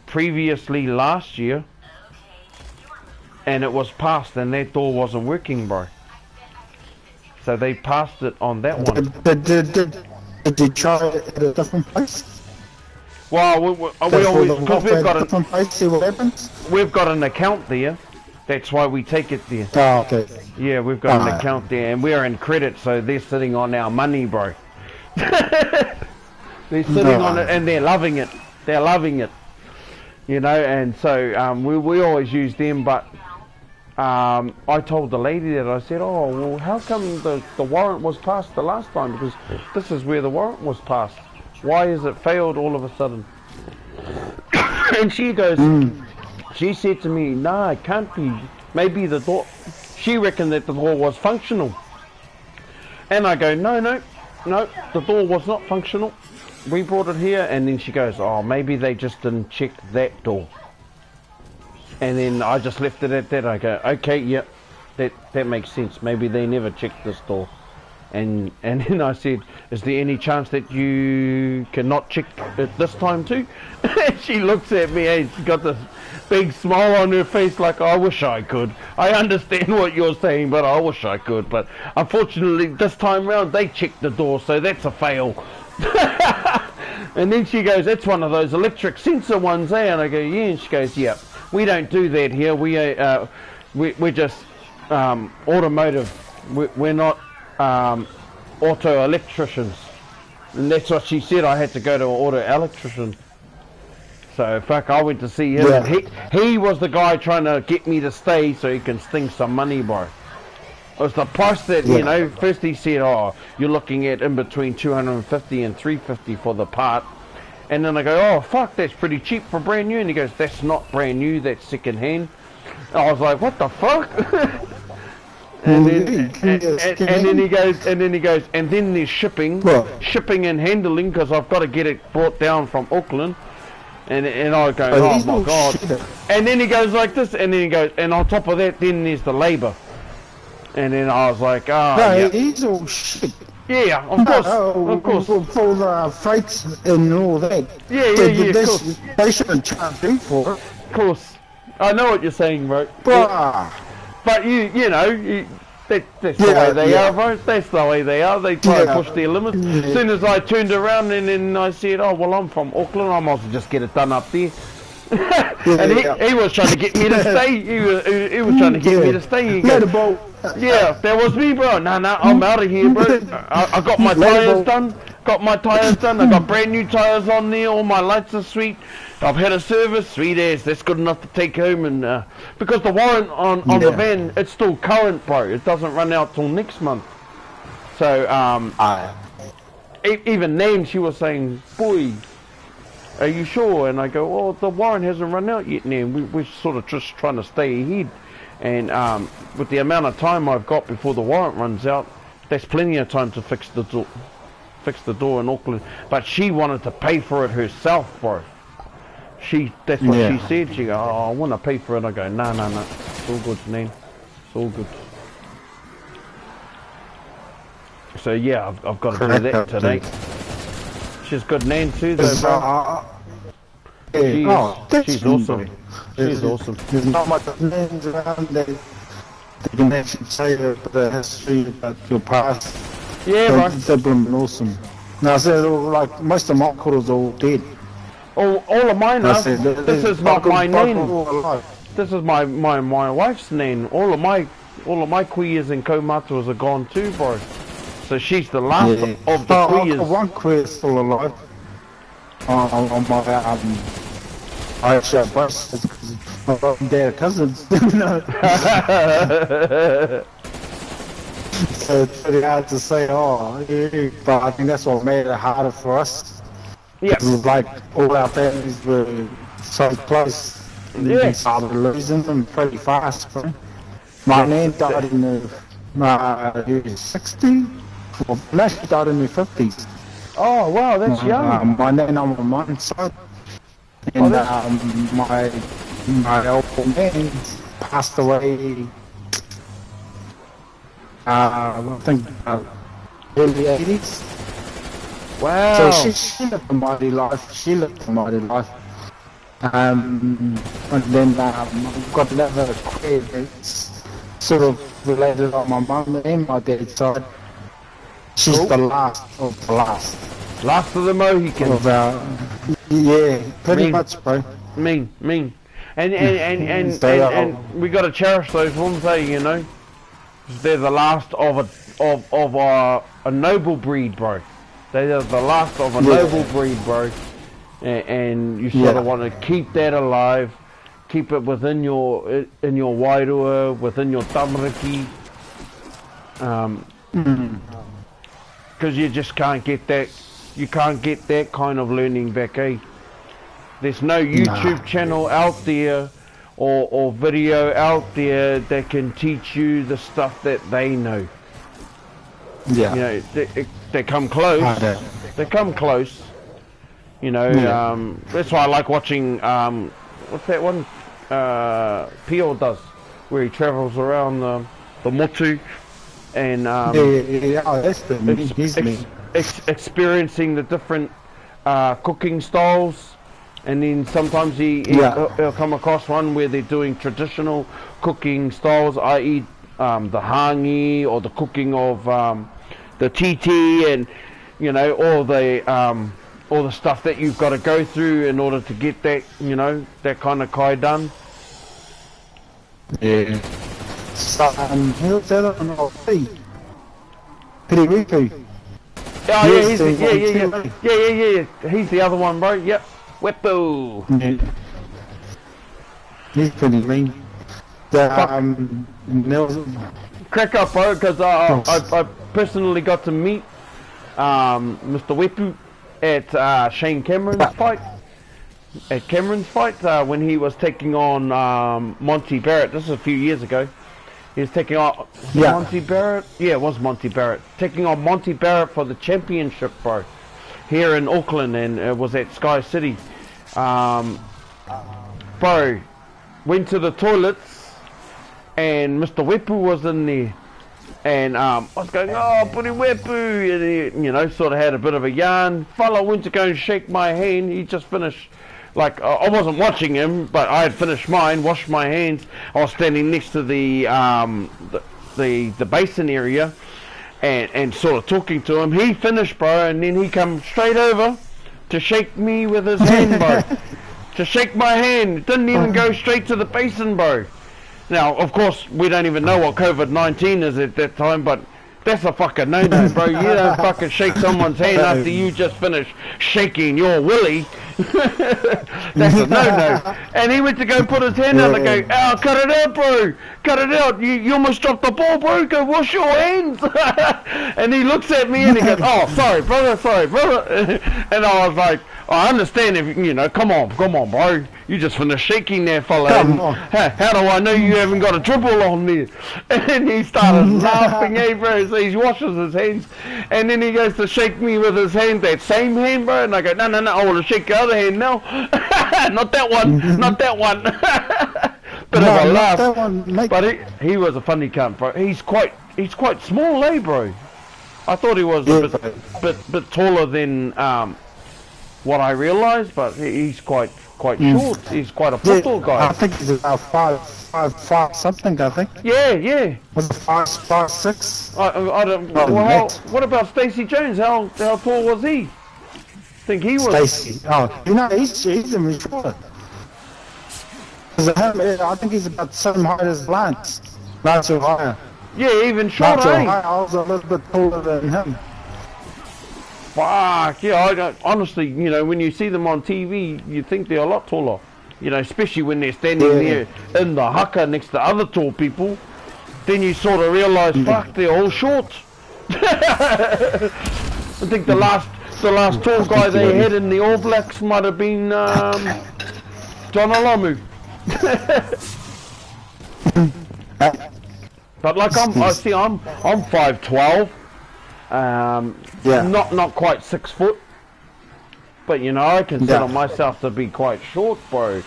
previously last year, and it was passed, and that door wasn't working, bro. So they passed it on that one. Did you try it at a different place? Well, we always, because At a different place, see what happens? we've got an account there. That's why we take it there. Oh, okay. Yeah, we've got an Alright. account there, and we're in credit, so they're sitting on our money, bro. They're sitting on it, and they're loving it. They're loving it. You know, and so we always use them, but I told the lady that, I said, oh, well, how come the warrant was passed the last time? Because this is where the warrant was passed. Why has it failed all of a sudden? And she goes, she said to me, nah, it can't be. Maybe the door, she reckoned that the door was functional. And I go, no, the door was not functional. We brought it here. And then she goes, oh, maybe they just didn't check that door. And then I just left it at that. I go, okay, yep, that makes sense. Maybe they never checked this door. And then I said, is there any chance that you cannot check it this time too? And she looks at me, and she's got this big smile on her face like, I wish I could. I understand what you're saying, but I wish I could. But unfortunately, this time round, they checked the door, so that's a fail. And then she goes, that's one of those electric sensor ones, eh? And I go, yeah. And she goes, yeah, we don't do that here. We're just automotive. We're not auto electricians. And that's what she said. I had to go to an auto electrician. So fuck, I went to see him. Yeah. And he was the guy trying to get me to stay so he can sting some money, bro. It was the price that, you know, first he said, oh, you're looking at in between 250 and 350 for the part. And then I go, oh fuck, that's pretty cheap for brand new. And he goes, that's not brand new, that's second hand. I was like, what the fuck? And then he goes, and then there's shipping and handling, because I've got to get it brought down from Auckland. And I go, oh my god. And then he goes like this, and then he goes, and on top of that, then there's the labour. And then I was like, oh, No, yeah. he's all shit. Yeah, of course. For the freights and all that. Yeah, of course. They shouldn't charge you for it. Of course. I know what you're saying, bro. Bruh. But you know, that's the way they are, bro. That's the way they are. They try to push their limits. As soon as I turned around and then I said, oh, well, I'm from Auckland, I might as well just get it done up there. And he was trying to get me to stay. He was trying to get me to stay. He goes, yeah, that was me, bro. Nah, I'm out of here, bro. I got my tyres done. I got brand new tyres on there. All my lights are sweet. I've had a service, 3 days. That's good enough to take home. And because the warrant on the van, it's still current, bro. It doesn't run out till next month. So even then, she was saying, boy, are you sure? And I go, well, the warrant hasn't run out yet, and we're sort of just trying to stay ahead. And with the amount of time I've got before the warrant runs out, that's plenty of time to fix the door in Auckland. But she wanted to pay for it herself, bro. That's what she said. She go, oh, I want to pay for it. I go, no. It's all good, man. It's all good. So yeah, I've got to do that today. She's good name too, though, bro. She's awesome. She's awesome. There's not much names around that you can actually say the history about your past. Yeah, bro. They've been awesome. Now I said, like, most of my quarters are all dead. All of mine are. This is not my name. This is my wife's name. All of my queers and co-matas are gone too, bro. So she's the last of the queers. One queer is still alive. On my I actually have brothers because they're cousins. So it's pretty hard to say, but I think that's what made it harder for us. Yeah. Like all our families were so close. We started losing them pretty fast, bro. My nan died in the He was 60. Well, no, he died in the 50s. Oh wow, that's young. My name on my mom's side. And my old man passed away, I think early 80s. Wow. So she lived a mighty life. And then I've got another career that's sort of related on my mum and my dad's side. She's Cool. the last of the last. Last of the Mohicans. Of yeah, pretty Mean. much, bro. Mean. And They are. and we got to cherish those ones, eh? You know, they're the last of a noble breed, bro. They are the last of a noble breed, bro. And you sort of want to keep that alive, keep it within your wairua, within your tamariki. Because you just can't get that. You can't get that kind of learning back, eh? There's no YouTube channel out there or video out there that can teach you the stuff that they know. Yeah. You know, they come close. They come close. You know, that's why I like watching, what's that one? Pio does, where he travels around the motu and Oh, that's the he's me. experiencing the different cooking styles, and then sometimes he'll come across one where they're doing traditional cooking styles, i.e. The hangi or the cooking of the titi, and you know all the stuff that you've got to go through in order to get that, you know, that kind of kai done. Yeah. So, who's the other one? Piriwiku. Oh yeah, Yes, yeah. He's the other one, bro. Yep. Wepo. Yeah. He's pretty mean. Nelson. Crack up, bro, because I personally got to meet Mr. Wepu at Shane Cameron's fight. At Cameron's fight, when he was taking on Monty Barrett. This is a few years ago. He was taking on Monty Barrett. Yeah, it was Monty Barrett. Taking on Monty Barrett for the championship, bro. Here in Auckland, and it was at Sky City. Bro, went to the toilets, and Mr. Wepu was in there. And I was going, oh, Puri Wepu, and he, you know, sort of had a bit of a yarn. Fella went to go and shake my hand. He just finished, like, I wasn't watching him, but I had finished mine, washed my hands. I was standing next to the basin area, and sort of talking to him. He finished, bro, and then he come straight over to shake me with his hand, bro. To shake my hand. Didn't even go straight to the basin, bro. Now, of course, we don't even know what COVID-19 is at that time, but that's a fucking no-no, bro. You don't fucking shake someone's hand after you just finished shaking your willy. That's a no-no. And he went to go put his hand out and go, oh, cut it out, bro. Cut it out. You almost dropped the ball, bro. Go wash your hands. And he looks at me and he goes, oh, sorry, brother. And I was like, I understand if, you know, come on, bro. You just finished shaking there, fella. Come on. How do I know you haven't got a dribble on me? And he started laughing, hey, bro. So he washes his hands. And then he goes to shake me with his hand, that same hand, bro. And I go, no, I want to shake the other hand now. Not that one. Bit of a laugh. That one, mate. But he was a funny cunt, bro. He's quite small, eh, bro? I thought he was a bit taller than what I realised, but he's quite short. He's quite a football guy. I think he's about five something, I think. Yeah. Was it 5'6"? I don't. Oh, Well, mate. what about Stacey Jones? How tall was he? I think he was. Stacey. Oh, you know, he's even shorter. I think he's about the same height as Lance. Lance or higher. Yeah, even shorter. Lance or Eh? higher. I was a little bit taller than him. Fuck, yeah, I don't, honestly, you know, when you see them on TV, you think they're a lot taller. You know, especially when they're standing there in the haka next to other tall people. Then you sort of realise, fuck, they're all short. I think the last tall guy they had in the All Blacks might have been John Alamu. But like I'm 5'12", Yeah. not quite 6 foot, but you know I consider myself to be quite short, bro.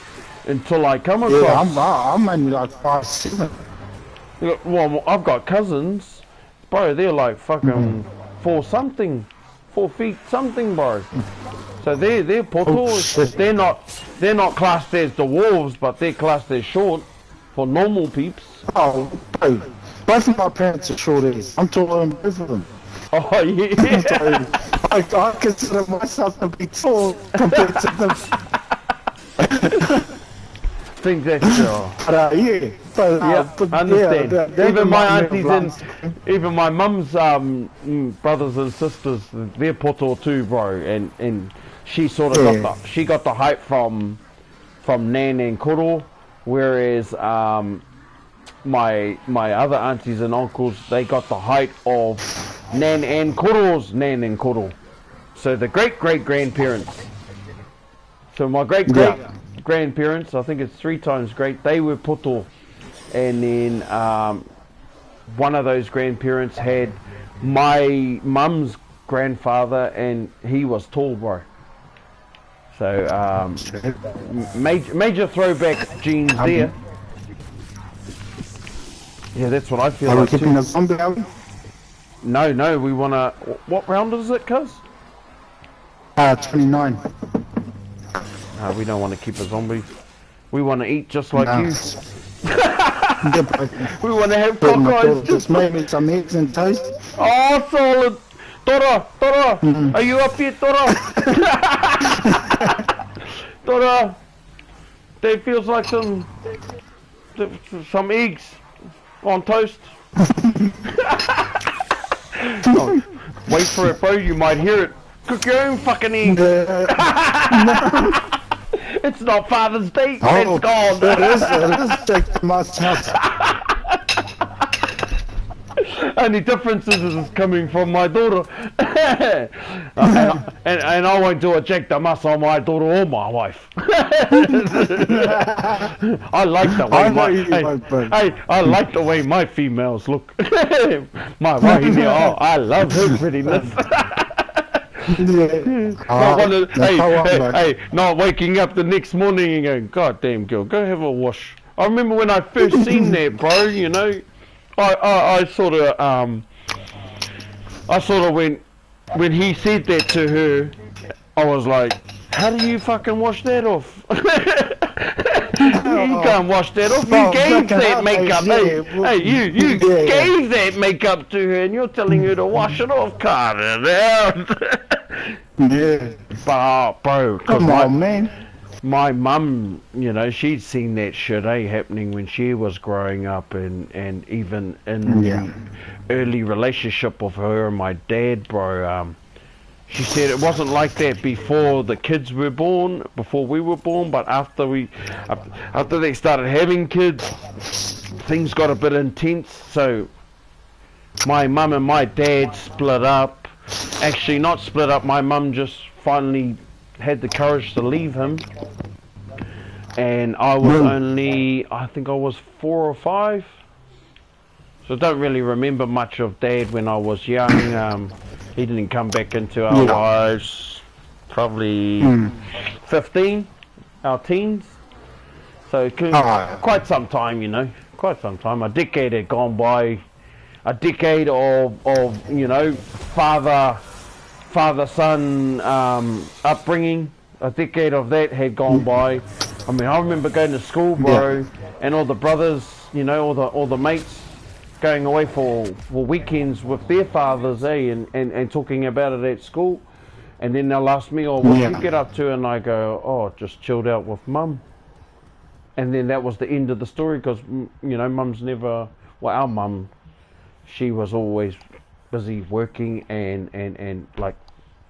Until I come across. Yeah, I'm only like 5'7". Well, I've got cousins, bro. They're like fucking 4 feet something, bro. So they're potos. They're not classed as dwarves, but they're classed as short for normal peeps. Oh, bro. Both of my parents are short as. I'm taller than both of them. Oh yeah. So, I consider myself to be tall compared to them. Think that's But yeah, but, understand. they Even my remind me aunties of and even my mum's brothers and sisters, they're poto too, bro. And she sort of got the height from Nan and Koro, whereas my other aunties and uncles, they got the height of Nan and Koro's Nan and Koro. So the great grandparents. So my great grandparents, I think it's 3 times great, they were poto, and then one of those grandparents had my mum's grandfather, and he was tall, bro. So major throwback genes there. Yeah, that's what I feel Are like we keeping too. a zombie out? No, we wanna. What round is it, cuz? 29. No, we don't want to keep a zombie. We want to eat just like you. We want to have cockeyes. Just made me some eggs and toast. Oh, solid. Tora, are you up yet, Tora? Tora, that feels like some eggs on toast. Oh, wait for it, bro. You might hear it. Cook your own fucking eggs. It's not Father's Day. It's gone. It is. Take the must house. Only difference is it's coming from my daughter. and I won't do a check the muss on my daughter or my wife. I like the way I like the way my females look. My wife, I love her prettiness. Not waking up the next morning and going, God damn girl, go have a wash. I remember when I first seen that, bro, you know, I sort of when he said that to her, I was like, how do you fucking wash that off? You can't wash that off. You gave that makeup. You gave that makeup to her, and you're telling her to wash it off. Cut it out. Yeah. But bro, Come on, man. My mum, you know, she'd seen that shit happening when she was growing up, and even in the early relationship of her and my dad, bro. She said it wasn't like that before the kids were born, before we were born, but after they started having kids, things got a bit intense. So my mum and my dad split up. Actually, not split up. My mum just finally had the courage to leave him, and I was I think I was 4 or 5. So I don't really remember much of Dad when I was young. He didn't come back into our lives probably 15, our teens. So quite some time, you know, quite some time. A decade had gone by. A decade of you know, father-son upbringing. A decade of that had gone by. I mean, I remember going to school, bro, and all the brothers, you know, all the mates going away for weekends with their fathers, and talking about it at school. And then they'll ask me, oh, what did you get up to? And I go, oh, just chilled out with Mum. And then that was the end of the story, because, you know, Mum's never, well, our Mum, she was always busy working and like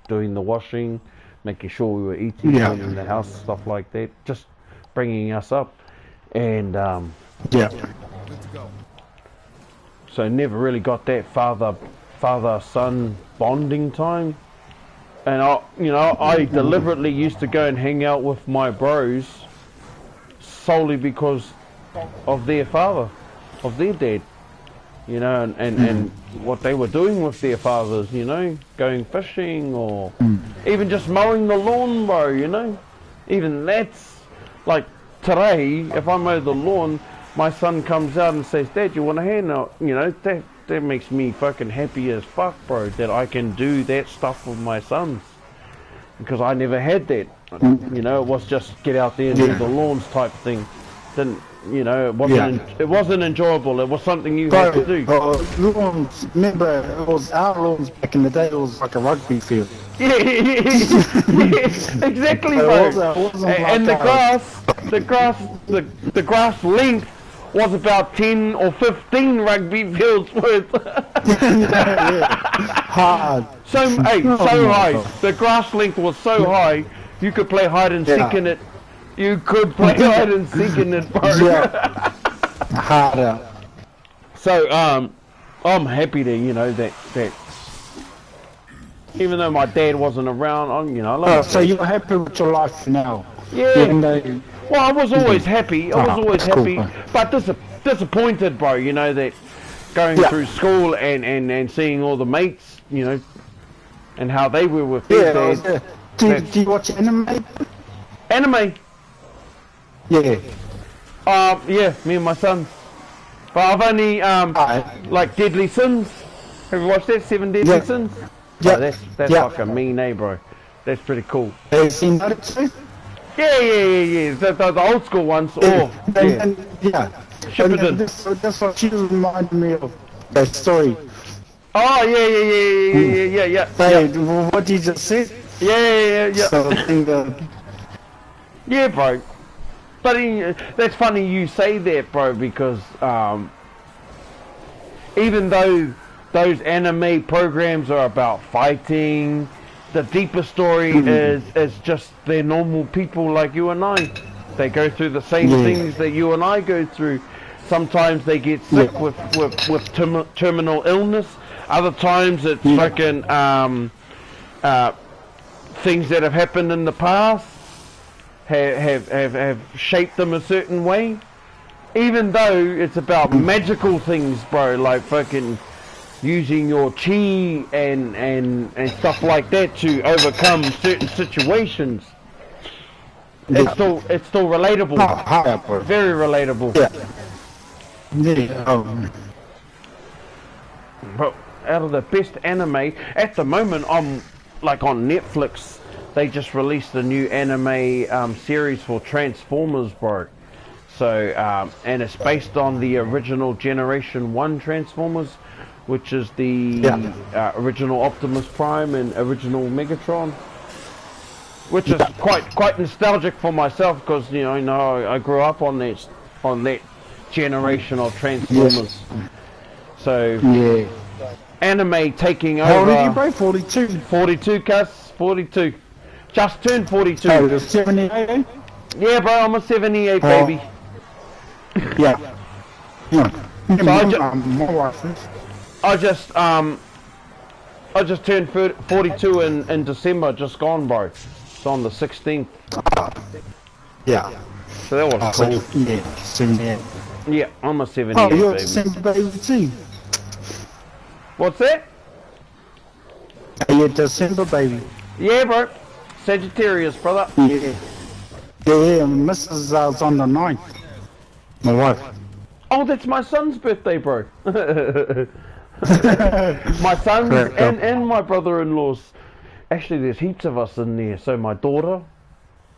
doing the washing, making sure we were eating, cleaning the house, stuff like that, just bringing us up. And Good to go. so never really got that father-son bonding time. And I deliberately used to go and hang out with my bros solely because of their father, of their dad. you know, and what they were doing with their fathers, you know, going fishing or even just mowing the lawn, bro, you know. Even that's, like, today, if I mow the lawn, my son comes out and says, Dad, you want a hand? You know, that makes me fucking happy as fuck, bro, that I can do that stuff with my sons. Because I never had that. You know, it was just get out there and do the lawns type thing. Didn't, you know, it wasn't enjoyable. It was something you had to do. Lawns, remember, it was our lawns back in the day. It was like a rugby field. Yeah, exactly, bro. And the grass length was about 10 or 15 rugby fields worth. Hard. So high. The grass length was so high, you could play hide and seek in it. You could play hide and seek in it, bro. Yeah. Harder. So, I'm happy to, you know, that even though my dad wasn't around, you know, I love so you're happy with your life now? Yeah. Well, I was always happy. I was always happy, cool, but disappointed, bro. You know, that going through school and seeing all the mates, you know, and how they were with their dads. Do you watch anime? Anime? Yeah. Yeah, me and my son. But I've only like Deadly Sins. Have you watched that? 7 Deadly Sins? Yeah. Oh, that's fucking mean, eh, bro? That's pretty cool. Have you seen that too? Yeah. The old school ones. Shippuden. That's what she reminded me of. That story. Oh, yeah. Hey, what you just said? Yeah. So, yeah, bro. But that's funny you say that, bro, because even though those anime programs are about fighting, the deeper story is just they're normal people like you and I. They go through the same things that you and I go through. Sometimes they get sick with terminal illness. Other times it's fucking things that have happened in the past have shaped them a certain way. Even though it's about magical things, bro, like fucking using your chi and stuff like that to overcome certain situations. It's still relatable. Very relatable. But out of the best anime at the moment, I'm like on Netflix. They just released a new anime series for Transformers, bro. So and it's based on the original Generation 1 Transformers, which is the original Optimus Prime and original Megatron, which is quite nostalgic for myself because you know I grew up on that generation of Transformers. So anime taking over. How old are you, bro? 42. 42, cuz 42. Just turned 42. Oh, you're 78. Yeah, bro, I'm a 78 baby. Yeah. My wife is. I just turned 42 in December, just gone, bro. It's on the 16th. Yeah. So that was cool. Yeah, 78. Yeah, I'm a 78 Oh, you're a baby. December baby too. What's that? You're a December baby. Yeah, bro. Sagittarius, brother. Yeah. Yeah, Mrs. is on the 9th. My wife. Oh, that's my son's birthday, bro. My son's and my brother-in-law's. Actually, there's heaps of us in there. So my daughter,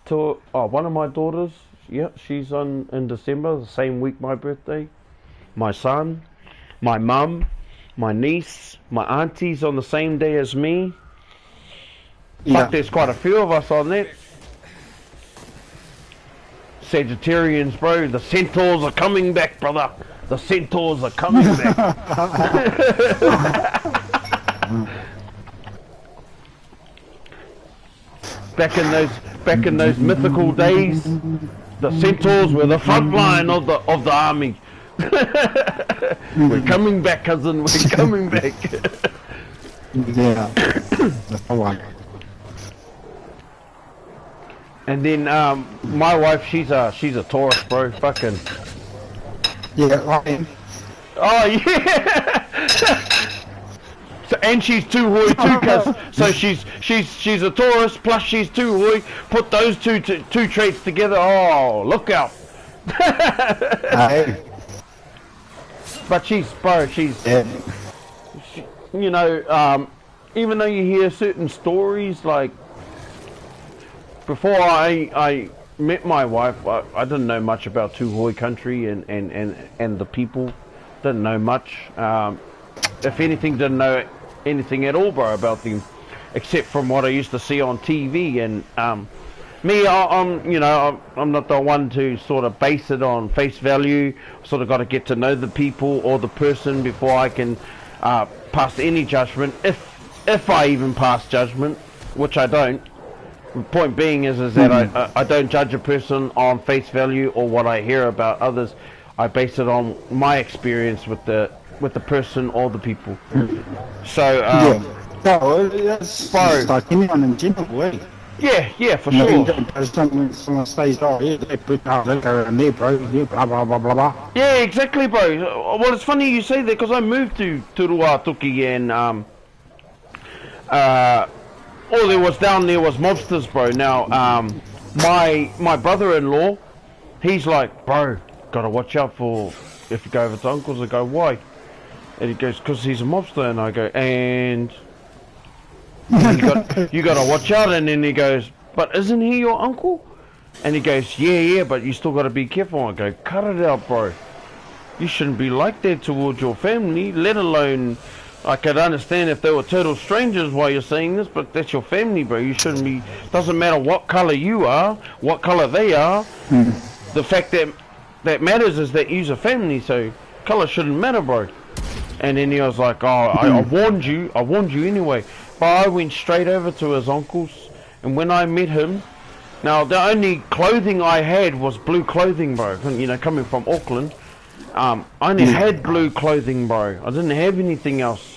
one of my daughters, yeah, she's in December, the same week my birthday. My son, my mum, my niece, my auntie's on the same day as me. Fuck, there's quite a few of us on that. Sagittarians, bro. The centaurs are coming back, brother. The centaurs are coming back. Back in those mythical days, the centaurs were the front line of the army. We're coming back, cousin. We're coming back. Yeah. That's the one. And then my wife, she's a Taurus, bro. Fucking. Yeah, I am. Oh yeah. So, and she's too hoy too, cuz so she's a Taurus plus she's too hoy. Put those two traits together. Oh, look out! Hey. But she's Yeah. you know, even though you hear certain stories, like before I met my wife, I didn't know much about Tuhoi country and the people. Didn't know much. If anything, didn't know anything at all, bro, about them, except from what I used to see on TV. And me, I'm not the one to sort of base it on face value. Sort of got to get to know the people or the person before I can pass any judgment. If I even pass judgment, which I don't. The point being is that I don't judge a person on face value or what I hear about others. I base it on my experience with the person or the people. So Yeah. No, that's like anyone in general way. yeah, for You know, sure. you don't post something when someone says, oh, yeah, they put out liquor in there, bro, yeah, blah, blah, blah, blah, blah. Yeah, exactly, bro. Well, it's funny you say that because I moved to Ruatuki and all there was down there was mobsters, bro. Now my brother-in-law, he's like, bro, gotta watch out for if you go over to uncle's. I go, why? And he goes, because he's a mobster. And I go, and you gotta watch out. And then he goes, but isn't he your uncle? And he goes, yeah, but you still gotta be careful. I go, cut it out, bro. You shouldn't be like that towards your family, let alone, I could understand if they were total strangers why you're saying this, but that's your family, bro. You shouldn't be, doesn't matter what color you are, what color they are. The fact that matters is that you're a family, so color shouldn't matter, bro. And then he was like, oh, I warned you anyway. But I went straight over to his uncle's, and when I met him, now the only clothing I had was blue clothing, bro. You know, coming from Auckland, I only had blue clothing, bro. I didn't have anything else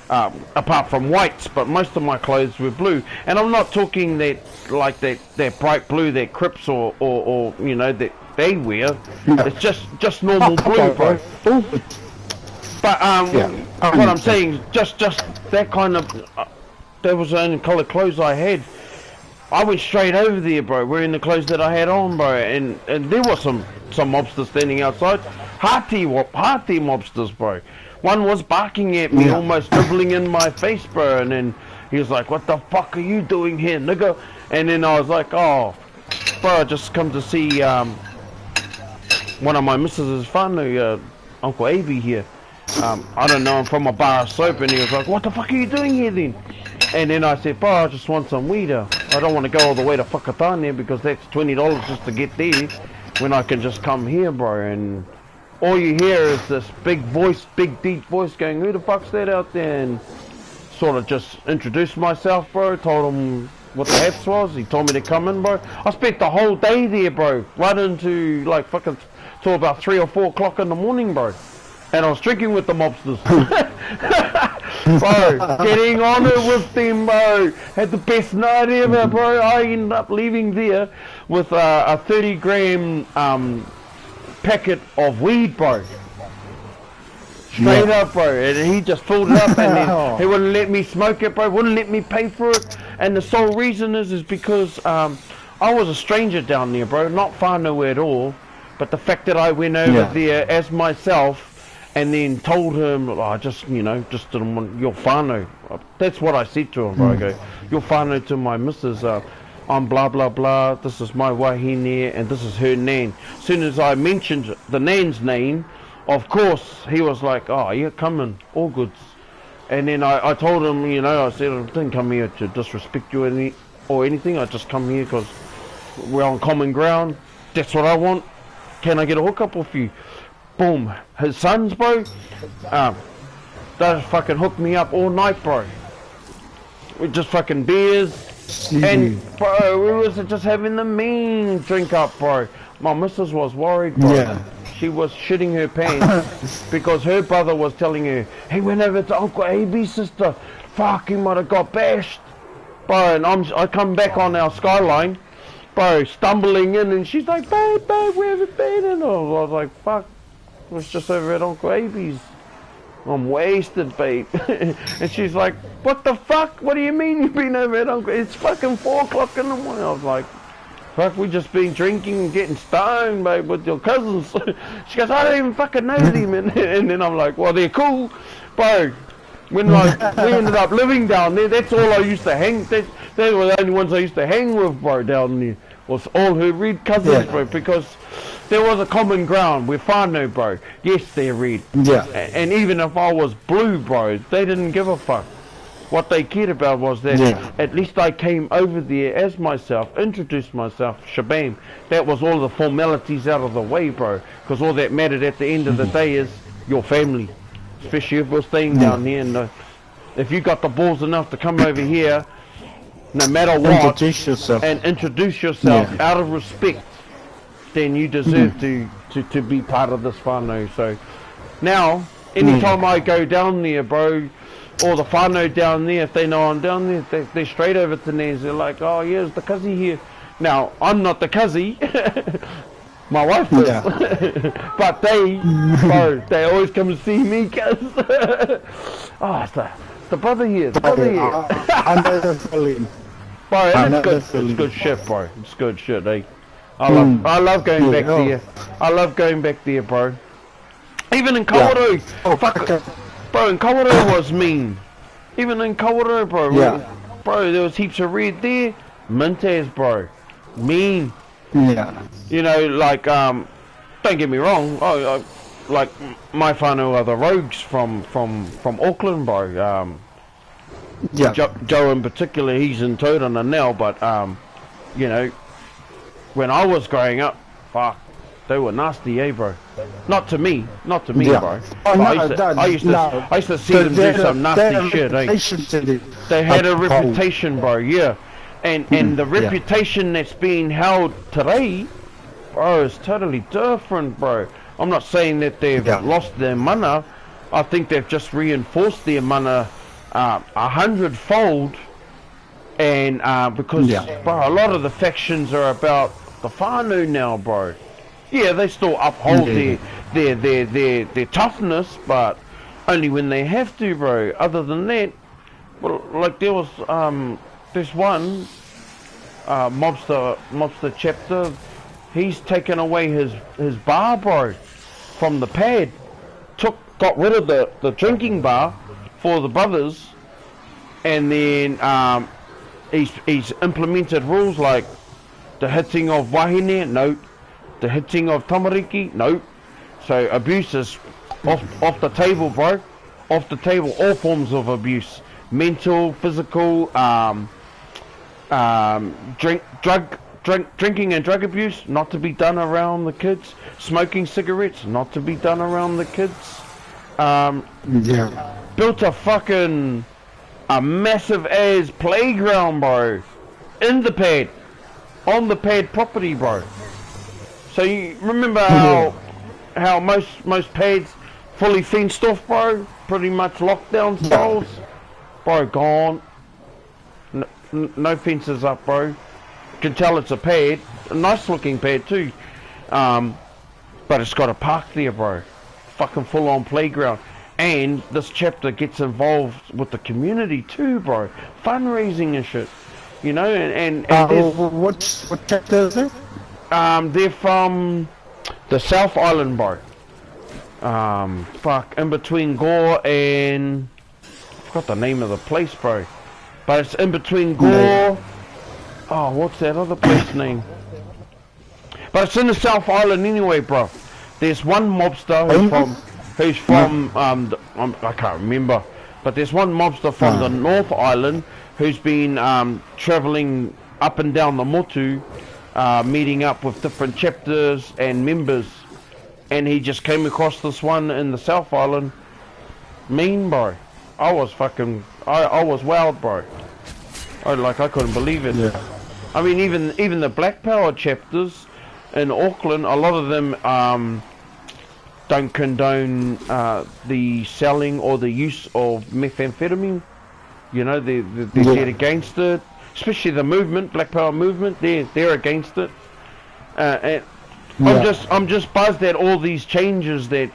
apart from whites, but most of my clothes were blue. And I'm not talking that like that bright blue that Crips or you know that they wear. It's just normal blue, bro. But what I'm saying, just that kind of that was the only colour clothes I had. I went straight over there, bro, wearing the clothes that I had on, bro, and there was some mobsters standing outside. Hearty mobsters, bro. One was barking at me, almost dribbling in my face, bro, and then he was like, what the fuck are you doing here, nigga? And then I was like, oh, bro, I just come to see one of my missus's whānau, Uncle AB here. I don't know him from a bar of soap, and he was like, what the fuck are you doing here then? And then I said, bro, I just want some weed. I don't want to go all the way to Whakatane because that's $20 just to get there when I can just come here, bro. And all you hear is this big voice, big deep voice going, who the fuck's that out there? And sort of just introduced myself, bro, told him what the hats was. He told me to come in, bro. I spent the whole day there, bro, right into like fucking till about 3 or 4 o'clock in the morning, bro. And I was drinking with the mobsters. Bro, getting on it with them, bro. Had the best night ever, bro. I ended up leaving there with a 30-gram packet of weed, bro. Straight up, bro. And he just filled it up and then he wouldn't let me smoke it, bro. Wouldn't let me pay for it. And the sole reason is because I was a stranger down there, bro. Not whānau at all. But the fact that I went over there as myself and then told him, I just didn't want your whānau. That's what I said to him, bro. I go, your whānau to my missus, I'm blah blah blah, this is my wahine and this is her nan. As soon as I mentioned the nan's name, of course, he was like, oh yeah, come in, all goods. And then I told him, I said, I didn't come here to disrespect you or anything, I just come here because we're on common ground, that's what I want. Can I get a hookup with you? Boom. His sons, bro, they fucking hooked me up all night, bro. We just fucking beers. And, bro, we was just having the mean drink up, bro. My missus was worried, bro. Yeah. She was shitting her pants because her brother was telling her, he went over to Uncle AB's sister. Fuck, he might have got bashed. Bro, and I come back on our skyline, bro, stumbling in, and she's like, babe, where have you been? And I was like, fuck. It was just over at Uncle AB's. I'm wasted, babe. And she's like, what the fuck? What do you mean you've been over at Uncle? It's fucking 4 o'clock in the morning. I was like, fuck, we just been drinking and getting stoned, babe, with your cousins. She goes, I don't even fucking know them. And then I'm like, well, they're cool, bro. When like we ended up living down there, that's all I used to hang. They were the only ones I used to hang with, bro, down there. Was all her red cousins, bro, because there was a common ground. We're whānau, bro. Yes, they're red. Yeah. And even if I was blue, bro, they didn't give a fuck. What they cared about was that at least I came over there as myself, introduced myself, shabam. That was all the formalities out of the way, bro. Because all that mattered at the end of the day is your family. Especially if we're staying down here. And if you got the balls enough to come over here, no matter what, Introduce yourself. and introduce yourself out of respect, then you deserve to be part of this whānau. So now, anytime I go down there, bro, or the whānau down there, if they know I'm down there, they're straight over to Naz. They're like, oh, yeah, it's the cuzzy here. Now, I'm not the cuzzy. My wife is. But they, bro, they always come and see me, cuz. Oh, it's the brother here, the brother here. I know the feeling. Bro, and know it's the good shit, bro. It's good shit, eh? I love going back there. I love going back there, bro. Even in Kawerau, fuck, bro, in Kawerau was mean. Even in Kawerau, bro. Bro, there was heaps of red there. Mintaz, bro. Mean. Yeah. You know, like, don't get me wrong. Like my whānau are the rogues from Auckland, bro. Joe in particular, he's in Tauranga now, but you know, when I was growing up, fuck, they were nasty, eh, bro? Not to me, bro. Oh, no, I used to see them do some nasty shit, eh? They had a reputation, bro, yeah. And the reputation that's being held today, bro, is totally different, bro. I'm not saying that they've lost their mana. I think they've just reinforced their mana 100-fold. And because, bro, a lot of the factions are about the whānau now, bro. Yeah, they still uphold their toughness, but only when they have to, bro. Other than that, well, like there was this one mobster chapter. He's taken away his bar, bro, from the pad. Got rid of the drinking bar for the brothers, and then he's implemented rules like the hitting of wahine, no. The hitting of tamariki, no. So abuse is off the table, bro. Off the table, all forms of abuse. Mental, physical, drinking and drug abuse, not to be done around the kids. Smoking cigarettes, not to be done around the kids. Built a massive ass playground, bro, in the pad, on the pad property, bro. So you remember how most pads fully fenced off, bro, pretty much lockdown styles, bro, gone. No fences up, bro. You can tell it's a pad, a nice looking pad too, but it's got a park there, bro. Fucking full on playground. And this chapter gets involved with the community too, bro. Fundraising and shit, you know. And what chapter is it? They're from the South Island, bro. Fuck, in between Gore and I forgot the name of the place, bro. But it's in between Gore. Oh, what's that other place name? But it's in the South Island anyway, bro. There's one mobster who's from I can't remember, but there's one mobster from the North Island who's been travelling up and down the Motu, meeting up with different chapters and members, and he just came across this one in the South Island. Mean, bro. I was wowed, bro. I couldn't believe it. Yeah. I mean, even the Black Power chapters in Auckland, a lot of them don't condone the selling or the use of methamphetamine. You know, they're dead against it. Especially the movement, Black Power movement, they're against it. And I'm just buzzed at all these changes that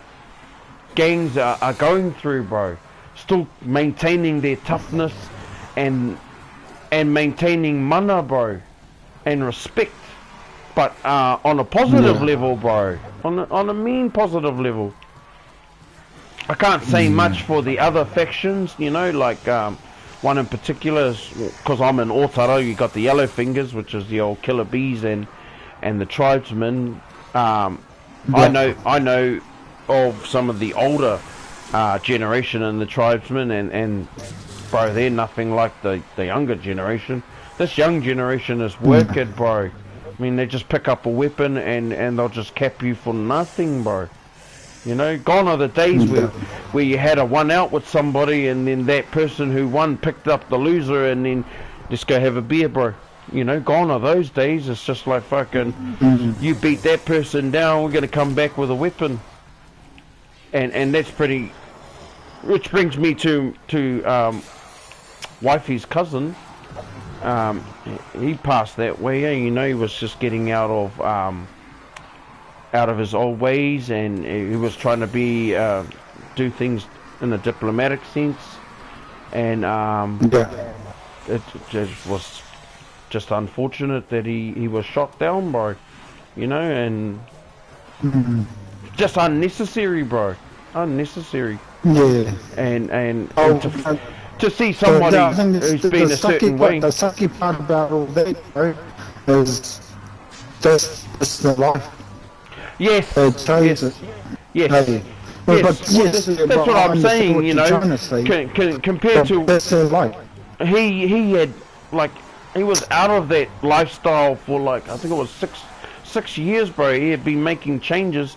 gangs are going through, bro. Still maintaining their toughness and maintaining mana, bro, and respect. But on a positive level, bro, on a mean positive level. I can't say much for the other factions, you know, like one in particular, because I'm in Otara. You got the Yellow Fingers, which is the old killer bees, and the tribesmen. I know of some of the older generation in the tribesmen, and bro, they're nothing like the younger generation. This young generation is wicked, bro. I mean, they just pick up a weapon and they'll just cap you for nothing, bro. You know, gone are the days where you had a one out with somebody and then that person who won picked up the loser and then let's go have a beer, bro. You know, gone are those days. It's just like fucking, you beat that person down, we're gonna come back with a weapon. And that's pretty. Which brings me to wifey's cousin. He passed that way. You know, he was just getting out of his old ways, and he was trying to do things in a diplomatic sense, and it just was just unfortunate that he was shot down, bro. You know, and just unnecessary, bro. Unnecessary. Yeah. And to see somebody who's been a certain way. The sucky part about all that, bro, is just the life. Yes. Yes. Hey. Yes. But yes, That's what I'm saying. You know, compared to that's their life. he had like he was out of that lifestyle for like I think it was six years, bro. He had been making changes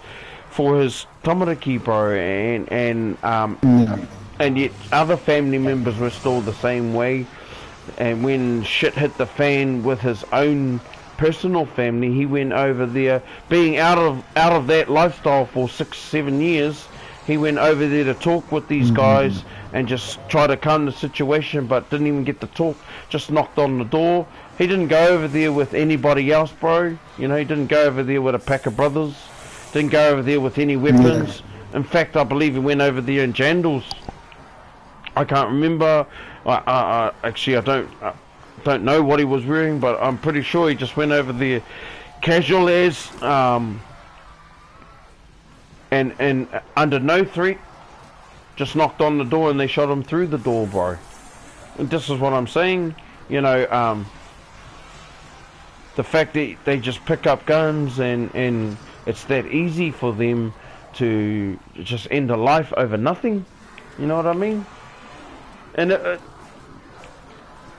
for his tamariki, bro, and yet other family members were still the same way. And when shit hit the fan with his own personal family, he went over there, being out of that lifestyle for 6-7 years. He went over there to talk with these guys and just try to calm the situation, but didn't even get to talk. Just knocked on the door. He didn't go over there with anybody else, bro. You know, he didn't go over there with a pack of brothers. Didn't go over there with any weapons. In fact, I believe he went over there in jandals. I can't remember. Actually, I don't know what he was wearing, but I'm pretty sure he just went over there casual as and under no threat, just knocked on the door and they shot him through the door, bro. And this is what I'm saying, you know, the fact that they just pick up guns and it's that easy for them to just end a life over nothing, you know what I mean? And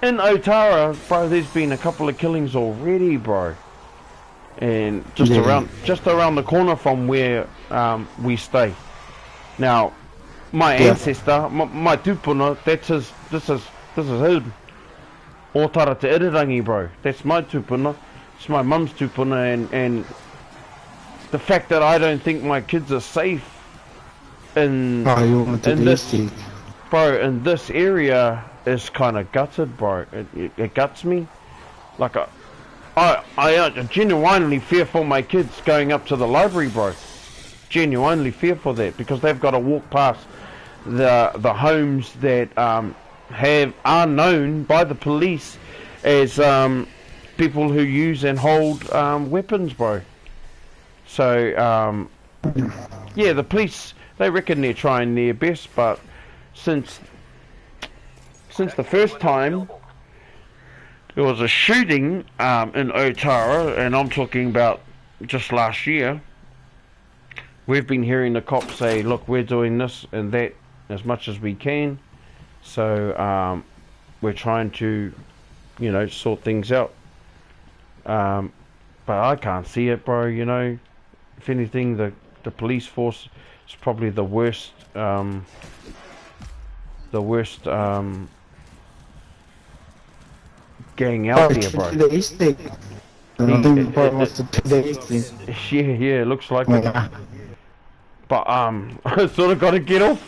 in Otara, bro, there's been a couple of killings already, bro. And just around the corner from where we stay. Now, my ancestor, my tupuna, this is his. Otara te Irirangi, bro. That's my tupuna. It's my mum's tupuna, and the fact that I don't think my kids are safe in this area is kind of gutted, bro. It guts me. Like I genuinely fear for my kids going up to the library, bro. Genuinely fear for that, because they've got to walk past the homes that are known by the police as people who use and hold weapons, bro. So yeah, the police, they reckon they're trying their best, but since the first time there was a shooting in Otara, and I'm talking about just last year, we've been hearing the cops say, look, we're doing this and that as much as we can, so we're trying to, you know, sort things out, but I can't see it, bro. You know, if anything, the police force is probably the worst gang out there, bro. Yeah, it looks like it. But I sort of got to get off.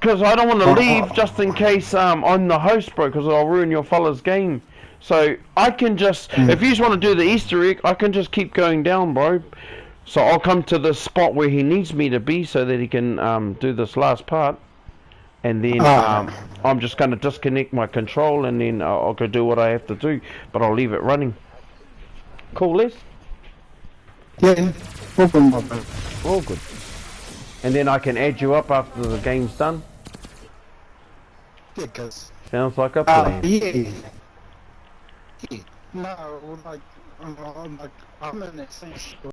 Because I don't want to leave just in case I'm the host, bro, because I'll ruin your fella's game. So I can just, if you just want to do the Easter egg, I can just keep going down, bro. So I'll come to the spot where he needs me to be so that he can do this last part. And then I'm just going to disconnect my control and then I'll go do what I have to do. But I'll leave it running. Cool, Les? Yeah, open my phone. All good. And then I can add you up after the game's done. Yeah, cause Sounds like a plan. yeah. No, like I'm in the same